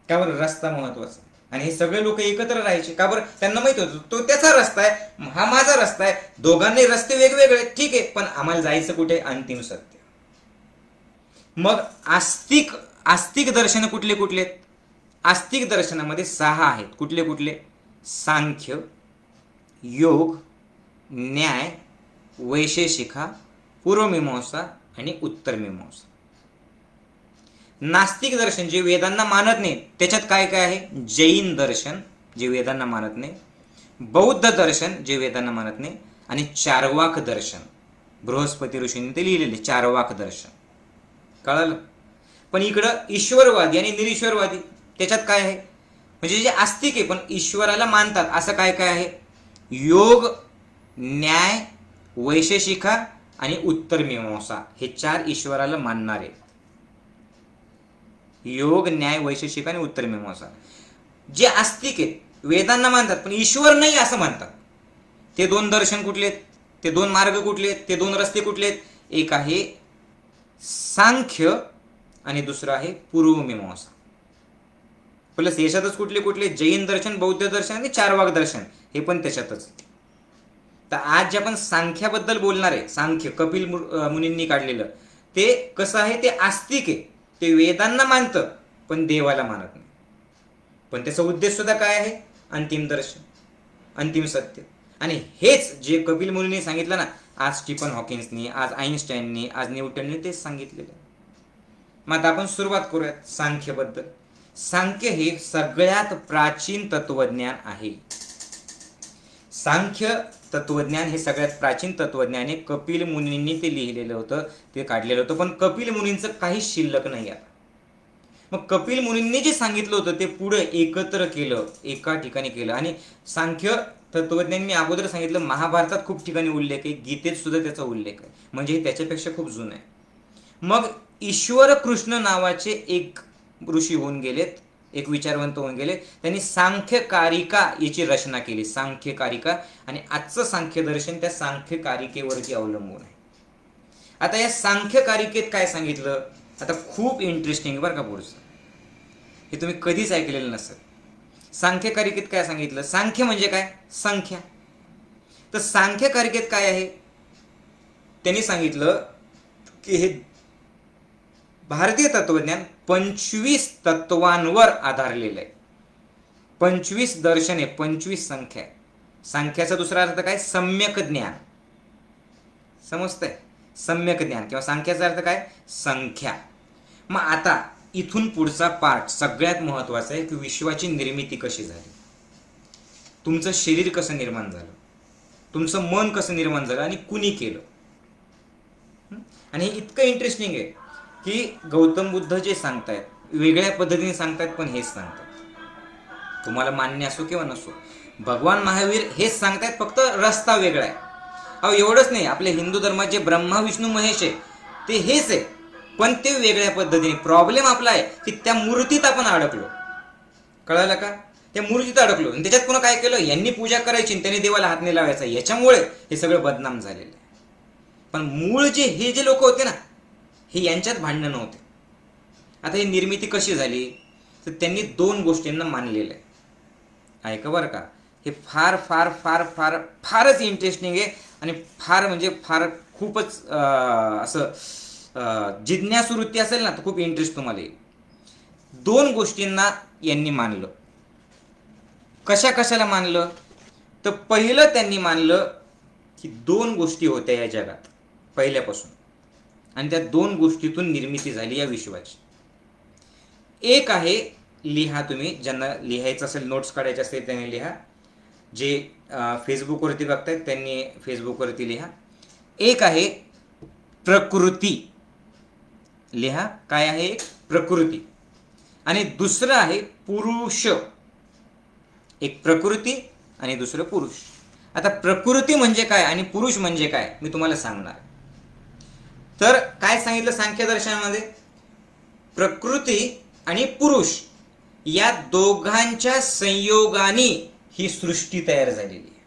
का बरं? रस्ता महत्वाचा. आणि हे सगळे लोक एकत्र राहायचे का बरं? त्यांना माहित होतं तो त्याचा रस्ता आहे, हा माझा रस्ता आहे, दोघांनी रस्ते वेगवेगळे, ठीक आहे, पण आम्हाला जायचं कुठे? अंतिम सत्य. मग आस्तिक दर्शन कुठले कुठले? आस्तिक दर्शनामध्ये 6 आहेत. कुठले कुठले? सांख्य, योग, न्याय, वैशेषिका, पूर्वमीमांसा आणि उत्तरमीमांसा. नास्तिक दर्शन जे वेदांना मानत नाही त्याच्यात काय काय आहे? जैन दर्शन जे वेदांना मानत नाही, बौद्ध दर्शन जे वेदांना मानत नाही, आणि चार्वाक दर्शन. बृहस्पती ऋषींनी ते लिहिलेले चार्वाक दर्शन. कळालं? पण इकडं ईश्वरवादी आणि निरीश्वरवादी त्याच्यात काय आहे? म्हणजे जे आस्तिक आहे पण ईश्वराला मानतात असं काय काय आहे? योग, न्याय, वैशेषिका आणि उत्तरमीमांसा. हे 4 ईश्वराला मानणारे. योग, न्याय, वैशेषिका आणि उत्तरमीमांसा. जे आस्तिक आहेत वेदांना मानतात पण ईश्वर नाही असं मानतात, ते 2 दर्शन कुठले आहेत? ते 2 मार्ग कुठले आहेत? ते 2 रस्ते कुठले आहेत? एक आहे सांख्य आणि दुसरं आहे पूर्वमीमांसा. प्लस याच्यातच कुठले कुठले जैन दर्शन, बौद्ध दर्शन आणि चारवाक दर्शन हे पण त्याच्यातच. तर आज जे आपण सांख्याबद्दल बोलणार आहे, सांख्य कपिल मुनींनी काढलेलं, ते कसं आहे, ते आस्तिक आहे. ते वेदांना मानतं पण देवाला मानत नाही. पण त्याचा उद्देश सुद्धा काय आहे, अंतिम दर्शन, अंतिम सत्य. आणि हेच जे कपिल मुनींनी सांगितलं ना, आज स्टीफन हॉकिन्सनी, आज आईन्स्टाईननी, आज न्यूटननी तेच सांगितलेलं. मग आता आपण सुरुवात करूयात सांख्यबद्दल. सांख्य हे सगळ्यात प्राचीन तत्वज्ञान आहे. सांख्य तत्वज्ञान हे सगळ्यात प्राचीन तत्वज्ञान आहे. कपिल मुनींनी ते लिहिलेलं होतं, ते काढलेलं होतं. पण कपिल मुनींचं काही शिल्लक नाही आहे. मग कपिल मुनींनी जे सांगितलं होतं ते पुढे एकत्र केलं, एका ठिकाणी केलं. आणि सांख्य तत्वज्ञान मी अगोदर सांगितलं, महाभारतात खूप ठिकाणी उल्लेख आहे, गीतेत सुद्धा त्याचा उल्लेख आहे, म्हणजे हे त्याच्यापेक्षा खूप जुनं आहे. मग ईश्वर कृष्ण नावाचे एक ऋषी होऊन गेलेत, एक विचारवंत होऊन गेले. त्यांनी सांख्यकारिका याची रचना केली, सांख्यकारिका. आणि आजचं सांख्य दर्शन त्या सांख्यकारिकेवरती अवलंबून आहे. आता या सांख्यकारिकेत काय सांगितलं, आता खूप इंटरेस्टिंग बरं का पुढचं, हे तुम्ही कधीच ऐकलेलं नसेल. सांख्यकारिकेत काय सांगितलं, सांख्य म्हणजे काय, संख्या. तर सांख्यकारिकेत काय आहे, त्यांनी सांगितलं की हे भारतीय तत्वज्ञान 25 तत्वांवर आधारलेलं आहे. 25 दर्शने, 25 संख्या. संख्याचा दुसरा अर्थ काय, सम्यक ज्ञान. समजतंय, सम्यक ज्ञान किंवा संख्याचा अर्थ काय, संख्या. मग आता इथून पुढचा पार्ट सगळ्यात महत्वाचा आहे की विश्वाची निर्मिती कशी झाली, तुमचं शरीर कसं निर्माण झालं, तुमचं मन कसं निर्माण झालं आणि कुणी केलं. आणि हे इतकं इंटरेस्टिंग आहे की गौतम बुद्ध जे सांगतायत वेगळ्या पद्धतीने सांगतायत, पण हेच सांगतात, तुम्हाला मान्य असो किंवा नसो. भगवान महावीर हेच सांगतायत, फक्त रस्ता वेगळा आहे. अहो एवढंच नाही, आपल्या हिंदू धर्मात जे ब्रह्मा विष्णू महेश आहे ते हेच आहे, पण ते वेगळ्या पद्धतीने. प्रॉब्लेम आपला आहे की त्या मूर्तीत आपण अडकलो, कळालं का, त्या मूर्तीत अडकलो. आणि त्याच्यात पुन्हा काय केलं, यांनी पूजा करायची आणि त्यांनी देवाला हात नाही लावायचा, याच्यामुळे हे सगळं बदनाम झालेलं आहे. पण मूळ जे हे जे लोक होते ना, हे यांच्यात भांडणं नव्हते. आता ही निर्मिती कशी झाली, तर त्यांनी 2 गोष्टींना मानलेलं आहे. ऐका बरं का, हे फार फार फार फार फारच इंटरेस्टिंग आहे. आणि फार म्हणजे फार खूपच असं जिज्ञासू वृत्ती असेल ना तर खूप इंटरेस्ट तुम्हाला येईल. 2 गोष्टींना यांनी मानलं. कशा कशाला मानलं, तर पहिलं त्यांनी मानलं की 2 गोष्टी होत्या या जगात पहिल्यापासून, आणि त्या 2 गोष्टीतून निर्मिती झाली या विश्वाची. एक आहे, लिहा तुम्ही, ज्यांना लिहायचं असेल, नोट्स काढायचे असेल त्यांनी लिहा, जे फेसबुकवरती बघतायत त्यांनी फेसबुकवरती लिहा. एक आहे प्रकृती, लिहा काय आहे, प्रकृती. आणि दुसरं आहे पुरुष. एक प्रकृती आणि दुसरं पुरुष. आता प्रकृती म्हणजे काय आणि पुरुष म्हणजे काय मी तुम्हाला सांगणार. तर काय सांगितलं सांख्य दर्शनामध्ये, प्रकृती आणि पुरुष या दोघांच्या संयोगाने ही सृष्टी तयार झालेली आहे.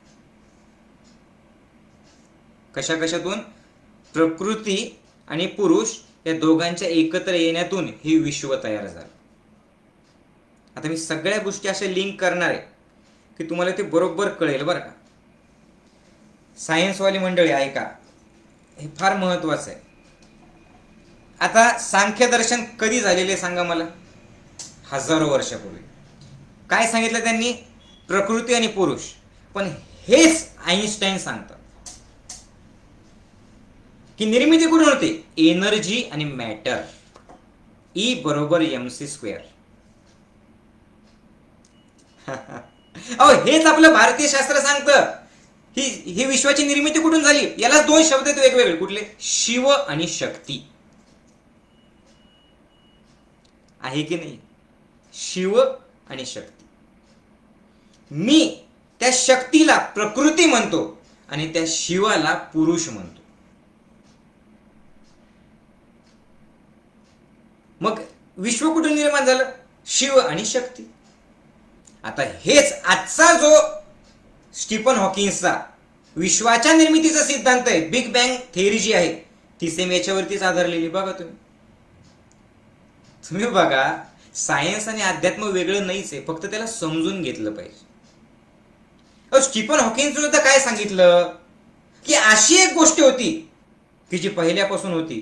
कशा कशातून, प्रकृती आणि पुरुष या दोघांच्या एकत्र येण्यातून हे विश्व तयार झालं. आता मी सगळ्या गोष्टी अशा लिंक करणार आहे की तुम्हाला ते बरोबर कळेल बरं का. सायन्सवाली मंडळी ऐका, हे फार महत्वाचं आहे. आता सांख्य दर्शन कधी झालेले सांगा मला, हजारो वर्षापूर्वी. काय सांगितलं त्यांनी, प्रकृती आणि पुरुष. पण हेच आईन्स्टाईन सांगतात की निर्मिती कुठून होते, एनर्जी आणि मॅटर, E = mc². अहो हेच आपलं भारतीय शास्त्र सांगतं. ही विश्वाची निर्मिती कुठून झाली, याला 2 शब्द आहेत वेगवेगळे, कुठले, शिव आणि शक्ती. आहे की नाही, शिव आणि शक्ती. मी त्या शक्तीला प्रकृती म्हणतो आणि त्या शिवाला पुरुष म्हणतो. मग विश्व कुठून निर्माण झालं, शिव आणि शक्ती. आता हेच आजचा जो स्टीफन हॉकिन्सचा विश्वाच्या निर्मितीचा सिद्धांत आहे, बिग बँग थेअरी जी आहे, ती सेम याच्यावरतीच आधारलेली. बघा तुम्ही बघा सायन्स आणि अध्यात्म वेगळं नाहीच आहे, फक्त त्याला समजून घेतलं पाहिजे. स्टीफन हॉकिंग सुद्धा काय सांगितलं की अशी एक गोष्ट होती की जी पहिल्यापासून होती,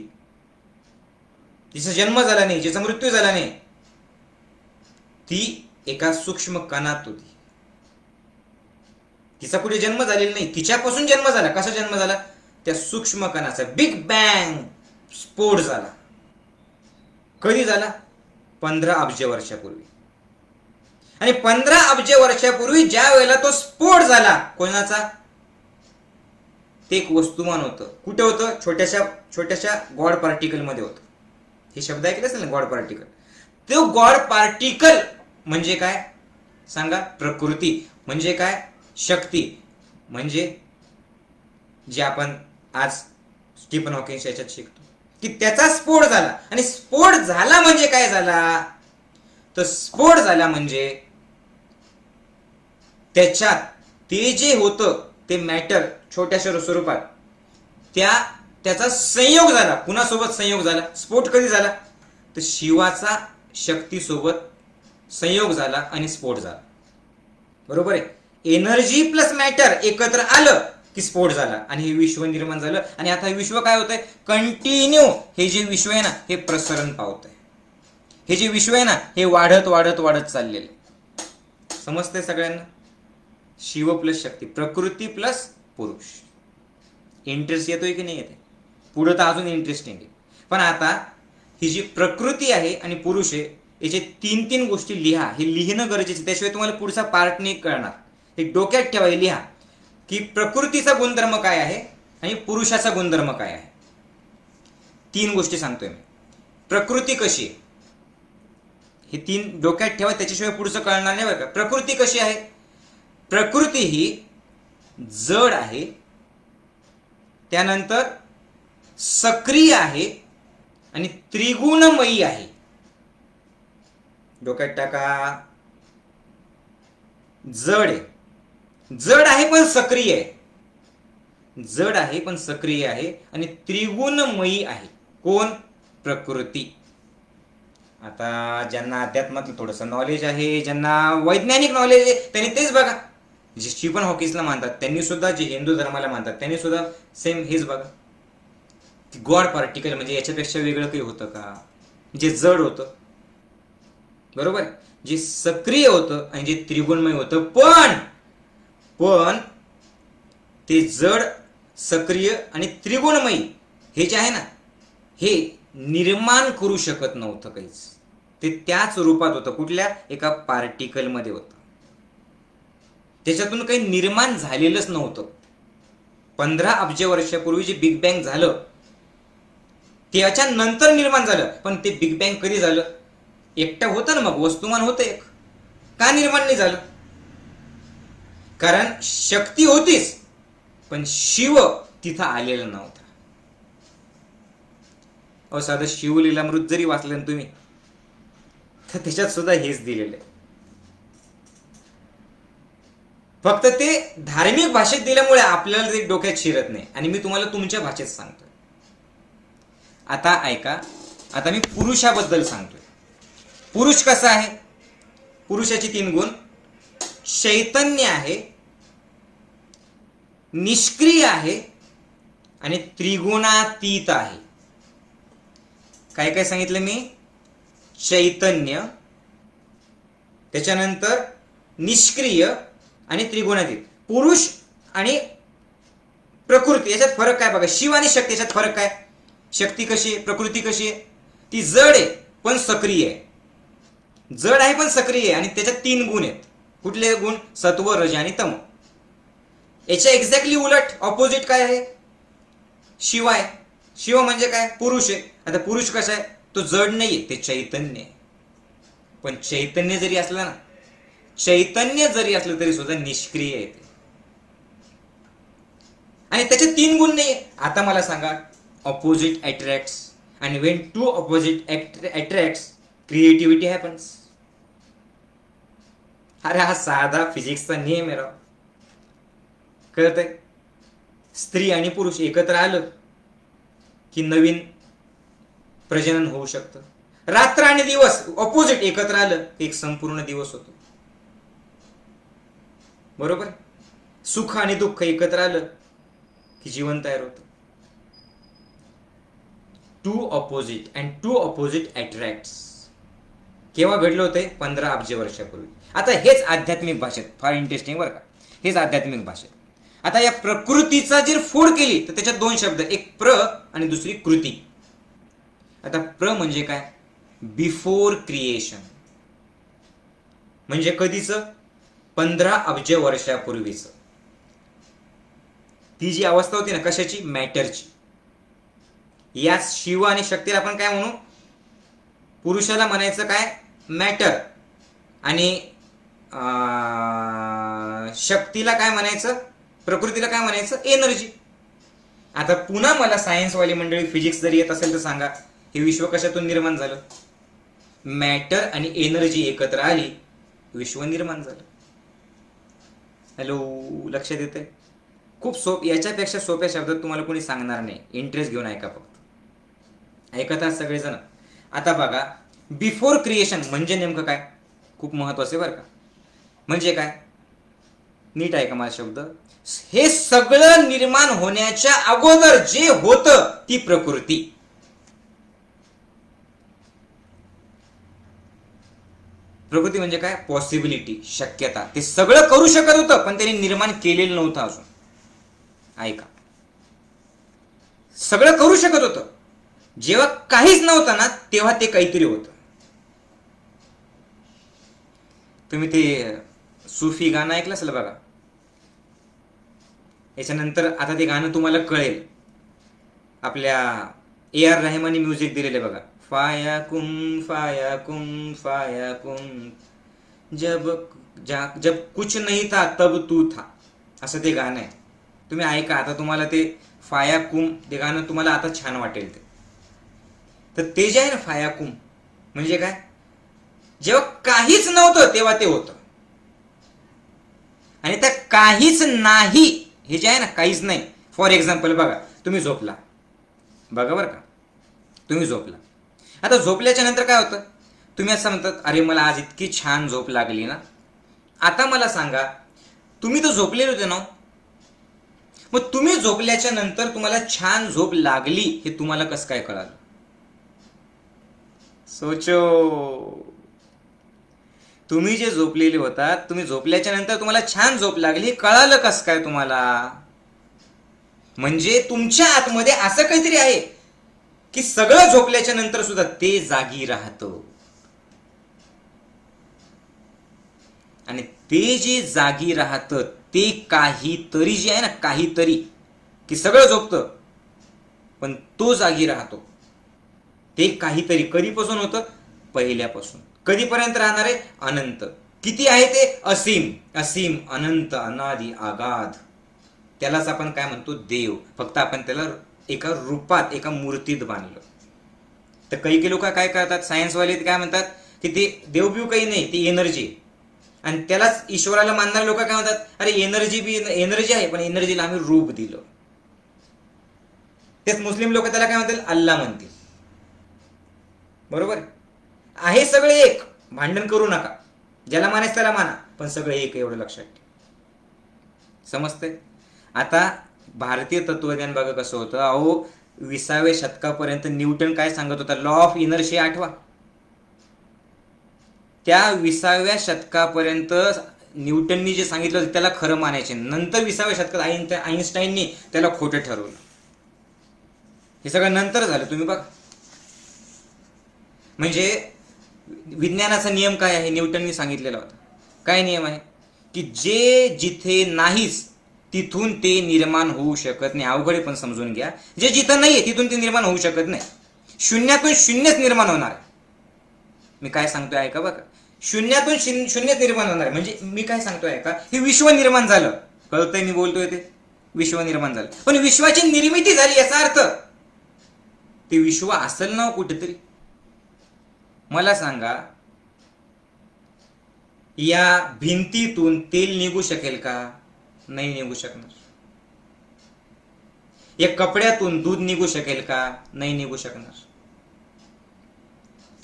तिचा जन्म झाला नाही, जिचा मृत्यू झाला नाही, ती एका सूक्ष्म कणात होती. तिचा कुठे जन्म झालेला नाही, तिच्यापासून जन्म झाला. कसा जन्म झाला? त्या सूक्ष्म कणाचा बिग बँग स्फोट झाला. कधी झाला? 15 अब्ज वर्षापूर्वी. आणि 15 अब्ज वर्षापूर्वी ज्या वेळेला तो स्फोट झाला, कोणाचा? ते एक वस्तुमान होतं. कुठे होतं? छोट्याशा गॉड पार्टिकल मध्ये होतं. हे शब्द ऐकले असेल ना, गॉड पार्टिकल. तो गॉड पार्टिकल म्हणजे काय सांगा? प्रकृती. म्हणजे काय? शक्ती. म्हणजे जे आपण आज स्टीफन हॉकिंग याच्यात शिकतो की त्याचा स्फोट झाला. आणि स्फोट झाला म्हणजे काय झाला? तर स्फोट झाला म्हणजे त्याच्यात ते जे होतं ते मॅटर छोट्याशा स्वरूपात त्याचा संयोग झाला. कुणासोबत संयोग झाला? स्फोट कधी झाला? तर शिवाचा शक्तीसोबत संयोग झाला आणि स्फोट झाला. बरोबर आहे. एनर्जी प्लस मॅटर एकत्र आलं की स्फोट झाला आणि हे विश्व निर्माण झालं. आणि आता हे विश्व काय होतंय? कंटिन्यू हे जे विश्व आहे ना, हे प्रसरण पावत आहे. हे जे विश्व आहे ना, हे वाढत वाढत वाढत चाललेलं. समजतंय सगळ्यांना? शिव प्लस शक्ती, प्रकृती प्लस पुरुष. इंटरेस्ट येतोय की नाही येते? पुढे तर अजून इंटरेस्टिंग आहे. पण आता ही जी प्रकृती आहे आणि पुरुष आहे, याचे 3 गोष्टी लिहा. हे लिहिणं गरजेचं, त्याशिवाय तुम्हाला पुढचा पार्ट नाही कळणार. हे डोक्यात ठेवा, हे लिहा की प्रकृतीचा गुणधर्म काय आहे आणि पुरुषाचा गुणधर्म काय आहे. 3 गोष्टी सांगतोय मी. प्रकृती कशी आहे हे 3 डोक्यात ठेवा, त्याच्याशिवाय पुढचं कळणार नाही बरं का. प्रकृती कशी आहे? प्रकृती ही जड आहे, त्यानंतर सक्रिय आहे आणि त्रिगुणमयी आहे. डोक्यात टाका. जड आहे पण सक्रिय आहे. जड आहे पण सक्रिय आहे आणि त्रिगुणमयी आहे. कोण? प्रकृती. आता ज्यांना अध्यात्मातलं थोडंसं नॉलेज आहे, ज्यांना वैज्ञानिक नॉलेज आहे, त्यांनी तेच बघा. जे स्टीफन हॉकिंगला मानतात त्यांनी सुद्धा, जे हिंदू धर्माला मानतात त्यांनी सुद्धा सेम हेच बघा. गॉड पार्टिकल म्हणजे याच्यापेक्षा वेगळं काही होतं का? जे जड होतं, बरोबर, जे सक्रिय होतं आणि जे त्रिगुणमय होतं. पण ते जड, सक्रिय आणि त्रिगुणमयी हे जे आहे ना, हे निर्माण करू शकत नव्हतं काहीच. ते त्याच रूपात होतं. कुठल्या? एका पार्टिकल मध्ये होतं. त्याच्यातून काही निर्माण झालेलंच नव्हतं. 15 अब्ज वर्षापूर्वी जे बिग बँग झालं त्याच्या नंतर निर्माण झालं. पण ते बिग बँग कधी झालं? एकटं होतं ना, मग वस्तुमान होतं एक. का निर्माण नाही झालं? कारण शक्ती होतीच पण शिव तिथं आलेला नव्हता. साधं शिवलीलामृत जरी वाचलं ना तुम्ही, तर त्याच्यात सुद्धा हेच दिलेलं आहे. फक्त ते धार्मिक भाषेत दिल्यामुळे आपल्याला ते डोक्यात शिरत नाही. आणि मी तुम्हाला तुमच्या भाषेत सांगतोय. आता ऐका. आता मी पुरुषाबद्दल सांगतोय. पुरुष कसा आहे? पुरुषाचे 3 गुण. चैतन्य आहे, निष्क्रिय आहे आणि त्रिगुणातीत आहे. काय काय सांगितलं मी? चैतन्य, त्याच्यानंतर निष्क्रिय आणि त्रिगुणातीत. पुरुष आणि प्रकृती याच्यात फरक काय बघा. शिव आणि शक्ती याच्यात फरक काय? शक्ती कशी आहे? प्रकृती कशी आहे? ती जड आहे पण सक्रिय आहे. जड आहे पण सक्रिय आहे आणि त्याच्यात 3 गुण आहेत. कुठले गुण? सत्व, रज आणि तम. याच्या एक्झॅक्टली उलट ऑपोजिट काय आहे? शिव आहे. शिव म्हणजे काय? पुरुष आहे. आता पुरुष कसा आहे? तो जड नाहीये, ते चैतन्य आहे. पण चैतन्य जरी असलं ना, चैतन्य जरी असलं तरी सुद्धा निष्क्रिय आहे ते. आणि त्याचे 3 गुण नाही. आता मला सांगा, ऑपोजिट अट्रॅक्ट्स आणि when 2 opposite attracts creativity happens. अरे हा साधा फिजिक्सचा नियम आहे राव. कळतंय? स्त्री आणि पुरुष एकत्र आलं की नवीन प्रजनन होऊ शकतं. रात्र आणि दिवस ऑपोजिट एकत्र आलं एक संपूर्ण दिवस होतो. बरोबर. सुख आणि दुःख एकत्र आलं की जीवन तयार होतं. Two opposite and two opposite attracts. केव्हा घडलं होते? 15 अब्ज वर्षापूर्वी. आता हेच आध्यात्मिक भाषेत, फार इंटरेस्टिंग बरं का, हेच आध्यात्मिक भाषेत. आता या प्रकृतीचा जर फोड केली तर त्याच्यात दोन शब्द, एक प्र आणि दुसरी कृती. आता प्र म्हणजे काय? बिफोर क्रिएशन, म्हणजे कधीच? 15 अब्ज वर्षापूर्वीच. ती जी अवस्था होती ना, कशाची? मॅटरची. या शिव आणि शक्तीला आपण काय म्हणू? पुरुषाला म्हणायचं काय? मॅटर. आणि शक्तीला काय म्हणायचं? प्रकृतीला काय म्हणायचं? एनर्जी. आता पुन्हा मला सायन्सवाली मंडळी, फिजिक्स जरी येत असेल तर सांगा, हे विश्व कशातून निर्माण झालं? मॅटर आणि एनर्जी एकत्र आली, विश्व निर्माण झालं. हॅलो, लक्षात येतंय? खूप याच्यापेक्षा सोप्या शब्दात तुम्हाला कोणी सांगणार नाही. इंटरेस्ट घेऊन ऐका फक्त. ऐकत आहात सगळेजण? आता बघा, बिफोर क्रिएशन म्हणजे नेमकं काय? खूप महत्वाचं आहे बरं का. म्हणजे काय? नीट ऐका माझा शब्द. हे सगळं निर्माण होण्याच्या अगोदर जे होतं ती प्रकृती. प्रकृती म्हणजे काय? पॉसिबिलिटी, शक्यता. ते सगळं करू शकत होतं पण त्यांनी निर्माण केलेलं नव्हतं अजून. ऐका, सगळं करू शकत होतं. जेव्हा काहीच नव्हतं ना तेव्हा ते काहीतरी होतं. तुम्ही ते सुफी गाणं ऐकलं असेल बघा. याच्यानंतर आता ते गाणं तुम्हाला कळेल. आपल्या AR रहमानी म्युझिक दिलेले बघा. फायाकुम फायाकुम फायाकुम, जब कुछ नहीं था तब तू था, असं ते गाणं आहे. तुम्ही ऐका. आता तुम्हाला ते फायाकुम ते गाणं तुम्हाला आता छान वाटेल. तर ते जे आहे ना फायाकुम म्हणजे काय? जेव्हा काहीच नव्हतं तेव्हा ते होतं. आणि त्या काहीच नाही हे जे आहे ना, काहीच नाही. फॉर एक्झाम्पल बघा, तुम्ही झोपला. बघा बरं का, तुम्ही झोपला. आता झोपल्याच्या नंतर काय होतं? तुम्ही असं म्हणतात, अरे मला आज इतकी छान झोप लागली ना. आता मला सांगा, तुम्ही तर झोपलेले होते ना, मग तुम्ही झोपल्याच्या नंतर तुम्हाला छान झोप लागली हे तुम्हाला कसं काय कळालं? सोचो. तुम्ही जे झोपलेले होतात, तुम्ही झोपल्याच्या नंतर तुम्हाला छान झोप लागली हे कळालं कसं काय तुम्हाला? म्हणजे तुमच्या आतमध्ये असं काहीतरी आहे की सगळं झोपल्याच्या नंतर सुद्धा ते जागी राहतं. आणि ते जे जागी राहतं ते काहीतरी जे आहे ना, काहीतरी, की सगळं झोपतं पण तो जागी राहतो. ते काहीतरी कधीपासून होतं? पहिल्यापासून. कधीपर्यंत राहणार आहे? अनंत. किती आहे ते? असीम. असीम, अनंत, अनादि, आगाध. त्यालाच आपण काय म्हणतो? देव. फक्त आपण त्याला एका रूपात, एका मूर्तीत बांधलं. तर काही लोक काय करतात, सायन्सवाले काय म्हणतात की ते देवबिव काही नाही, ती एनर्जी. आणि त्यालाच ईश्वराला मानणारे लोक काय म्हणतात, अरे एनर्जी आहे पण एनर्जीला आम्ही रूप दिलं. तेच मुस्लिम लोक त्याला काय म्हणतील? अल्लाह म्हणतील. बरोबर आहे? सगळे एक. भांडण करू नका. ज्याला मानायचं त्याला माना, पण सगळे एक, एवढं लक्षात ठेवा. समजतंय? आता भारतीय तत्वज्ञान बघा कसं होतं. अहो 20व्या शतकापर्यंत न्यूटन काय सांगत होता? लॉ ऑफ इनर्शी आठवा. त्या 20व्या शतकापर्यंत न्यूटननी जे सांगितलं त्याला खरं मानायचे. नंतर 20व्या शतकात आईन्स्टाईननी त्याला खोटं ठरवलं. हे सगळं नंतर झालं. तुम्ही बघा, म्हणजे विज्ञानाचा नियम काय आहे? न्यूटननी सांगितलेला होता. काय नियम आहे? की जे जिथे नाहीच तिथून ते निर्माण होऊ शकत नाही. अवघड पण समजून घ्या. जे जिथं नाहीये तिथून ते निर्माण होऊ शकत नाही. शून्यातून शून्यच निर्माण होणार आहे. मी काय सांगतोय ऐका बघा. शून्यातून शून्यच निर्माण होणार आहे. म्हणजे मी काय सांगतोय ऐका, हे विश्व निर्माण झालं. कळतंय मी बोलतोय ते? विश्व निर्माण झालं. पण विश्वाची निर्मिती झाली याचा अर्थ ते विश्व असेल ना कुठेतरी. मला सांगा, या भिंतीतून तेल निघू शकेल का? नाही निघू शकणार. या कपड्यातून दूध निघू शकेल का? नाही निघू शकणार.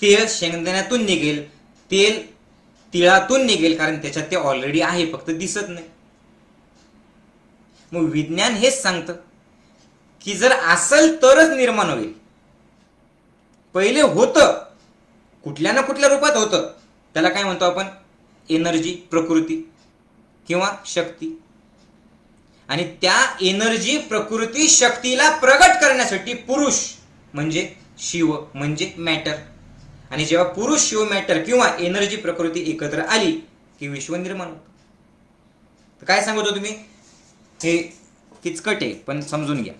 तेल शेंगदाण्यातून निघेल, तेल तिळातून निघेल, कारण त्याच्यात ते ऑलरेडी आहे, फक्त दिसत नाही. मग विज्ञान हेच सांगतं की जर असेल तरच निर्माण होईल. पहिले होतं, कुठल्या ना कुठल्या रूपात होतं, त्याला काय म्हणतो आपण? एनर्जी, प्रकृती किंवा शक्ती. आणि त्या एनर्जी, प्रकृती, शक्तीला प्रगट करण्यासाठी पुरुष म्हणजे शिव म्हणजे मॅटर. आणि जेव्हा पुरुष शिव मॅटर किंवा एनर्जी प्रकृती एकत्र आली की विश्व निर्माण होतं. तर काय सांगतो तुम्ही? हे किचकट आहे पण समजून घ्या.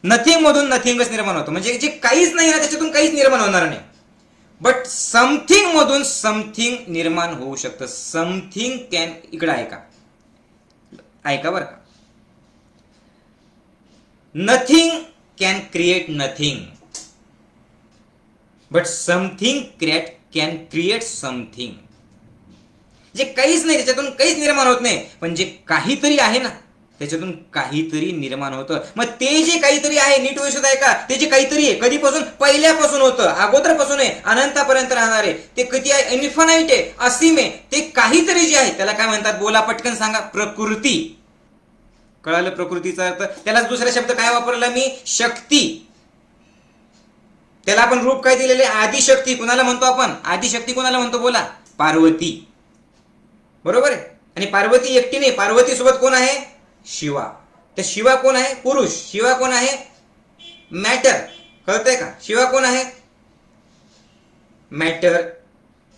नथिंग मधून नथिंगच निर्माण होतं, म्हणजे जे काहीच नाही ना त्याच्यातून काहीच निर्माण होणार नाही. बट समथिंग मधून समथिंग निर्माण होऊ शकतं. समथिंग कॅन, इकडे ऐका बरं का, nothing can create nothing, but something can create something. जे काहीच नाही त्याच्यातून काहीच निर्माण होत नाही, पण जे काहीतरी आहे ना त्याच्यातून काहीतरी निर्माण होतं. मग ते जे काहीतरी आहे, नीट व्यवस्थित आहे का, ते जे काहीतरी आहे कधीपासून? पहिल्यापासून होतं, अगोदरपासून आहे, अनंतापर्यंत राहणार आहे. ते किती आहे? इन्फानाइट आहे, असीम आहे. ते काहीतरी जे आहे त्याला काय म्हणतात? बोला पटकन सांगा. प्रकृती. कळालं प्रकृतीचा अर्थ? त्यालाच दुसरा शब्द काय वापरला मी? शक्ती. त्याला आपण रूप काय दिलेले? आदिशक्ती. कुणाला म्हणतो आपण आदिशक्ती? कुणाला म्हणतो? बोला. पार्वती. बरोबर आहे. आणि पार्वती एकटी नाही, पार्वती सोबत कोण आहे? शिवा. तर शिवा कोण आहे? पुरुष. शिवा कोण आहे? मॅटर. कळतंय का? शिवा कोण आहे? मॅटर,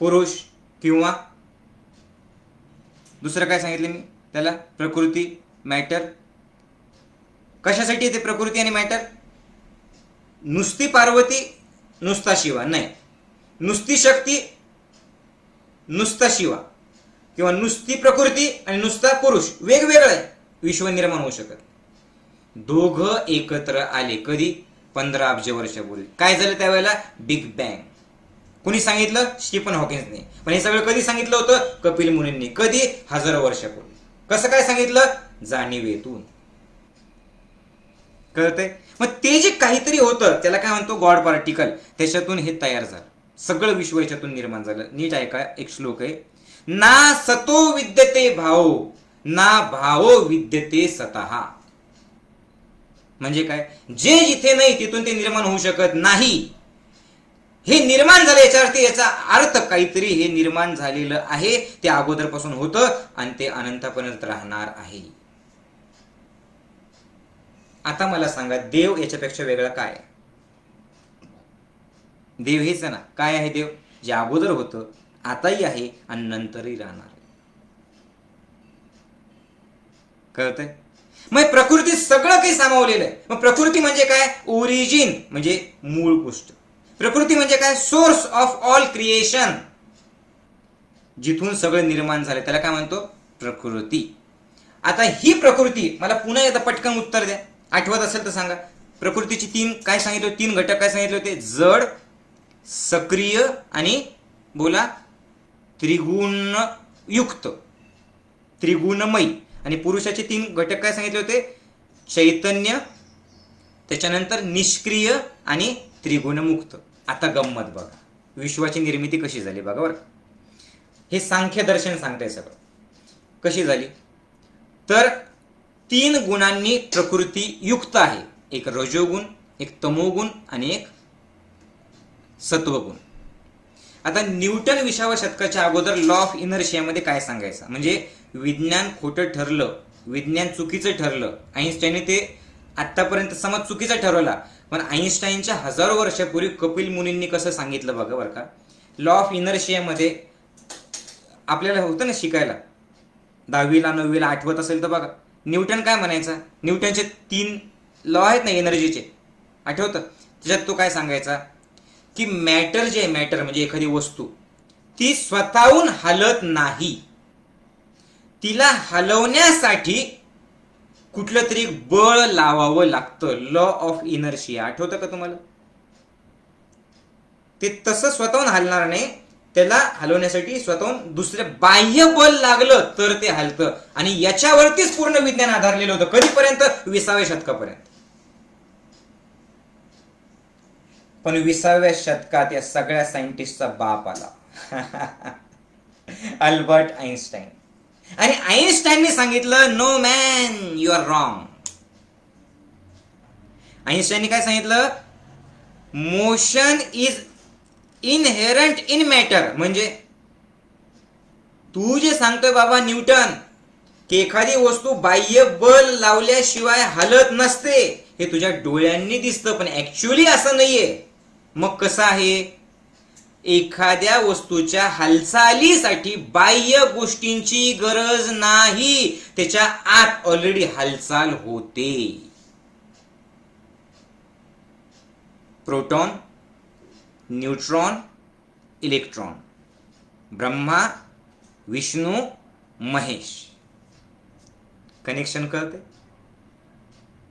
पुरुष किंवा दुसरं काय सांगितलं मी त्याला? प्रकृती, मॅटर. कशासाठी येते प्रकृती आणि मॅटर? नुसती पार्वती, नुसता शिवा नाही. नुसती शक्ती, नुसता शिवा, किंवा नुसती प्रकृती आणि नुसता पुरुष, वेगवेगळं आहे, विश्व निर्माण होऊ शकत. दोघं एकत्र आले कधी? 15 अब्ज वर्षापूर्वी. काय झालं त्यावेळेला? Big bang. कोणी सांगितलं? स्टीफन हॉकिन्सने. पण हे सगळं कधी सांगितलं होतं? कपिल मुनींनी. कधी? हजारो वर्षापूर्वी. कसं काय सांगितलं? जाणीवेतून. कळतंय? मग ते जे काहीतरी होतं त्याला काय म्हणतो? God particle. त्याच्यातून हे तयार झालं, सगळं विश्व याच्यातून निर्माण झालं. नीट ऐका, एक श्लोक आहे. ना सतो विद्यते भावो, ना भावो विद्यते सतः. म्हणजे काय? जे जिथे नाही तिथून ते निर्माण होऊ शकत नाही. हे निर्माण झालं याच्या अर्थ, याचा अर्थ काहीतरी हे निर्माण झालेलं आहे, ते अगोदरपासून होतं आणि ते अनंतापर्यंत राहणार आहे. आता मला सांगा, देव याच्यापेक्षा वेगळा काय? देव हेच आहे ना. काय आहे देव? जे अगोदर होतं, आताही आहे आणि नंतरही राहणार आहे. कळतंय? मग प्रकृतीत सगळं काही सामावलेलं आहे. मग प्रकृती म्हणजे काय? ओरिजिन म्हणजे मूळ गोष्ट. प्रकृती म्हणजे काय? Source of all creation. जिथून सगळं निर्माण झालं त्याला काय म्हणतो? प्रकृती. आता ही प्रकृती, मला पुन्हा एकदा पटकन उत्तर द्या, आठवत असेल तर सांगा. प्रकृतीची काय सांगितले? 3 घटक काय सांगितले होते? जड, सक्रिय आणि बोला त्रिगुणयुक्त, त्रिगुणमयी. आणि पुरुषाचे 3 घटक काय सांगितले होते? चैतन्य, त्याच्यानंतर निष्क्रिय आणि त्रिगुणमुक्त. आता गंमत बघा, विश्वाची निर्मिती कशी झाली बघा बरं. हे सांख्य दर्शन सांगताय सगळं. कशी झाली? तर 3 गुणांनी प्रकृती युक्त आहे. एक रजोगुण, एक तमोगुण आणि एक सत्वगुण. आता न्यूटन 20व्या शतकाच्या अगोदर लॉ ऑफ इनर्शियामध्ये काय सांगायचं? म्हणजे विज्ञान खोटं ठरलं, विज्ञान चुकीचं ठरलं. आईन्स्टाईनने ते आतापर्यंत समज चुकीचा ठरवला, पण आईन्स्टाईनच्या हजारो वर्षापूर्वी कपिल मुनींनी कसं सांगितलं बघा बरं का. लॉ ऑफ इनर्शियामध्ये आपल्याला होतं ना शिकायला, 10वीला 9वीला आठवत असेल तर बघा. न्यूटन काय म्हणायचा? न्यूटनचे 3 लॉ आहेत ना एनर्जीचे, आठवतं? त्याच्यात तो काय सांगायचा की मॅटर जे मॅटर म्हणजे एखादी वस्तू, ती स्वतःहून हलत नाही. तिला हलवण्यासाठी कुठलं तरी बळ लावावं लागतं. लॉ ऑफ इनर्शिया आठवतं का तुम्हाला? ते तसं स्वतःहून हलणार नाही, त्याला हलवण्यासाठी स्वतःहून दुसरे बाह्य बल लागलं तर ते हलतं. आणि याच्यावरतीच पूर्ण विज्ञान आधारलेलं होतं. कधीपर्यंत? 20व्या शतकापर्यंत. पण 20व्या शतकात या सगळ्या सायंटिस्टचा बाप आला अल्बर्ट आइन्स्टाईन. आणि आइन्स्टाईनने सांगितलं, no man, you are wrong. आइन्स्टाईनने काय सांगितलं? Motion is inherent in matter. म्हणजे तू जे सांगतोय बाबा न्यूटन की एखादी वस्तू बाह्य बल लावल्याशिवाय हलत नसते, हे तुझ्या डोळ्यांनी दिसतं, पण ऍक्च्युअली असं नाहीये. मग कसं आहे? एखाद्या वस्तूच्या हालचालीसाठी बाह्य गोष्टींची गरज नाही, त्याच्या आत ऑलरेडी हालचाल होते. Proton, neutron, electron, Brahma, Vishnu, Mahesh. Connection कळते?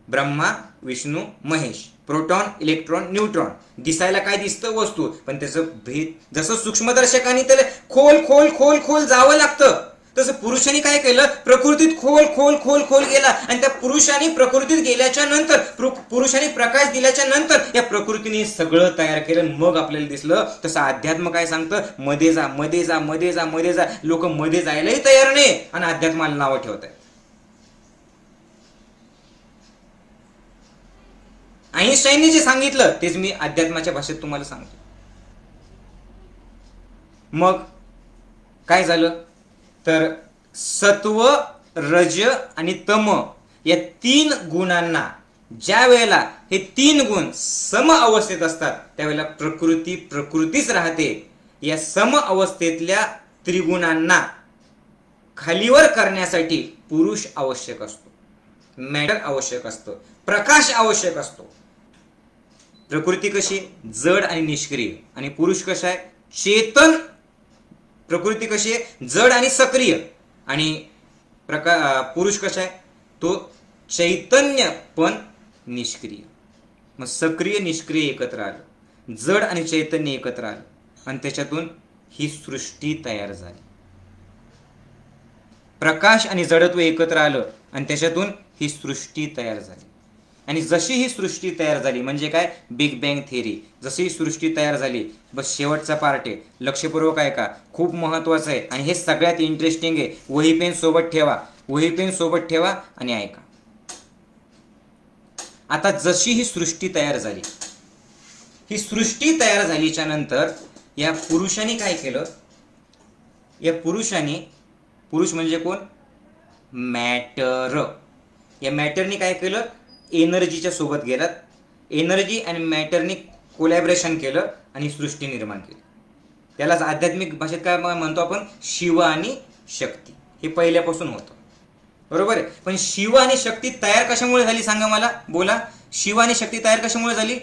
Brahma, Vishnu, Mahesh, proton, electron, neutron. दिसायला काय दिसतं? वस्तू. पण त्याचं भेद, जसं सूक्ष्मदर्शकाने त्याला खोल खोल खोल खोल जावं लागतं, तसं पुरुषाने काय केलं? प्रकृतीत खोल खोल खोल खोल गेला. आणि त्या पुरुषाने प्रकृतीत गेल्याच्या नंतर, पुरुषाने प्रकाश दिल्याच्या नंतर या प्रकृतीने सगळं तयार केलं. मग आपल्याला दिसलं. तसं अध्यात्म काय सांगतं? मध्ये जा, मध्ये जा, मध्ये जा, मध्ये जा. लोक मध्ये जायलाही तयार नाही आणि अध्यात्माला नावं ठेवत आहे. आइन्स्टाईनने जे सांगितलं तेच मी अध्यात्माच्या भाषेत तुम्हाला सांगतो. मग काय झालं? तर सत्व, रज आणि तम या 3 गुणांना ज्या वेळेला हे 3 गुण सम अवस्थेत असतात त्यावेळेला प्रकृतीच राहते. या सम अवस्थेतल्या त्रिगुणांना खालीवर करण्यासाठी पुरुष आवश्यक असतो, मॅटर आवश्यक असतं, प्रकाश आवश्यक असतो. प्रकृती कशी? जड आणि निष्क्रिय. आणि पुरुष कसा आहे? चेतन. प्रकृती कशी आहे? जड आणि सक्रिय. आणि पुरुष कसा आहे? तो चैतन्य पण निष्क्रिय. मग सक्रिय निष्क्रिय एकत्र आलं, जड आणि चैतन्य एकत्र आलं, आणि त्याच्यातून ही सृष्टी तयार झाली. प्रकाश आणि जडत्व एकत्र आलं आणि त्याच्यातून ही सृष्टी तयार झाली. आणि जशी ही सृष्टी तयार झाली, म्हणजे काय? Big bang theory. जशी ही सृष्टी तयार झाली, बस शेवटचा पार्ट आहे, लक्षपूर्वक ऐका, खूप महत्वाचं आहे आणि हे सगळ्यात इंटरेस्टिंग आहे. वही पेन सोबत ठेवा, वही पेन सोबत ठेवा आणि ऐका. आता जशी ही सृष्टी तयार झाली, ही सृष्टी तयार झालीच्या नंतर या पुरुषाने काय केलं? या पुरुषाने, पुरुष म्हणजे कोण? मॅटर. या मॅटरने काय केलं? एनर्जीच्या सोबत गेलात. एनर्जी आणि मॅटरने कोलॅबरेशन केलं आणि सृष्टी निर्माण केली. त्यालाच आध्यात्मिक भाषेत काय म्हणतो आपण? शिव आणि शक्ती. हे पहिल्यापासून होतं, बरोबर आहे. पण शिव आणि शक्ती तयार कशामुळे झाली सांगा मला? बोला. शिव आणि शक्ती तयार कशामुळे झाली?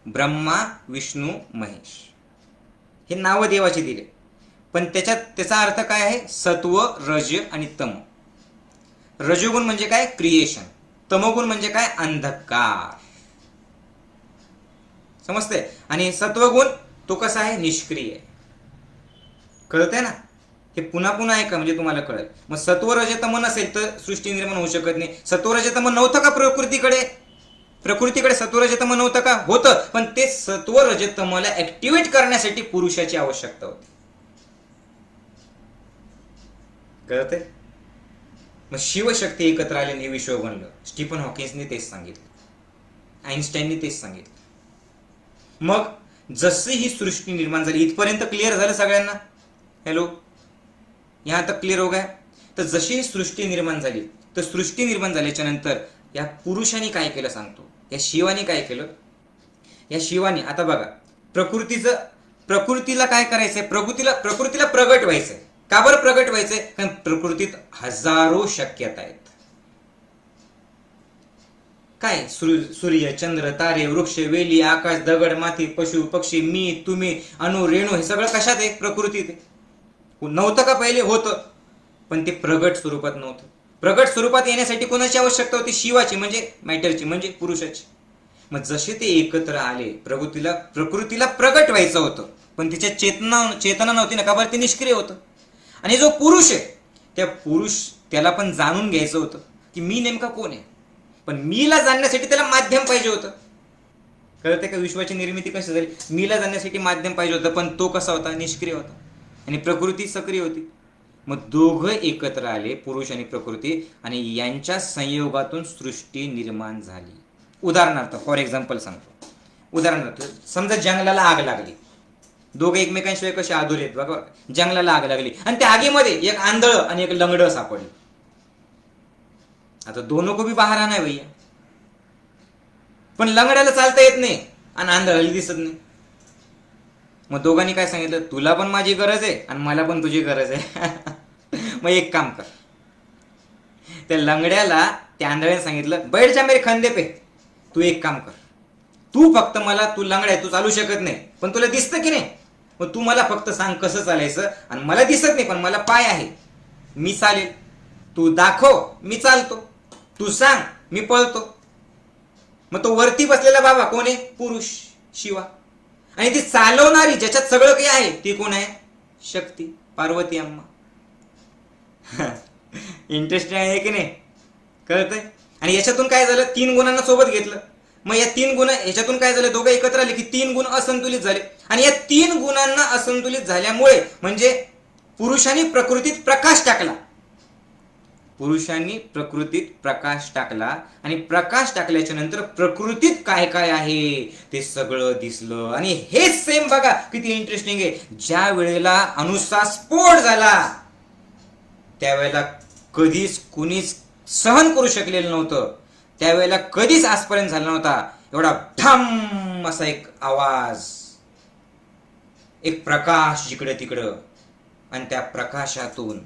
ब्रह्मा, विष्णू, महेश हे नाव देवाचे दिले. पण त्याचा अर्थ काय आहे? सत्व, रज आणि तम. रजोगुण म्हणजे काय? क्रिएशन. तमोगुण म्हणजे काय? अंधकार. समजते? आणि सत्वगुण तो कसा आहे? निष्क्रिय. कळतंय ना? हे पुन्हा पुन्हा ऐका म्हणजे तुम्हाला कळेल. मग सत्व, रज, तम नसेल तर सृष्टी निर्माण होऊ शकत नाही. सत्व, रज, तम नव्हतं का प्रकृतीकडे? प्रकृतीकडे सत्व, रज, तम नव्हतं का? होतं. पण ते सत्व, रज, तमला ऍक्टिव्हेट करण्यासाठी पुरुषाची आवश्यकता होती. कळतंय? मग शिवशक्ती एकत्र आल्याने हे विश्व बनलं. स्टीफन हॉकिन्सने तेच सांगितलं, आइन्स्टाईनने तेच सांगितलं. मग जशी ही सृष्टी निर्माण झाली, इथपर्यंत क्लिअर झालं सगळ्यांना? हॅलो, यहाँ तक क्लिअर हो गया? तर जशी ही सृष्टी निर्माण झाली, तर सृष्टी निर्माण झाल्याच्या नंतर या पुरुषाने काय केलं सांगतो. या शिवाने काय केलं? या शिवाने, आता बघा, प्रकृतीला काय करायचंय? प्रकृतीला प्रगट व्हायचंय. का बरं प्रगट व्हायचंय? कारण प्रकृतीत हजारो शक्यता आहेत. काय? सूर्य, चंद्र, तारे, वृक्ष, वेली, आकाश, दगड, माती, पशु, पक्षी, मी, तुम्ही, अणु, रेणू, हे सगळं कशात आहे? प्रकृतीत आहे. नव्हतं का पहिले? होतं. पण ते प्रगट स्वरूपात नव्हतं. प्रगट स्वरूपात येण्यासाठी कोणाची आवश्यकता होती? शिवाची, म्हणजे मॅटरची, म्हणजे पुरुषाची. मग जसे ते एकत्र आले, प्रकृतीला प्रगट व्हायचं होतं, पण तिच्या चेतना नव्हती ना. का बरं? ते निष्क्रिय होतं. आणि जो पुरुष आहे, त्याला पण जाणून घ्यायचं होतं की मी नेमका कोण आहे. पण मीला जाणण्यासाठी त्याला माध्यम पाहिजे होतं. कळते का विश्वाची निर्मिती कशी झाली? मीला जाण्यासाठी माध्यम पाहिजे होतं, पण तो कसा होता? निष्क्रिय होता आणि प्रकृती सक्रिय होती. मग दोघं एकत्र आले, पुरुष आणि प्रकृती, आणि यांच्या संयोगातून सृष्टी निर्माण झाली. उदाहरणार्थ, फॉर एक्झाम्पल सांगतो. उदाहरणार्थ समजा जंगलाला आग लागली, दोघं एकमेकांशिवाय कसे आधुरे आहेत बघा. जंगलाला आग लागली आणि त्या आगीमध्ये एक आंधळ आणि एक लंगड सापडले. आता दोनों को भी बाहेर आना है भैया, पण लंगड्याला चालता येत नाही आणि आंधळाला दिसत नाही. मग दोघांनी काय सांगितलं? तुला पण माझी गरज आहे आणि मला पण तुझी गरज आहे. मग एक काम कर, त्या लंगड्याला त्या आंधळ्याने सांगितलं, बैठ जा मेरे खंदे पे. तू एक काम कर, तू फक्त मला, तू लंगड्या तू चालू शकत नाही पण तुला दिसतं की नाही, मग तू मला फक्त सांग कसं चालायचं. आणि मला दिसत नाही पण मला पाय आहे, मी चालेल. तू दाखव, मी चालतो. तू सांग, मी पळतो. मग तो वरती बसलेला बाबा कोण आहे? पुरुष, शिवा. आणि ती चालवणारी, ज्याच्यात सगळं काही आहे, ती कोण आहे? शक्ती, पार्वती अम्मा. इंटरेस्टिंग आहे की नाही? कळतंय? आणि याच्यातून काय झालं? 3 गुणांना सोबत घेतलं. मग या 3 गुण याच्यातून काय झालं? दोघं एकत्र आले की 3 गुण असंतुलित झाले. आणि या 3 गुणांना असंतुलित झाल्यामुळे म्हणजे पुरुषांनी प्रकृतीत प्रकाश टाकला. पुरुषांनी प्रकृतीत प्रकाश टाकला आणि प्रकाश टाकल्याच्या नंतर प्रकृतीत काय काय आहे ते सगळं दिसलं. आणि हेच सेम बघा किती इंटरेस्टिंग आहे. ज्या वेळेला अणुचा स्फोट झाला त्यावेळेला कधीच कुणीच सहन करू शकलेलं नव्हतं. त्यावेळेला कधीच आजपर्यंत झाला नव्हता एवढा ढम असा एक आवाज, एक प्रकाश जिकडे तिकडं. आणि त्या प्रकाशातून,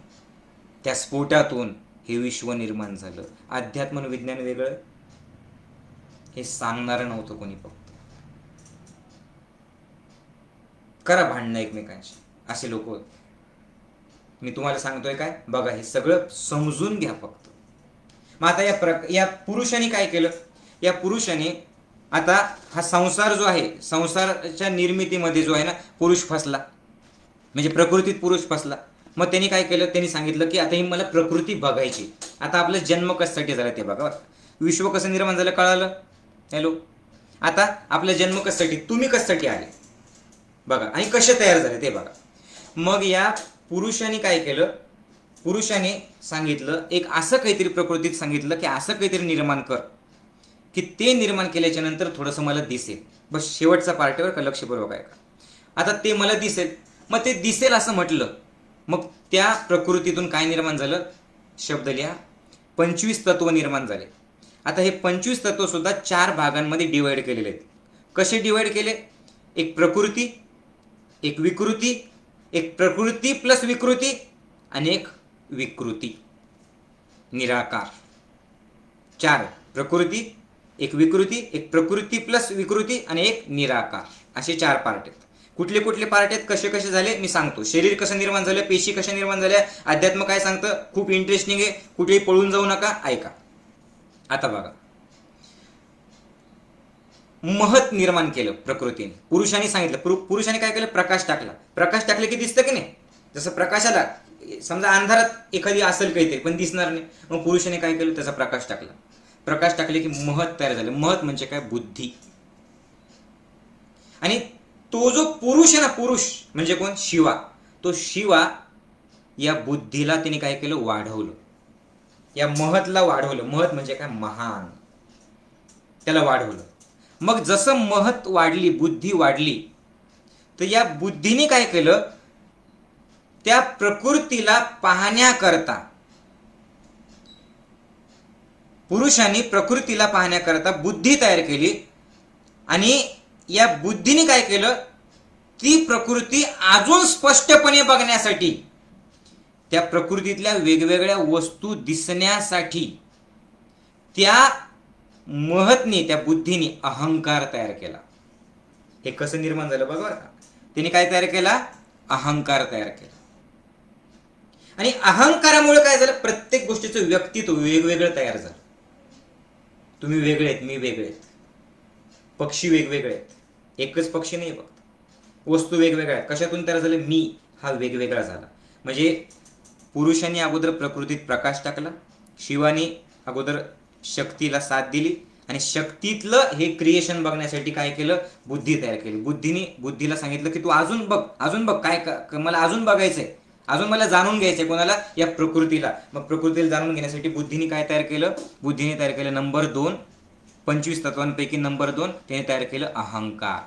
त्या स्फोटातून हे विश्व निर्माण झालं. अध्यात्म विज्ञान वेगळं, हे सांगणारं नव्हतं कोणी. फक्त करा भांडणं एकमेकांशी, असे लोक होते. मी तुम्हाला सांगतोय काय बघा, हे सगळं समजून घ्या फक्त. मग आता या पुरुषाने काय केलं? या पुरुषाने आता हा संसार जो आहे, संसाराच्या निर्मितीमध्ये जो आहे ना, पुरुष फसला, म्हणजे प्रकृतीत पुरुष फसला. मग त्यांनी काय केलं? त्यांनी सांगितलं की आता ही मला प्रकृती बघायची. आता आपला जन्म कशासाठी झाला ते बघा. विश्व कसं निर्माण झालं कळालं? हॅलो, आता आपला जन्म कशासाठी, तुम्ही कशासाठी आले बघा, आणि कसे तयार झाले ते बघा. मग या पुरुषाने काय केलं? पुरुषाने सांगितलं, एक असं काहीतरी प्रकृतीत सांगितलं की असं काहीतरी निर्माण कर की ते निर्माण केल्याच्या नंतर थोडंसं मला दिसेल. बस शेवटचा पार्टीवर का लक्षपूर्वक आहे का? आता ते मला दिसेल. मग ते दिसेल असं म्हटलं, मग त्या प्रकृतीतून काय निर्माण झालं? शब्द लिहा, 25 तत्व निर्माण झाले. आता हे 25 तत्व सुद्धा 4 भागांमध्ये डिवाइड केलेले आहेत. कसे डिवाइड केले? एक प्रकृती, एक विकृती, एक प्रकृती प्लस विकृती आणि एक विकृती, निराकार. 4 प्रकृती, एक विकृती, एक प्रकृती प्लस विकृती आणि एक निराकार, असे 4 पार्ट आहेत. कुठले कुठले पार्ट आहेत, कसे कसे झाले मी सांगतो. शरीर कसं निर्माण झालं, पेशी कशा निर्माण झाल्या, अध्यात्म काय सांगतं, खूप इंटरेस्टिंग आहे. कुठेही पळून जाऊ नका, ऐका. आता बघा, महत निर्माण केलं प्रकृतीने. पुरुषाने सांगितलं, पुरुषाने काय केलं? प्रकाश टाकला. प्रकाश टाकले की दिसतं की नाही? जसं प्रकाशाला समजा अंधारात एखादी असेल काहीतरी पण दिसणार नाही, मग पुरुषाने काय केलं? त्याचा प्रकाश टाकला. प्रकाश टाकले की महत तयार झालं. महत म्हणजे काय? बुद्धी. आणि तो जो पुरुष आहे ना, पुरुष म्हणजे कोण? शिवा. तो शिवा या बुद्धीला तिने काय केलं? वाढवलं. या महतला वाढवलं. महत म्हणजे काय? महान. त्याला वाढवलं. मग जसं महत वाढली, बुद्धी वाढली, तर या बुद्धीने काय केलं? त्या प्रकृतीला पाहण्याकरता, पुरुषांनी प्रकृतीला पाहण्याकरता बुद्धी तयार केली. आणि या बुद्धीने काय केलं? ती प्रकृती अजून स्पष्टपणे बघण्यासाठी, त्या प्रकृतीतल्या वेगवेगळ्या वस्तू दिसण्यासाठी त्या महत्ने, त्या बुद्धीने अहंकार तयार केला. हे कसं निर्माण झालं बघा. तिने काय तयार केला? अहंकार तयार केला. आणि अहंकारामुळे काय झालं? प्रत्येक गोष्टीचं व्यक्तित्व वेगवेगळं तयार झालं. तुम्ही वेगळे आहेत, मी वेगळे आहेत, पक्षी वेगवेगळे आहेत, एकच पक्षी नाही फक्त, वस्तू वेगवेगळ्या आहेत. कशातून तयार झाले? मी हा वेगवेगळा झाला. म्हणजे पुरुषांनी अगोदर प्रकृतीत प्रकाश टाकला, शिवानी अगोदर शक्तीला साथ दिली, आणि शक्तीतलं हे क्रिएशन बघण्यासाठी काय केलं, बुद्धी तयार केली. बुद्धीला सांगितलं की तू अजून बघ काय मला अजून बघायचंय, अजून मला जाणून घ्यायचंय. कोणाला, या प्रकृतीला. मग प्रकृतीला जाणून घेण्यासाठी बुद्धीने काय तयार केलं, बुद्धीने तयार केलं नंबर 2, 25 तत्वांपैकी नंबर 2 त्याने तयार केलं अहंकार.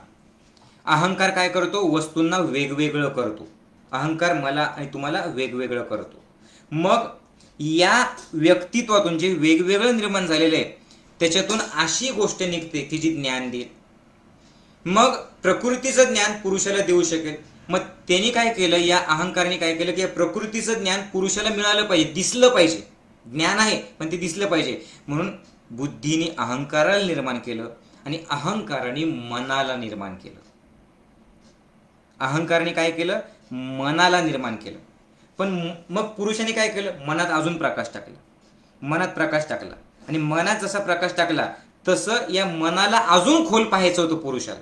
अहंकार काय करतो, वस्तूंना वेगवेगळं करतो. अहंकार मला आणि तुम्हाला वेगवेगळं करतो. मग या व्यक्तित्वातून जे वेगवेगळं निर्माण झालेलं आहे त्याच्यातून अशी गोष्ट निघते की जी ज्ञान देईल. मग प्रकृतीचं ज्ञान पुरुषाला देऊ शकेल. मग त्यांनी काय केलं, या अहंकाराने काय केलं की या प्रकृतीचं ज्ञान पुरुषाला मिळालं पाहिजे, दिसलं पाहिजे. ज्ञान आहे पण ते दिसलं पाहिजे, म्हणून बुद्धीने अहंकाराला निर्माण केलं आणि अहंकाराने मनाला निर्माण केलं. अहंकाराने काय केलं, मनाला निर्माण केलं. पण मग पुरुषाने काय केलं, मनात अजून प्रकाश टाकला. मनात प्रकाश टाकला आणि मनात जसा प्रकाश टाकला तसं या मनाला अजून खोल पाहायचं होतं पुरुषाला.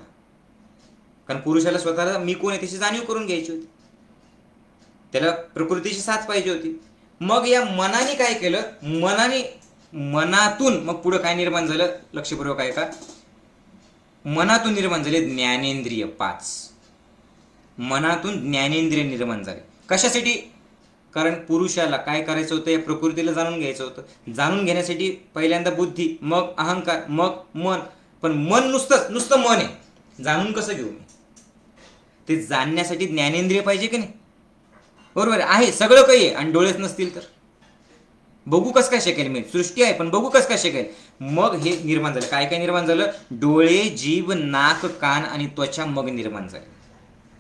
कारण पुरुषाला स्वतःला मी कोण आहे त्याची जाणीव करून घ्यायची होती, त्याला प्रकृतीची साथ पाहिजे होती. मग या मनाने काय केलं, मनातून मग पुढं काय निर्माण झालं, लक्षपूर्वक आहे का, मनातून निर्माण झाले ज्ञानेंद्रिय 5. मनातून ज्ञानेंद्रिय निर्माण झाले. कशासाठी, कारण पुरुषाला काय करायचं होतं, या प्रकृतीला जाणून घ्यायचं होतं. जाणून घेण्यासाठी पहिल्यांदा बुद्धी, मग अहंकार, मग मन. पण मन नुसतं मन आहे, जाणून कसं घेऊ मी, ते जाणण्यासाठी ज्ञानेंद्रिय पाहिजे की नाही. बरोबर आहे, सगळं काही आहे आणि डोळेच नसतील तर बघू कस काय शकेल मी, सृष्टी आहे पण बघू कस काय शकेल. मग हे निर्माण झालं, काय काय निर्माण झालं, डोळे, जीभ, नाक, कान आणि त्वचा मग निर्माण झाले.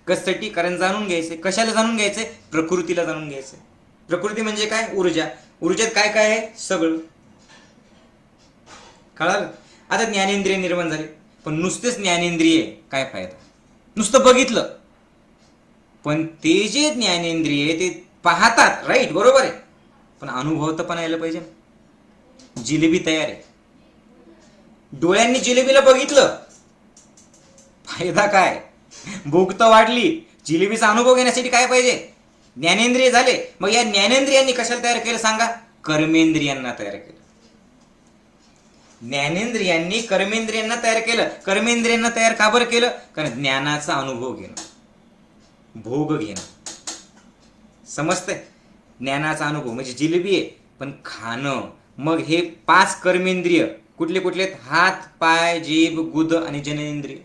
कशासाठी, कारण जाणून घ्यायचे. कशाला जाणून घ्यायचे, प्रकृतीला जाणून घ्यायचे. प्रकृती म्हणजे काय, ऊर्जा. ऊर्जेत काय काय आहे, सगळं कळालं. आता ज्ञानेंद्रिय निर्माण झाले, पण नुसतेच ज्ञानेंद्रिय काय फायदा, नुसतं बघितलं. पण ते जे ज्ञानेंद्रिय ते पाहतात, राईट, बरोबर आहे, पण अनुभवता पण यायला पाहिजे. जिलेबी तयार आहे, डोळ्यांनी जिलेबीला बघितलं, फायदा काय, भूक तर वाढली. जिलेबीचा अनुभव घेण्यासाठी काय पाहिजे, ज्ञानेंद्रिय झाले. मग या ज्ञानेंद्रियांनी कशाला तयार केलं सांगा, कर्मेंद्रियांना तयार केलं. ज्ञानेंद्रियांनी कर्मेंद्रियांना तयार केलं. कर्मेंद्रियांना तयार का बरं केलं, कारण ज्ञानाचा अनुभव घेणं, भोग घेणं. समजतंय, ज्ञानाचा अनुभव म्हणजे जिलेबी आहे पण खाणं. मग हे 5 कर्मेंद्रिय कुठले कुठले, हात, पाय, जीभ, गुद आणि जननेंद्रिय.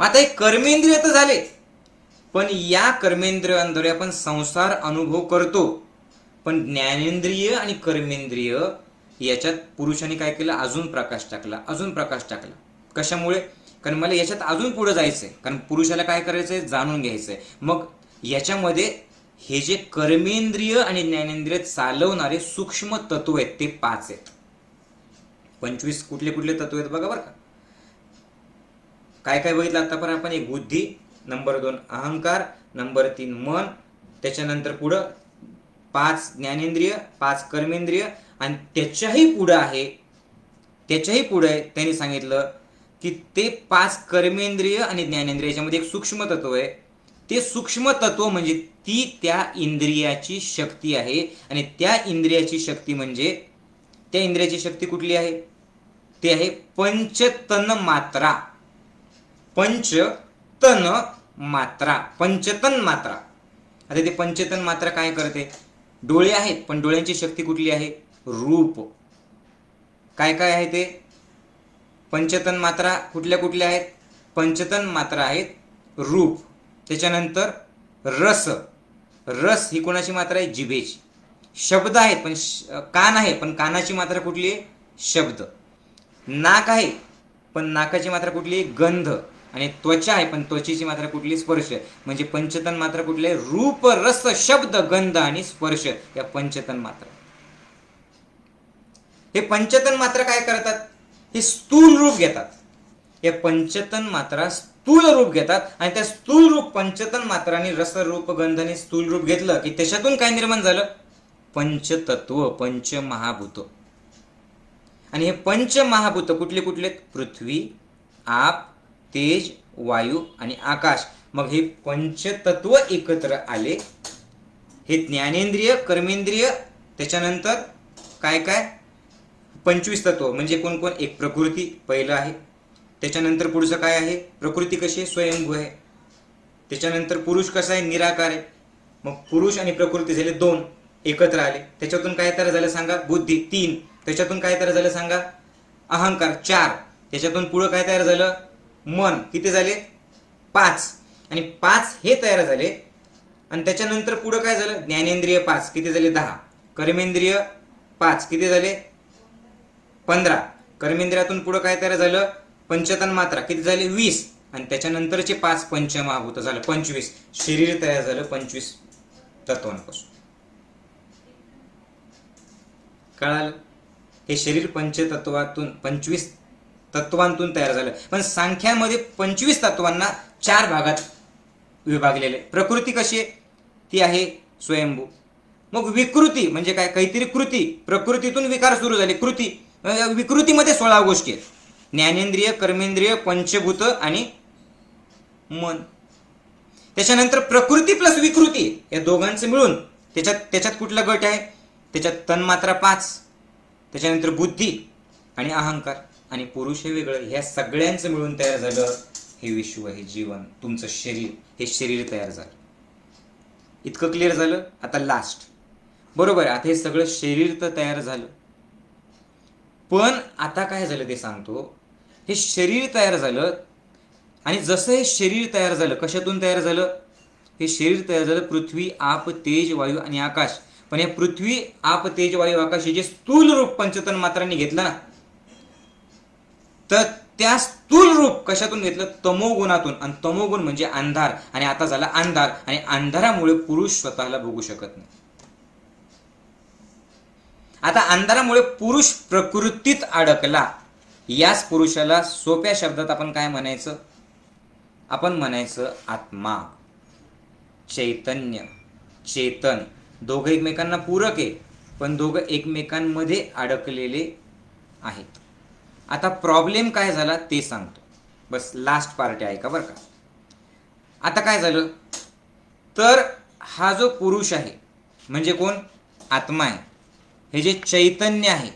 आता हे कर्मेंद्रिय तर झाले, पण या कर्मेंद्रियांद्वारे आपण संसार अनुभव करतो. पण ज्ञानेंद्रिय आणि कर्मेंद्रिय याच्यात पुरुषाने काय केलं, अजून प्रकाश टाकला, अजून प्रकाश टाकला. कशामुळे, कारण मला याच्यात अजून पुढे जायचंय, कारण पुरुषाला काय करायचंय, जाणून घ्यायचंय. मग याच्यामध्ये हे जे कर्मेंद्रिय आणि ज्ञानेंद्रिय चालवणारे सूक्ष्म तत्व आहेत ते 5 आहेत. 25 कुठले कुठले तत्व आहेत बघा बरं का. काय काय बघितलं आतापर्यंत आपण, एक बुद्धी, नंबर 2 अहंकार, नंबर 3 मन, त्याच्यानंतर पुढं 5 ज्ञानेंद्रिय, 5 कर्मेंद्रिय, आणि त्याच्याही पुढं आहे, त्यांनी सांगितलं की ते 5 कर्मेंद्रिय आणि ज्ञानेंद्रिय याच्यामध्ये एक सूक्ष्म तत्व आहे. ते सूक्ष्म तत्व म्हणजे ती त्या इंद्रियाची शक्ती आहे. आणि त्या इंद्रियाची शक्ती म्हणजे, त्या इंद्रियाची शक्ती कुठली आहे, ते आहे पंचतन मात्रा. पंचतन मात्रा. आता ते पंचतन मात्रा काय करते, डोळे आहेत पण डोळ्यांची शक्ती कुठली आहे, रूप. काय काय आहे ते पंचतन मात्रा, कुठल्या कुठल्या आहेत, पंचतन मात्रा आहेत, रूप. त्याच्यानंतर रस ही कोणाची मात्रा आहे, जिभेची. शब्द आहेत पण कान आहे पण कानाची मात्रा कुठली आहे, शब्द. नाक आहे पण नाकाची मात्रा कुठली आहे, गंध. आणि त्वचा आहे पण त्वचेची मात्रा कुठली, स्पर्श. म्हणजे पंचतन मात्रा कुठले, रूप, रस, शब्द, गंध आणि स्पर्श, या पंचतन मात्रा. हे पंचतन मात्रा काय करतात, हे स्थूल रूप घेतात. हे पंचतन मात्रा स्थूल रूप घेतात आणि त्या स्थूल रूप पंचतन मात्राने रस, रूप, गंध आणि स्थूल रूप घेतलं की त्याच्यातून काय निर्माण झालं, पंचतत्व, पंचमहाभूत. आणि हे पंचमहाभूत कुठले कुठले, पृथ्वी, आप, तेज, वायू आणि आकाश. मग हे पंचतत्व एकत्र आले. हे ज्ञानेंद्रिय, कर्मेंद्रिय, त्याच्यानंतर काय काय, 25 तत्व म्हणजे कोण कोण? एक प्रकृती पहिलं आहे, त्याच्यानंतर पुढचं काय आहे? प्रकृती कशी आहे? स्वयंभू आहे. त्याच्यानंतर पुरुष कसा आहे? निराकार आहे. मग पुरुष आणि प्रकृती झाले 2, एकत्र आले. त्याच्यातून काय तयार झालं सांगा? बुद्धी 3. त्याच्यातून काय तयार झालं सांगा? अहंकार 4. त्याच्यातून पुढं काय तयार झालं? मन. किती झाले? 5. आणि 5 हे तयार झाले. आणि त्याच्यानंतर पुढं काय झालं? ज्ञानेंद्रिय 5. किती झाले? 10. कर्मेंद्रिय 5. किती झाले? 15. कर्मेंद्रियातून पुढं काय तयार झालं? पंचतन्मात्रा. किती झाले? 20. आणि त्याच्यानंतरचे 5 पंचमहाभूत झालं 25. शरीर तयार झालं 25 तत्वांपासून. कळालं? हे शरीर पंचतत्वातून 25 तत्वांतून तयार झालं. पण सांख्यामध्ये 25 तत्वांना 4 भागात विभागलेले. प्रकृती कशी आहे? ती आहे स्वयंभू. मग विकृती म्हणजे काय? काहीतरी कृती. प्रकृतीतून विकार सुरू झाले. कृती. विकृतीमध्ये 16 गोष्टी आहेत. ज्ञानेंद्रिय, कर्मेंद्रिय, पंचभूत आणि मन. त्याच्यानंतर प्रकृती प्लस विकृती या दोघांचं मिळून त्याच्यात कुठला गट आहे? त्याच्यात तन्मात्रा 5, त्याच्यानंतर बुद्धी आणि अहंकार आणि पुरुष हे वेगळं. ह्या सगळ्यांचं मिळून तयार झालं हे विश्व, हे जीवन, तुमचं शरीर. हे शरीर तयार झालं. इतकं क्लिअर झालं? आता लास्ट. बरोबर आहे. आता हे सगळं शरीर तर तयार झालं, पण आता काय झालं ते सांगतो. हे शरीर तयार झालं आणि जसं हे शरीर तयार झालं, कशातून तयार झालं? हे शरीर तयार झालं पृथ्वी, आप, तेज, वायू आणि आकाश. पण हे पृथ्वी, आप, तेज, वायू, आकाश हे जे स्थूल रूप पंचतन्मात्रांनी घेतलं ना, तर त्या स्थूल रूप कशातून घेतलं? तमोगुणातून. आणि तमोगुण म्हणजे अंधार. आणि आता झाला अंधार. आणि अंधारामुळे पुरुष स्वतःला बघू शकत नाही. आता अंधारामुळे पुरुष प्रकृतीत अडकला. याच पुरुषाला सोप्या शब्दात आपण काय म्हणायचं? आपण म्हणायचं आत्मा, चैतन्य, चेतन. दोघं एकमेकांना पूरक आहे, पण दोघं एकमेकांमध्ये अडकलेले आहेत. आता प्रॉब्लेम काय झाला ते सांगतो. बस लास्ट पार्ट आहे का बरं का. आता काय झालं तर हा जो पुरुष आहे म्हणजे कोण? आत्मा आहे. हे जे चैतन्य आहे,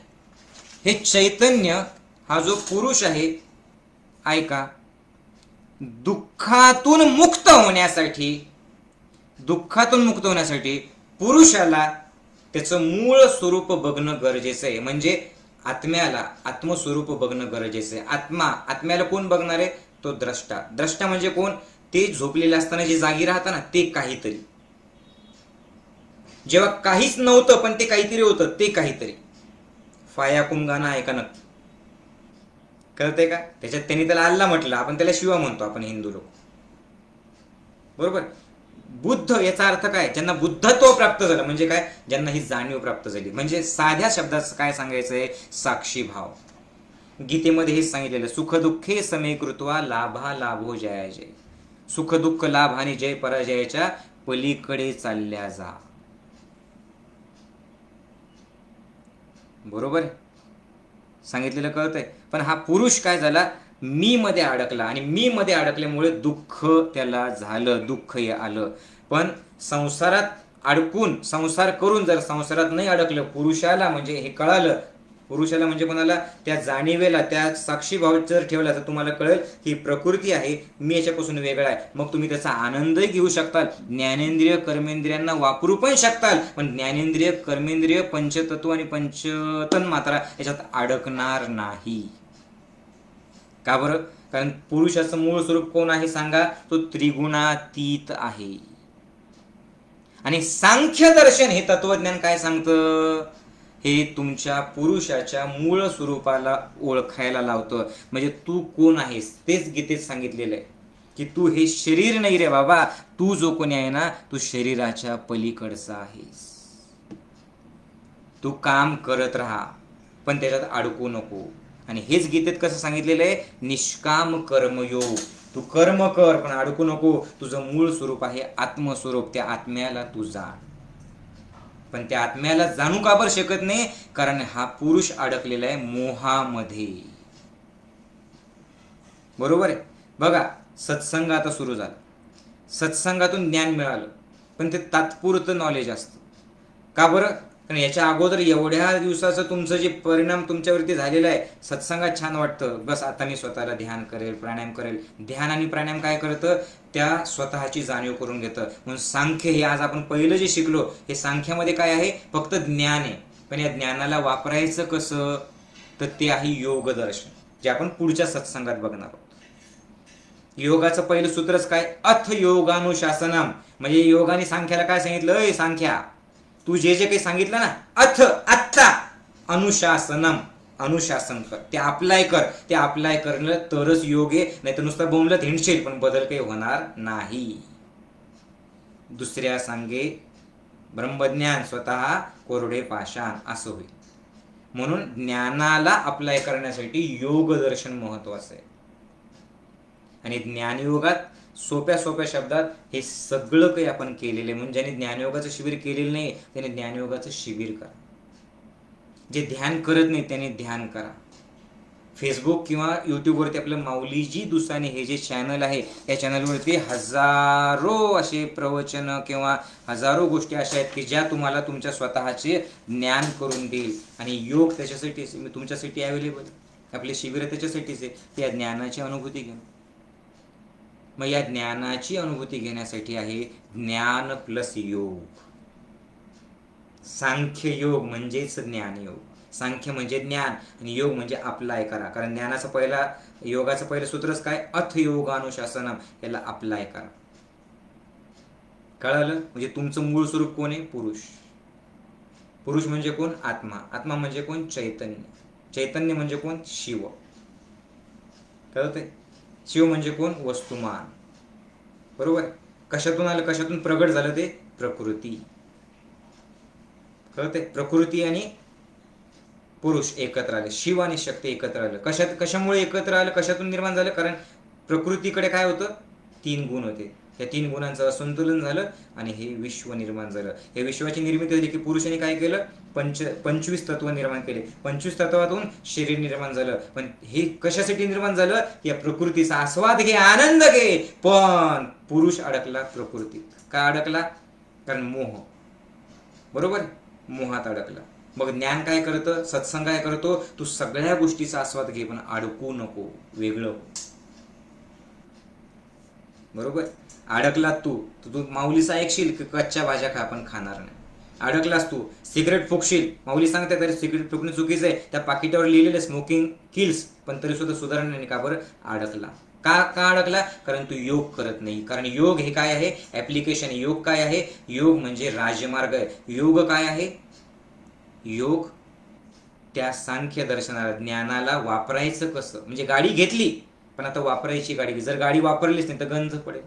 हे चैतन्य हा जो पुरुष आहे, ऐका, दुःखातून मुक्त होण्यासाठी पुरुषाला त्याचं मूळ स्वरूप बघणं गरजेचं आहे. म्हणजे आत्म्याला आत्मस्वरूप बघणं गरजेचं आहे. आत्म्याला कोण बघणार आहे? तो द्रष्टा. द्रष्टा म्हणजे कोण? ते झोपलेले असताना जे जागी राहतं ना, ते काहीतरी. जेव्हा काहीच नव्हतं पण ते काहीतरी होतं, ते काहीतरी. फायाकुम गाणं आहे का? नक्की कळतंय का? त्याच्यात त्यांनी त्याला अल्ला म्हटलं, आपण त्याला शिवा म्हणतो आपण हिंदू लोक. बरोबर. बुद्ध याचा अर्थ काय? ज्यांना बुद्धत्व प्राप्त झालं. म्हणजे काय? ज्यांना ही जाणीव प्राप्त झाली. म्हणजे साध्या शब्दात काय सांगायचंय? साक्षी भाव. गीतेमध्ये हेच सांगितलेलं, सुख दुःखे समे कृत्वा लाभा लाभो जया जय. सुख दुःख लाभ आणि जय पराजयाच्या पलीकडे चालल्या जा. बरोबर सांगितलेलं कळतंय. पण हा पुरुष काय झाला? मी मध्ये अडकला. आणि मी मध्ये अडकल्यामुळे दुःख त्याला झालं, दुःख आलं. पण संसारात अडकून, संसार करून जर संसारात नाही अडकलं पुरुषाला, म्हणजे हे कळालं, पुरुषाला म्हणजे कोणाला? त्या जाणीवेला, त्या साक्षी भाव जर ठेवला तर तुम्हाला कळेल की प्रकृती आहे, मी याच्यापासून वेगळा आहे. मग तुम्ही त्याचा आनंदही घेऊ शकताल. ज्ञानेंद्रिय कर्मेंद्रियांना वापरू पण शकताल. पण ज्ञानेंद्रिय कर्मेंद्रिय पंचतत्व आणि पंचतन्मात्रा याच्यात अडकणार नाही. का बरं? कारण पुरुषाचं मूळ स्वरूप कोण आहे सांगा? तो त्रिगुणातीत आहे. आणि सांख्य दर्शन हे तत्वज्ञान काय सांगतं? हे तुमच्या पुरुषाच्या मूळ स्वरूपाला ओळखायला लावतं. म्हणजे तू कोण आहेस तेच गीतेत सांगितलेलं आहे की तू हे शरीर नाही रे बाबा, तू जो कोणी आहे ना, तू शरीराच्या पलीकडचा आहेस. तू काम करत राहा पण त्याच्यात अडकू नको. आणि हेच गीतेत कसं सांगितलेलं आहे? निष्काम कर्मयोग. तू कर्म कर पण अडकू नको. तुझं मूळ स्वरूप आहे आत्मस्वरूप. त्या आत्म्याला तू जाण. पण त्या आत्म्याला जाणू का बरं शकत नाही? कारण हा पुरुष अडकलेला आहे मोहामध्ये. बरोबर आहे. बघा, सत्संग आता सुरू झाला. सत्संगातून ज्ञान मिळालं पण ते तात्पुरतं नॉलेज असतं. का बरं? कारण याच्या अगोदर एवढ्या दिवसाचं तुमचं जे परिणाम तुमच्यावरती झालेला आहे, सत्संगात छान वाटतं, बस आता मी स्वतःला ध्यान करेल, प्राणायाम करेल. ध्यान आणि प्राणायाम काय करतं, त्या स्वतःची जाणीव करून घेतं. म्हणून सांख्य हे आज आपण पहिलं जे शिकलो, हे सांख्यामध्ये काय आहे, फक्त ज्ञान आहे. पण या ज्ञानाला वापरायचं कसं, तर ते आहे योग दर्शन, जे आपण पुढच्या सत्संगात बघणार आहोत. योगाचं पहिलं सूत्रच काय, अथ योगानुशासनम. म्हणजे योगाने सांख्याला काय सांगितलं, अय सांख्या, तू जे जे काही सांगितलं ना, अथ आत्ता अनुशासनम, अनुशासन कर, ते अप्लाय कर. ते अप्लाय करणं तरच योग आहे, नाही तर नुसतं बोंबलत हिंडशील पण बदल काही होणार नाही. दुसऱ्या सांगे ब्रह्मज्ञान, स्वतः कोरडे पाषाण असं होईल. म्हणून ज्ञानाला अप्लाय करण्यासाठी योग दर्शन महत्वाचं आहे. आणि ज्ञानयोगात सोप्या सोप्या शब्दात हे सगळं काही आपण केलेलं आहे. म्हणजे ज्याने ज्ञानयोगाचं शिबिर केलेलं नाही त्याने ज्ञानयोगाचं शिबिर करा. जे ध्यान करत नाही त्याने ध्यान करा. फेसबुक किंवा यूट्यूबवरती आपलं माऊलीजी दुसाने हे जे चॅनल आहे, या चॅनलवरती हजारो असे प्रवचन किंवा हजारो गोष्टी अशा आहेत की ज्या तुम्हाला तुमच्या स्वतःचे ज्ञान करून देईल. आणि योग त्याच्यासाठी तुमच्यासाठी अवेलेबल, आपले शिबिर त्याच्यासाठीच आहे, त्या ज्ञानाची अनुभूती घ्या. मग या ज्ञानाची अनुभूती घेण्यासाठी आहे ज्ञान प्लस योग. सांख्य योग म्हणजेच ज्ञानयोग. सांख्य म्हणजे ज्ञान आणि योग म्हणजे अप्लाय करा. कारण ज्ञानाचा पहिला, योगाचं पहिलं सूत्रच काय, अथ योगानुशासनम, याला अप्लाय करा. कळालं? म्हणजे तुमचं मूळ स्वरूप कोण आहे, पुरुष. पुरुष म्हणजे कोण, आत्मा. आत्मा म्हणजे कोण, चैतन्य. चैतन्य म्हणजे कोण, शिव. कळतंय? शिव म्हणजे कोण, वस्तुमान. बरोबर? कशातून आलं, कशातून प्रगट झालं, ते प्रकृती. कळतंय? प्रकृती आणि पुरुष एकत्र आले, शिव आणि शक्ती एकत्र आलं. कशामुळे एकत्र आलं, कशातून निर्माण झालं, कारण प्रकृतीकडे काय होतं, 3 गुण होते. या 3 गुणांचं असंतुलन झालं आणि हे विश्व निर्माण झालं. या विश्वाची निर्मिती झाली की पुरुषाने काय केलं, 25 तत्व निर्माण केले. 25 तत्वातून शरीर निर्माण झालं. पण हे कशासाठी निर्माण झालं, या प्रकृतीचा आस्वाद घे, आनंद घे. पण पुरुष अडकला प्रकृतीत. का अडकला, कारण मोह. बरोबर, मोहात अडकला. मग ज्ञान काय करतं, सत्संग काय करतो, तू सगळ्या गोष्टीचा आस्वाद घे पण अडकू नको, वेगळं हो. बरोबर? अडकलात तू माऊलीचा ऐकशील की कच्च्या भाज्या खा पण खाणार नाही. अडकलास तू, सिगरेट फुकशील, माऊली सांगते तरी सिगरेट फुकणं चुकीचं आहे, त्या पाकिटावर लिहिलेलं स्मोकिंग किल्स, पण तरी सुद्धा सुधारणा नाही. का बरं अडकला, का अडकला, कारण तू योग करत नाही. कारण योग हे काय आहे, ऍप्लिकेशन. योग काय आहे, योग म्हणजे राजमार्ग आहे. योग काय आहे, योग त्या सांख्य दर्शनाला, ज्ञानाला वापरायचं कसं. म्हणजे गाडी घेतली पण आता वापरायची गाडी, जर गाडी वापरलीच नाही तर गंज पडेल.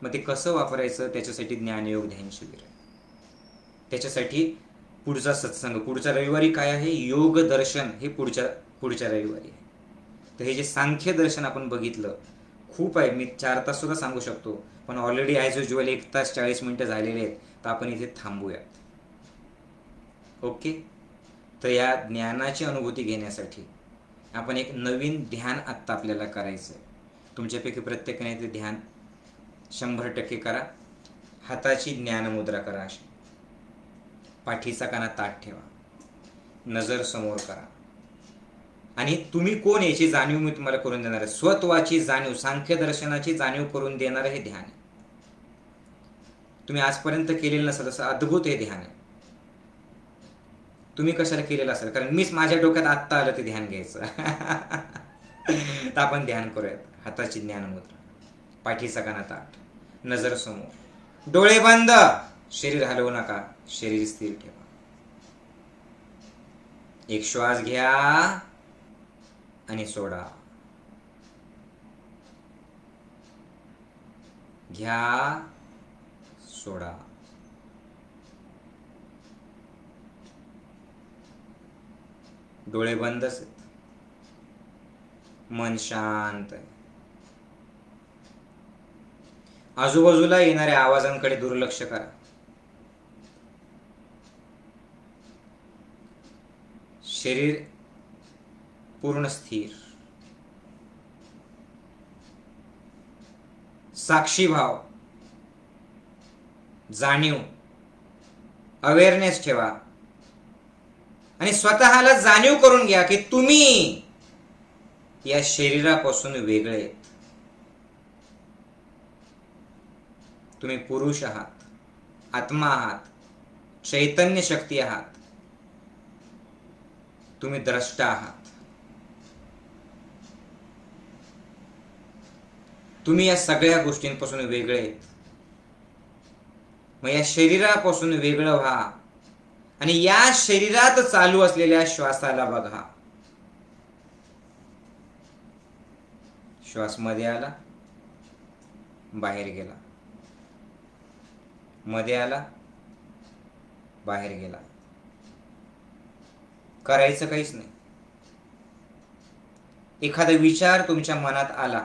मग ते कसं वापरायचं, त्याच्यासाठी ज्ञानयोग ध्यान शिबिर आहे. त्याच्यासाठी पुढचा सत्संग, पुढच्या रविवारी काय आहे, योग दर्शन, हे पुढच्या रविवारी आहे. तर हे जे सांख्य दर्शन आपण बघितलं, खूप आहे, मी 4 तास सुद्धा सांगू शकतो, पण ऑलरेडी ॲज युज्युअल 1 तास 40 मिनिटं झालेले आहेत. तर आपण इथे थांबूयात. ओके. तर या ज्ञानाची अनुभूती घेण्यासाठी आपण एक नवीन ध्यान आत्ता आपल्याला करायचं आहे. तुमच्यापैकी प्रत्येकाने ते ध्यान 100% करा. हाताची ज्ञानमुद्रा करा, अशी पाठीचा काना ताठ ठेवा, नजर समोर करा. आणि तुम्ही कोण याची जाणीव मी तुम्हाला करून देणार आहे. स्वत्वाची जाणीव, सांख्य दर्शनाची जाणीव करून देणार हे ध्यान आहे. तुम्ही आजपर्यंत केलेलं नसेल असं अद्भुत हे ध्यान आहे. तुम्ही कशाला केलेलं असेल, कारण मीच माझ्या डोक्यात आत्ता आलं ते ध्यान घ्यायचं. तर आपण ध्यान करूयात. हाताची ज्ञानमुद्रा, पाठीचा काना ताठ, नजर समोर, डोळे बंद, शरीर हलवू नका, शरीर स्थिर ठेवा. एक श्वास घ्या आणि सोडा, घ्या, सोडा. डोळे बंदच आहेत, मन शांत आहे. आजूबाजूला येणाऱ्या आवाजांकडे दुर्लक्ष करा. शरीर पूर्ण स्थिर, साक्षी भाव, जाणीव, अवेअरनेस ठेवा. आणि स्वतःला जाणीव करून घ्या की तुम्ही या शरीरापासून वेगळे आहेत. तुम्ही पुरुष आहात, आत्मा आहात, चैतन्य शक्ती आहात. तुम्ही द्रष्टा आहात. तुम्ही या सगळ्या गोष्टींपासून वेगळे आहेत. मग या शरीरापासून वेगळं व्हा आणि या शरीरात चालू असलेल्या श्वासाला बघा. श्वास मध्ये आला, बाहेर गेला, मध्ये आला, बाहेर गेला. करायचं काहीच नाही. एखादा विचार तुमच्या मनात आला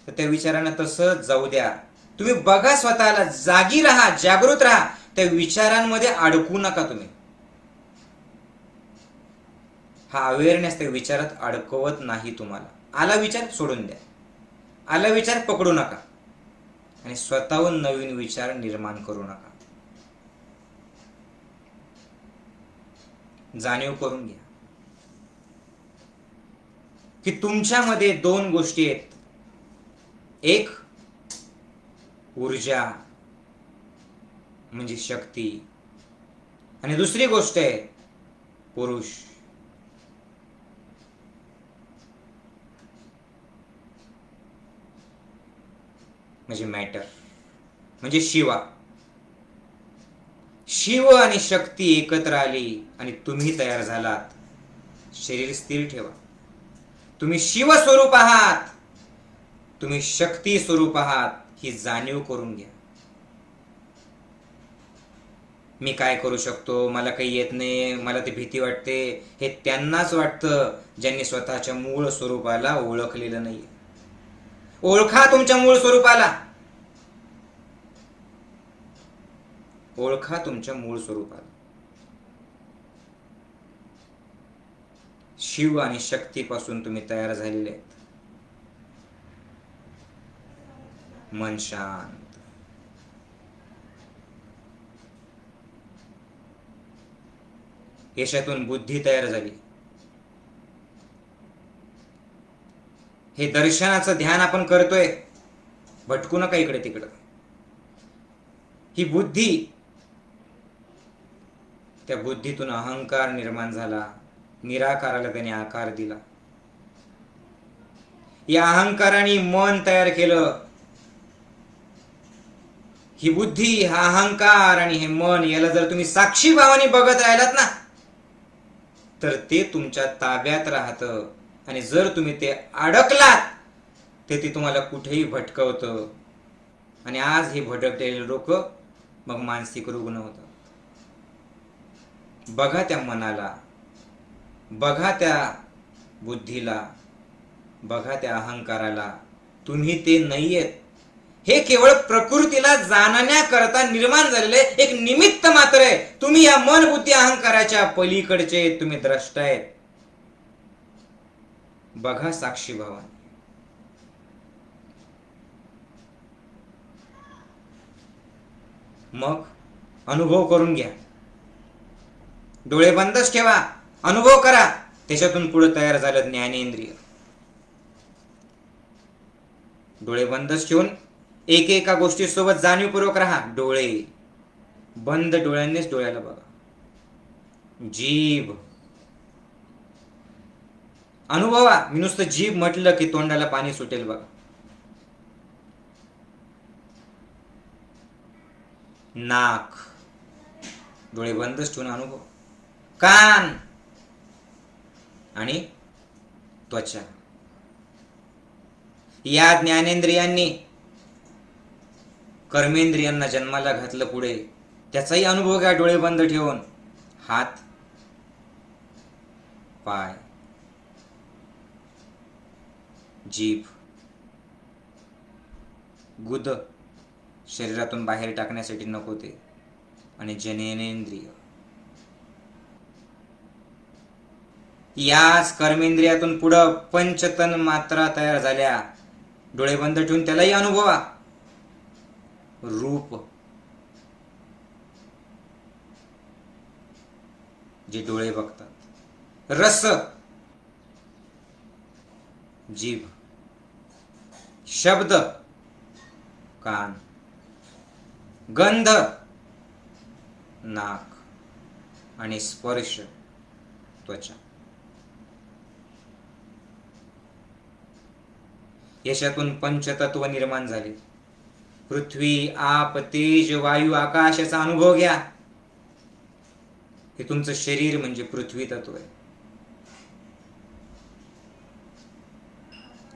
तर त्या विचारांना तसं जाऊ द्या. तुम्ही बघा, स्वतःला जागी राहा, जागृत राहा. त्या विचारांमध्ये अडकू नका. तुम्ही हा अवेअरनेस त्या विचारात अडकवत नाही तुम्हाला. आला विचार सोडून द्या, आला विचार पकडू नका आणि स्वतःहून नवीन विचार निर्माण करू नका. जाणीव करून घ्या की तुमच्यामध्ये दोन गोष्टी आहेत. एक ऊर्जा म्हणजे शक्ती आणि दुसरी गोष्ट आहे पुरुष म्हणजे मॅटर, म्हणजे शिवा. शिव आणि शक्ती एकत्र आली आणि तुम्ही तयार झालात. शरीर स्थिर ठेवा. तुम्ही शिव स्वरूप आहात, तुम्ही शक्ती स्वरूप आहात, ही जाणीव करून घ्या. मी काय करू शकतो, मला काही येत नाही, मला ते भीती वाटते, हे त्यांनाच वाटतं ज्यांनी स्वतःच्या मूळ स्वरूपाला ओळखलेलं नाही. ओळखा तुमच्या मूळ स्वरूपाला. ओळखा तुमच्या मूळ स्वरूपाला. शिव आणि शक्तीपासून तुम्ही तयार झालेले आहेत. मन शांत. यशातून बुद्धी तयार झाली. हे दर्शनाचं ध्यान आपण करतोय. भटकू नका इकडे तिकडं. ही बुद्धी, त्या बुद्धीतून अहंकार निर्माण झाला. निराकाराला त्याने आकार दिला. या अहंकाराने मन तयार केलं. ही बुद्धी, हा अहंकार आणि हे मन, याला जर तुम्ही साक्षी भावाने बघत राहिलात ना, तर ते तुमच्या ताब्यात राहतं. आणि जर तुम्ही ते अडकलात तर ते तुम्हाला कुठेही भटकवतं. आणि आज हे भटकलेले लोक मग मानसिक रुग्ण होतात. बघा त्या मनाला, बघा त्या बुद्धीला, बघा त्या अहंकाराला. तुम्ही ते नाहीयेत. हे केवळ प्रकृतीला जाणण्याकरता निर्माण झालेले एक निमित्त मात्र आहे. तुम्ही या मन बुद्धी अहंकाराच्या पलीकडचे तुम्ही द्रष्टा आहेत. बघा साक्षी भावाने. मग अनुभव करून घ्या. डोळे बंदच ठेवा, अनुभव करा. त्याच्यातून पुढे तयार झालं ज्ञानेंद्रिय. डोळे बंदच ठेवून एका गोष्टीसोबत जाणीवपूर्वक राहा. डोळे बंद डोळ्यांनीच डोळ्याला बघा. जीभ अनुभवा. मी नुसतं जीभ म्हटलं की तोंडाला पाणी सुटेल बघा. नाक डोळे बंदच ठेवून अनुभव. कान आणि त्वचा. या ज्ञानेंद्रियांनी कर्मेंद्रियांना जन्माला घातलं पुढे. त्याचाही अनुभव घ्या डोळे बंद ठेवून. हात, पाय, जीभ, गुद शरीरातून बाहेर टाकण्यासाठी नको ते, आणि जननेंद्रिय. याच कर्मेंद्रियातून पुढं पंचतन मात्रा तयार झाल्या. डोळे बंद ठेवून त्यालाही अनुभवा. रूप, जे डोळे बघतात, रस जीभ, शब्द कान, गंध नाक आणि स्पर्श त्वचा. याच्यातून पंचतत्व निर्माण झाले. पृथ्वी, आप, तेज, वायू, आकाश याचा अनुभव घ्या. हे तुमचं शरीर म्हणजे पृथ्वी तत्व आहे.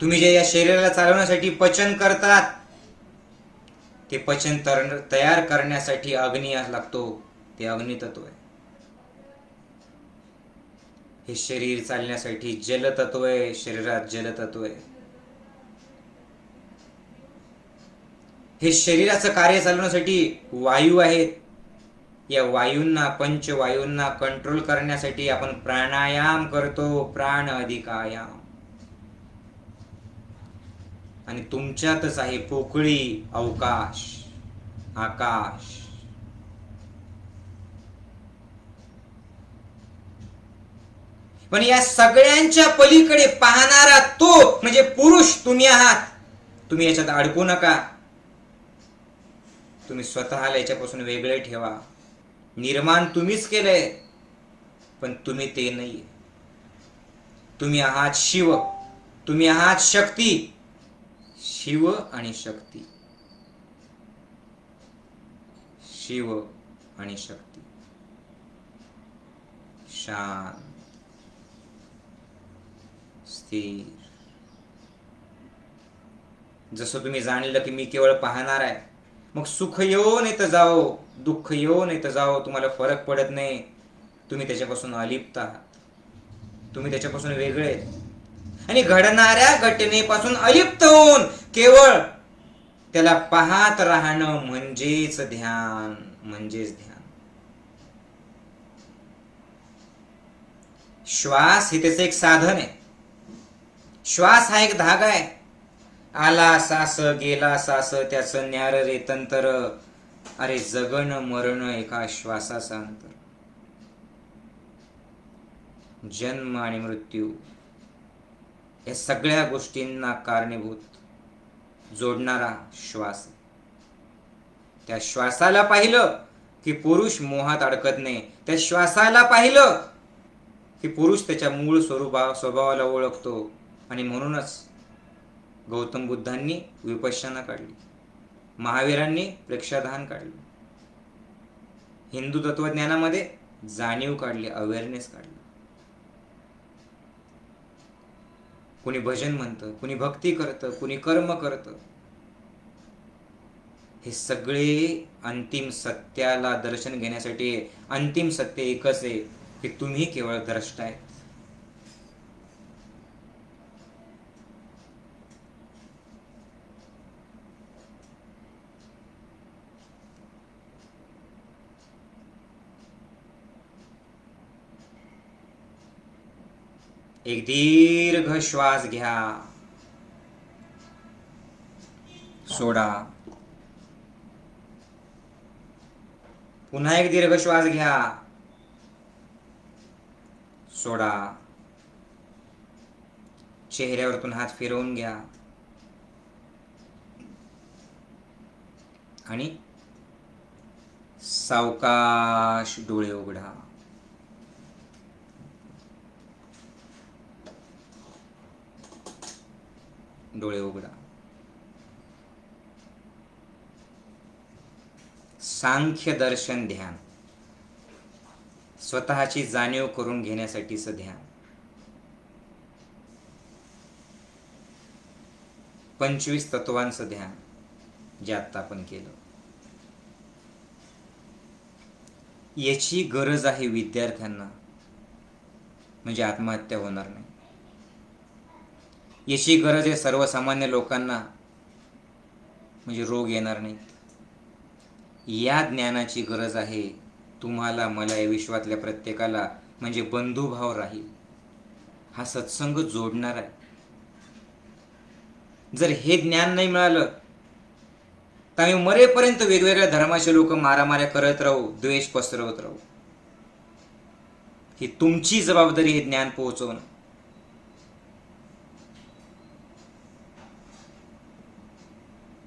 तुम्ही जे या शरीराला चालवण्यासाठी पचन करतात, ते पचन तयार करण्यासाठी अग्नी लागतो, ते अग्नी तत्व आहे. हे शरीर चालण्यासाठी जलतत्व आहे, शरीरात जलतत्व आहे. हे शरीराचं कार्य चालवण्यासाठी वायू आहेत. या वायूंना, पंचवायूंना कंट्रोल करण्यासाठी आपण प्राणायाम करतो, प्राण अधिक आयाम. आणि तुमच्यातच आहे पोकळी, अवकाश, आकाश. पण या सगळ्यांच्या पलीकडे पाहणारा तो म्हणजे पुरुष तुम्ही आहात. तुम्ही याच्यात अडकू नका. तुम्ही स्वतःला याच्यापासून वेगळे ठेवा. निर्माण तुम्हीच केलंय, पण तुम्ही ते नाहीये. तुम्ही आहात शिव, तुम्ही आहात शक्ती. शिव आणि शक्ती, शिव आणि शक्ती. शांत, स्थिर. जसं तुम्ही जाणलं की मी केवळ पाहणार आहे, मग सुख येऊ नाही तर जाओ, दुःख येऊ नाही तर जाओ, तुम्हाला फरक पडत नाही. तुम्ही त्याच्यापासून अलिप्त आहात, तुम्ही त्याच्यापासून वेगळे. आणि घडणाऱ्या घटनेपासून अलिप्त होऊन केवळ त्याला पाहत राहणं म्हणजेच ध्यान, म्हणजेच ध्यान. श्वास हे त्याचं एक साधन आहे. श्वास हा एक धागा आहे. आला सास, गेला सास, त्याचं न्यार रे तंतर. अरे जगण मरण एका श्वासाचा अंतर. जन्म आणि मृत्यू या सगळ्या गोष्टींना कारणीभूत जोडणारा श्वास. त्या श्वासाला पाहिलं की पुरुष मोहात अडकत नाही. त्या श्वासाला पाहिलं की पुरुष त्याच्या मूळ स्वभावाला ओळखतो. आणि म्हणूनच गौतम बुद्धांनी विपश्यना काढली, महावीरांनी प्रेक्षाधान काढलं, हिंदू तत्वज्ञानामध्ये जाणीव काढली, अवेअरनेस काढली. कुणी भजन म्हणतं, कुणी भक्ती करतं, कुणी कर्म करतं. हे सगळे अंतिम सत्याला दर्शन घेण्यासाठी. अंतिम सत्य एकच आहे की तुम्ही केवळ द्रष्टा आहे. एक दीर्घ श्वास घ्या, सोडा. पुन्हा एक दीर्घ श्वास घ्या, सोडा. चेहऱ्यावरतून हात फिरवून घ्या आणि सावकाश डोळे उघडा. डोळे उघडा. सांख्य दर्शन ध्यान, स्वतःची जाणीव करून घेण्यासाठीचं ध्यान. 25 तत्वांचं ध्यान जे आत्ता आपण केलं. याची गरज आहे विद्यार्थ्यांना, म्हणजे आत्महत्या होणार नाही. याची गरज आहे सर्वसामान्य लोकांना, म्हणजे रोग येणार नाहीत. या ज्ञानाची गरज आहे तुम्हाला, मला, या विश्वातल्या प्रत्येकाला, म्हणजे बंधुभाव राहील. हा सत्संग जोडणार आहे. जर हे ज्ञान नाही मिळालं तर आम्ही मरेपर्यंत वेगवेगळ्या धर्माचे लोक मारामाऱ्या करत राहू, द्वेष पसरवत राहू. ही तुमची जबाबदारी हे ज्ञान पोहोचवणं.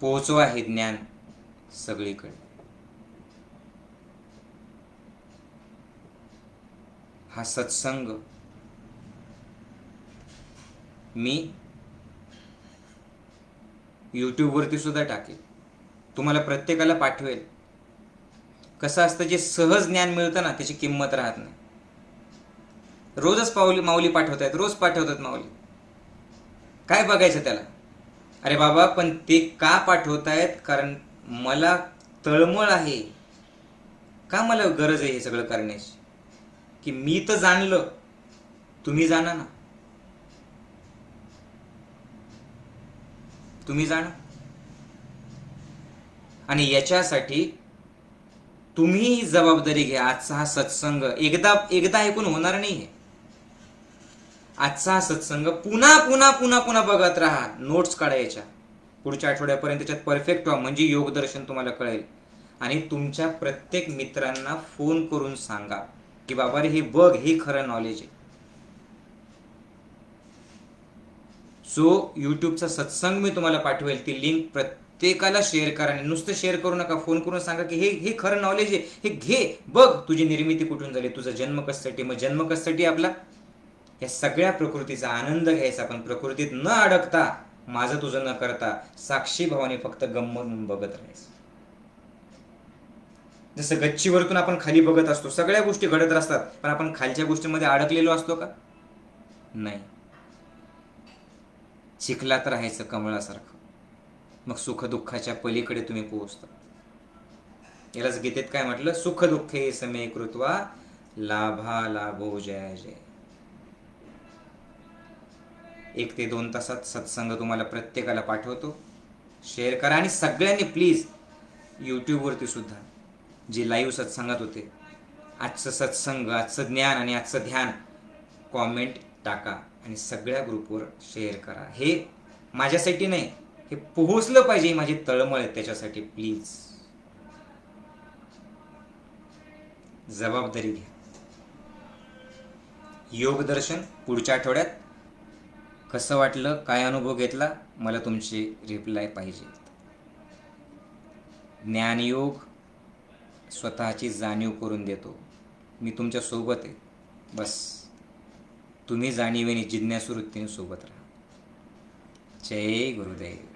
पोहोचवा हे ज्ञान सगळीकडे. हा सत्संग मी यूट्यूबवरती सुद्धा टाकेल, तुम्हाला प्रत्येकाला पाठवेल. कसं असतं, जे सहज ज्ञान मिळतं ना त्याची किंमत राहत नाही. रोजच माऊली पाठवतायत, रोज पाठवतात माऊली. काय बघायचं त्याला? अरे बाबा, पण ते का पाठवतायत? कारण मला तळमळ आहे. का मला गरज आहे हे सगळं करण्याची? की मी तर जाणलं, तुम्ही जाणा ना. तुम्ही जाणा. आणि याच्यासाठी तुम्ही जबाबदारी घ्या. आजचा हा सत्संग एकदा ऐकून होणार नाही. आजचा हा सत्संग पुन्हा पुन्हा पुन्हा पुन्हा बघत राहा. नोट्स काढायच्या. पुढच्या आठवड्यापर्यंत त्याच्यात परफेक्ट व्हा, म्हणजे योगदर्शन तुम्हाला कळेल. आणि तुमच्या प्रत्येक मित्रांना फोन करून सांगा की बाबा रे, हे बघ, हे खरं नॉलेज आहे. जो यूट्यूबचा सत्संग मी तुम्हाला पाठवेल ती लिंक प्रत्येकाला शेअर करा. आणि नुसतं शेअर करू नका, फोन करून सांगा की हे खरं नॉलेज आहे, हे घे, बघ तुझी निर्मिती कुठून झाली, तुझा जन्म कशासाठी. मग जन्म कशासाठी आपला? या सगळ्या प्रकृतीचा आनंद घ्यायचा, पण प्रकृतीत न अडकता, माझं तुझं न करता, साक्षी भावाने फक्त गंमत बघत राहायचं. जसं गच्चीवरतून आपण खाली बघत असतो, सगळ्या गोष्टी घडत असतात, पण आपण खालच्या गोष्टींमध्ये अडकलेलो असतो का? नाही. चिखलात राहायचं कमळासारखं, मग सुख दुःखाच्या पलीकडे तुम्ही पोहोचता. यालाच गीतेत काय म्हटलं? सुख दुःखे समे कृत्वा लाभा लाभो जय जय. 1 ते 2 तासात सत्संग तुम्हाला प्रत्येकाला पाठवतो. शेअर करा. आणि सगळ्यांनी प्लीज यूट्यूबवरती सुद्धा जे लाईव्ह सत्संगात होते, आजचं सत्संग, आजचं ज्ञान आणि आजचं ध्यान कॉमेंट टाका आणि सगळ्या ग्रुपवर शेअर करा. हे माझ्यासाठी नाही, हे पोहोचलं पाहिजे, माझी तळमळ आहे. त्याच्यासाठी प्लीज जबाबदारी घ्या. योगदर्शन पुढच्या आठवड्यात. कसं वाटलं, काय अनुभव घेतला, मला तुमचे रिप्लाय पाहिजे. ज्ञानयोग स्वतःची जाणीव करून देतो. मी तुमच्या सोबत आहे. बस तुम्ही जाणीवेने जिज्ञासू वृत्तीने सोबत राहा. जय गुरुदेव.